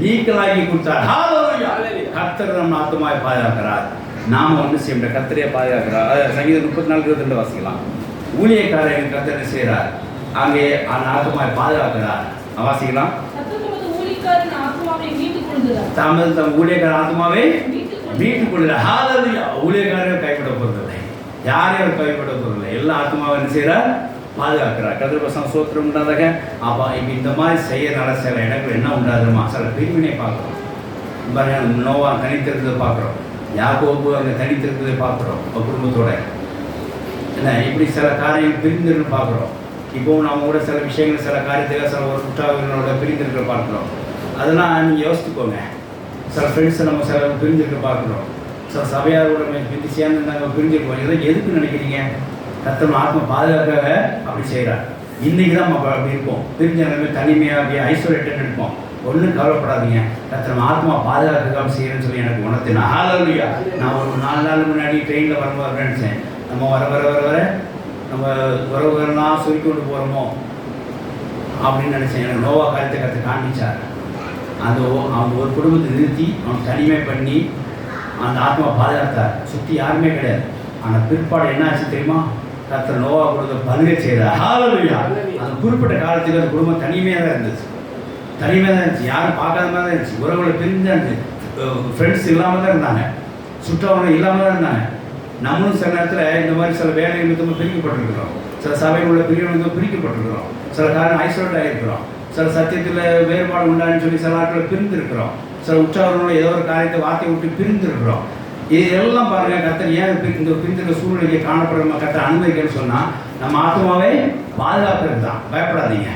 நீக்கலாக்கி கொடுத்தார். ஹல்லேலூயா. கர்த்தர் நம்ம ஆத்மாவை பாதுகாக்கிறார். நாம ஒன்று செய்ய கர்த்தரையே பாதுகாக்கிறார். சங்கீதம் 34:22 வாசிக்கலாம். ஊழியக்காரர் கர்த்தரை செய்கிறார், அங்கே அந்த ஆத்மாவை பாதுகாக்கிறார். வாசிக்கலாம். தம் ஊழியக்கார ஆத்மாவை மீட்டுக் கொள்கிறார். ஹல்லேலூயா. ஊழியக்காரர் கைவிட போறதில்லை, யாரையும் கைவிட போறதில்லை. எல்லா ஆத்மாவை என்ன செய்கிறார்? பாதுகாக்கிறார். கர்த்தர் சோத்திரம் உண்டாதாக. அப்போ இப்போ இந்த மாதிரி செய்யறதுனால சில இடங்கள் என்ன உண்டாதுமா, சில பிரிவினை பார்க்குறோம். நோவா தனித்திருந்ததை பார்க்குறோம், யாக்கோபு அங்கே தனித்திருந்ததை பார்க்குறோம் குடும்பத்தோட. என்ன இப்படி சில காரியம் பிரிந்துன்னு பார்க்குறோம். இப்போது நம்ம கூட சில விஷயங்கள், சில காரியத்துக்காக சில ஒரு குற்றாளர்களோட பிரிந்திருக்க பார்க்குறோம். அதெல்லாம் நீங்கள் யோசித்துக்கோங்க. சில ஃப்ரெண்ட்ஸை நம்ம சில பிரிஞ்சிருக்க பார்க்குறோம். சில சபையாரோட பிரிந்து சேர்ந்து நாங்கள் பிரிஞ்சிருக்கோம். இதெல்லாம் எதுக்கு நினைக்கிறீங்க? கர்த்தர் ஆத்மா பாதுகாக்காக அப்படி செய்கிறார். இன்றைக்கி தான் நம்ம அப்படி இருப்போம், பிரிஞ்ச நிலைமை தனிமையாக அப்படியே ஐசோலேட்டட் இருப்போம். ஒன்றும் கவலைப்படாதீங்க, கர்த்தர் ஆத்மா பாதுகாக்காக செய்யணும்னு சொல்லி எனக்கு உணர்த்தினா. ஹல்லேலூயா. நான் ஒரு 4 நாள் முன்னாடி ட்ரெயினில் வரும்போது நினச்சேன், நம்ம வர நம்ம உறவுகள்லாம் சொல்லி கொண்டு போகிறோமோ அப்படின்னு நினச்சேன். எனக்கு நோவா காரியத்தை கற்று காண்பிச்சார். அவங்க ஒரு குடும்பத்தை நிறுத்தி அவன் தனிமை பண்ணி அந்த ஆத்மா பாதுகாத்தார். சுற்றி யாருமே கிடையாது. ஆனால் பிற்பாடு என்ன ஆச்சு தெரியுமா? கர்த்தர் நோவா கொடுத்த பலுகை செய்தார். ஹல்லேலூயா. அந்த குறிப்பிட்ட காலத்துக்கு அந்த குடும்பம் தனிமையாக தான் இருந்துச்சு. தனிமையாக தான் இருந்துச்சு. யாரும் பார்க்காத மாதிரி தான் இருந்துச்சு. உறவுகளை பிரிஞ்சு தான் இருந்துச்சு. ஃப்ரெண்ட்ஸ் இல்லாமல் தான் இருந்தாங்க. சுற்றவங்க இல்லாமல் தான் இருந்தாங்க. நம்மளும் சில நேரத்தில் இந்த மாதிரி சில வேலை நிமித்தமாக பிரிக்கப்பட்டிருக்கிறோம். சில சபையில் உள்ள பிரிவு நிமித்தம் பிரிக்கப்பட்டிருக்கிறோம். சில காரணம் ஐசோலேட் ஆகிருக்கிறோம். சில சத்தியத்தில் வேறுபாடு உண்டான்னு சொல்லி சில நாட்களில் பிரிந்திருக்கிறோம். சில உற்சாகங்களோட ஏதோ ஒரு காரியத்தை வார்த்தையை விட்டு பிரிந்திருக்கிறோம். இது எல்லாம் பாருங்க, கர்த்தர் ஏன் இந்த பிரிந்திருக்க சூழ்நிலையை காணப்படுற கர்த்தர் அனுமதிக்கன்னு சொன்னால் நம்ம ஆத்மாவே பாதுகாக்கிறது தான். பயப்படாதீங்க.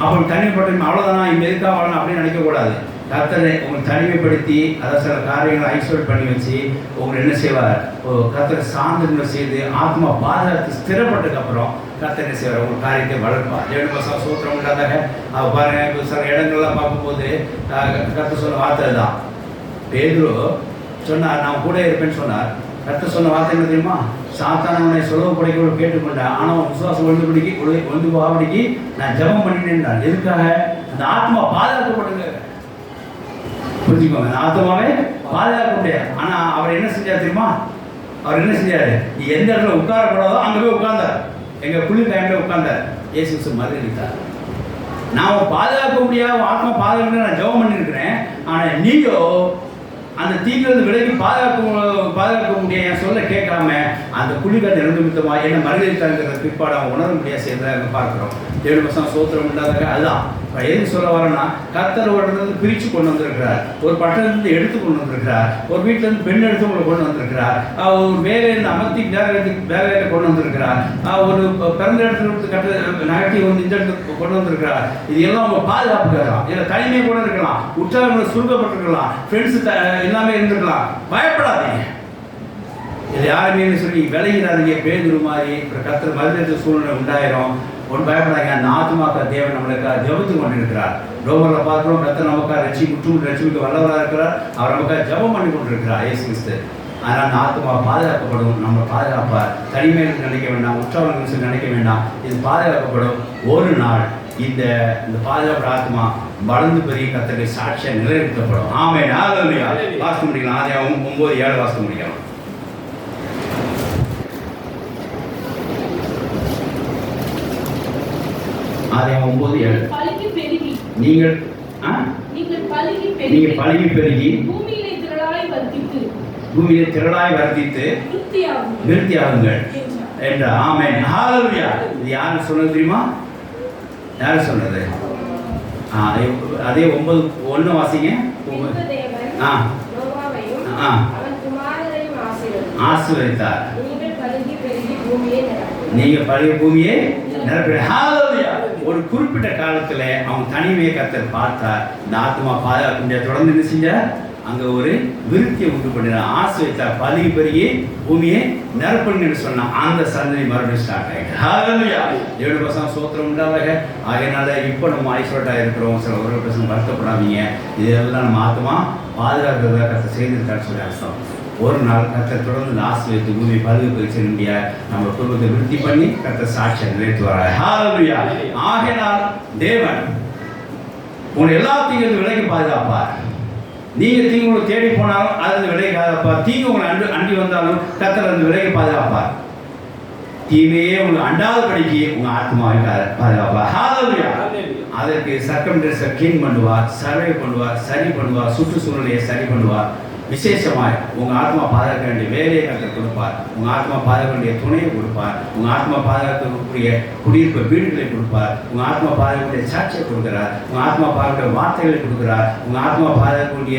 அப்போ தனிமைப்பட்ட அவ்வளோதானா இங்கே இருக்கா வாழணும் அப்படின்னு நினைக்கக்கூடாது. கர்த்தரை உங்களை தனிமைப்படுத்தி அதை சில காரியங்களை ஐசோலேட் பண்ணி வச்சு உங்களை என்ன செய்வார்? கர்த்தரை சார்ந்து செய்து ஆத்மா பாதுகாத்து ஸ்திரப்பட்டதுக்கப்புறம் கர்த்தர் என்ன செய்வார்? உங்கள் காரியத்தை வளர்ப்பார். 7 சூத்திரம் உண்டாதாக அவள் பாருங்கள். இப்போ சில இடங்கள்லாம் பார்க்கும்போது கர்த்தர் சொன்ன வார்த்தை தான். பேதுரு சொன்னார், நான் கூட இருப்பேன்னு சொன்னார். கர்த்தர் சொன்ன வார்த்தை என்ன தெரியுமா? சாத்தானவனை சுலப படைக்க கேட்டுக்கொண்டேன், ஆனால் விசுவாசம் ஒழுந்து போகாபடிக்கு நான் ஜெபம் பண்ணினேன். எதுக்காக? அந்த ஆத்மா பாதுகாக்கப்படுங்க. புரிஞ்சுக்கோங்க, அந்த ஆத்மாவே பாதுகாக்க முடியாது. ஆனால் அவர் என்ன செஞ்சார் தெரியுமா? அவர் என்ன செஞ்சார்? நீ எந்த இடத்துல உட்காரக்கூடாதோ அங்கே போய் உட்கார்ந்தார். எங்கள் குளிர் டைமில் உட்கார்ந்தார். இயேசு மறுதளித்தார். நான் பாதுகாக்க முடியாது, ஆத்மா பாதுகாக்க நான் ஜெபம் பண்ணியிருக்கிறேன். ஆனால் நீயோ அந்த தீங்கிலிருந்து விலகி பாதுகாக்க முடியாது. என் சொல்ல கேட்காம அந்த குளிர்கால நிமித்தமாக என்ன மறுதளித்தாங்கிற பிற்பாடு அவன் உணர முடியாது செய்யறதாக பார்க்குறோம். 7 சோத்திரம் உண்டாதாக அதுதான் எது சொல்ல வரேன்னா, கர்த்தர் ஒரு இடத்துல பிரித்து கொண்டு வந்திருக்கிறார். ஒரு பட்டணத்திலிருந்து எடுத்து கொண்டு வந்திருக்கிறார். ஒரு வீட்டிலேருந்து பெண் எடுத்து உங்களை கொண்டு வந்திருக்கிறார். ஒரு வேலையிலிருந்து அமர்த்தி வேலையில் கொண்டு வந்திருக்கிறார். ஒரு பிறந்த இடத்துல நகர்த்தி இந்த இடத்துக்கு கொண்டு வந்திருக்கிறார். இது எல்லாம் அவங்க பாதுகாப்புக்கலாம். இதில் தனிமையை கூட இருக்கலாம், உற்சாகங்களை சுருக்கப்பட்டிருக்கலாம், ஃப்ரெண்ட்ஸு எல்லாமே இருந்திருக்கலாம். பயப்படாதீங்க. இது யாருமே சொல்லி விலகிறாதீங்க. பேதுரு மாதிரி கர்த்தர் மறுதளித்த சூழ்நிலை உண்டாயிரும். ஒன்று பயப்படாங்க. அந்த ஆத்மாக்கா தேவன் நம்மளுக்காக ஜெபத்து கொண்டு இருக்கிறார். ரோமரில் பார்க்குறோம், கர்த்தர் நமக்காக ரட்சிக்க வல்லவராக இருக்கிறார். அவர் நமக்காக ஜெபம் பண்ணி கொண்டு இருக்கிறார் இயேசு கிறிஸ்து. அதனால் அந்த ஆத்மா பாதுகாக்கப்படும். நம்மளை பாதுகாப்பார். தனிமையில் நினைக்க வேண்டாம், உற்சாகம் நினைக்க வேண்டாம். இது பாதுகாக்கப்படும். ஒரு நாள் இந்த பாதுகாப்பு ஆத்மா வளர்ந்து பெரிய கர்த்தருடைய சாட்சியாக நிலைநிறுத்தப்படும். ஆமென். ஹல்லேலூயா. வாசிக்க முடிக்கலாம். ஆதியாகமம் 9:7 வாசிக்க முடிக்கலாம். ஆதியாகமம் 9:7 நீங்கள் பலுகி பெருகி பூமியிலே திரளாய் வர்த்தித்து விருத்தியாகுங்கள் என்ற. ஆமென். ஹல்லேலூயா. இது யாரு சொன்னது தெரியுமா? யாரு சொன்னது? அதே 9:1 வாசிங்க. ஆசீர்வதித்தார். நீங்க பழைய பூமியை நிரப்பிட. ஒரு குறிப்பிட்ட காலத்துல அவங்க தனிமையை கர்த்தர் பார்த்தார். இந்த ஆத்மா பாதுகாக்க முடியாது. தொடர்ந்து என்ன செஞ்சார்? அங்க ஒரு விருத்தியை உண்டு பண்ணினார். ஆசீர்வதித்தார். பலுகி பெருகி பூமியை நிரப்புன்னு சொன்னா அந்த சந்ததி மறுபடியும் ஸ்டார்ட் ஆகிட்டு. ஹல்லேலூயா. 7 சோத்திரம் உண்டாதாக. அதனால இப்போ நம்ம ஐசோலேட்டாக இருக்கிறோம். சில ஒரு பசங்க வருத்தப்படாதீங்க. இதெல்லாம் நம்ம ஆத்மா பாதுகாக்கிறதா கர்த்தர் செய்திருக்கான்னு சொல்லி அர்த்தம். ஒரு நாள் கர்த்தர் தொடர்ந்து ஆசீர்வதித்து பூமியை பலுகி பெருக முடிய நம்ம குடும்பத்தை விருத்தி பண்ணி கர்த்தர் சாட்சியை நிறைவேற்றுவார். ஹல்லேலூயா. ஆகையால் தேவன் உங்களை எல்லாத்தையும் விலகி பாதுகாப்பார். நீங்க தீங்கு தேடி போனாலும் அது விலகி பாதுகாப்பார். தீங்கு உங்களை அண்டி வந்தாலும் கர்த்தர் அந்த விலகி பாதுகாப்பார். தீமையே உங்களுக்கு அண்டாதபடிக்கு உங்க ஆத்மாவை பாதுகாப்பார். ஹல்லேலூயா. அதற்கு சர்க்கம்டன்ஸை க்ளீன் பண்ணுவார், சர்வே பண்ணுவார், சரி பண்ணுவார், சுற்றுச்சூழலையை சரி பண்ணுவார். விசேஷமாய் உங்கள் ஆத்மா பாதுகாக்க வேண்டிய வேலையை கர்த்தர் கொடுப்பார். உங்கள் ஆத்மா பாதுகாக்க வேண்டிய துணையை கொடுப்பார். உங்கள் ஆத்மா பாதுகாக்கக்கூடிய குடியிருப்பு வீடுகளை கொடுப்பார். உங்கள் ஆத்மா பாதுகாக்கக்கூடிய சாட்சியை கொடுக்குறார். உங்கள் ஆத்மா பாதுகாக்க வார்த்தைகளை கொடுக்குறார். உங்கள் ஆத்மா பாதுகாக்கக்கூடிய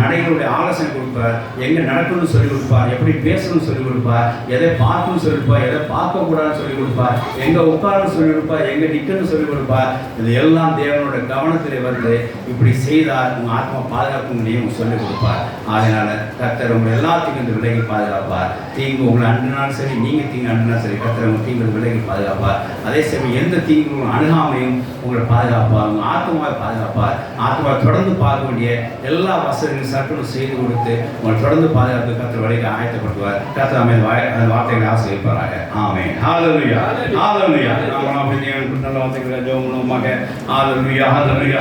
நடைகளுடைய ஆலோசனை கொடுப்பார். எங்கே நடக்கணும்னு சொல்லிக் கொடுப்பார். எப்படி பேசணும்னு சொல்லிக் கொடுப்பார். எதை பார்க்கணும்னு சொல்லிக் கொடுப்பார். எதை பார்க்கக்கூடாதுன்னு சொல்லிக் கொடுப்பார். எங்கே உட்காரன்னு சொல்லிக் கொடுப்பார். எங்கே நிற்கணும்னு சொல்லிக் கொடுப்பார். இது எல்லாம் தேவனோட கவனத்தில் வந்து இப்படி செய்தால் உங்கள் ஆத்மா பாதுகாக்க முடியும் சொல்லிக் கொடுப்பார். அதனால கர்த்தர் உங்களை எல்லாத்தையும் இந்த விலகி பாதுகாப்பார். தீங்கு உங்களை அன்றினாலும் சரி, நீங்கள் தீங்கு அன்றினாலும் சரி, கர்த்தர் உங்கள் தீங்கு விலகி பாதுகாப்பார். அதே சமயம் எந்த தீங்கும் அணுகாமையும் உங்களை பாதுகாப்பார். உங்கள் ஆத்மாவை பாதுகாப்பார். ஆத்மாவை தொடர்ந்து பார்க்க வேண்டிய எல்லா வசதிகளும் சட்டமும் செய்து கொடுத்து உங்களை தொடர்ந்து பாதுகாப்பு கர்த்தர் வழிக்கு ஆயத்தப்படுத்துவார். கர்த்தர் அந்த வார்த்தைகளை ஆசீர்வதிப்பாராக. ஆமென். ஹல்லேலூயா. ஹல்லேலூயா. நல்ல வார்த்தைகளை ஜெபம் மூலமாக ஹல்லேலூயா. ஹல்லேலூயா.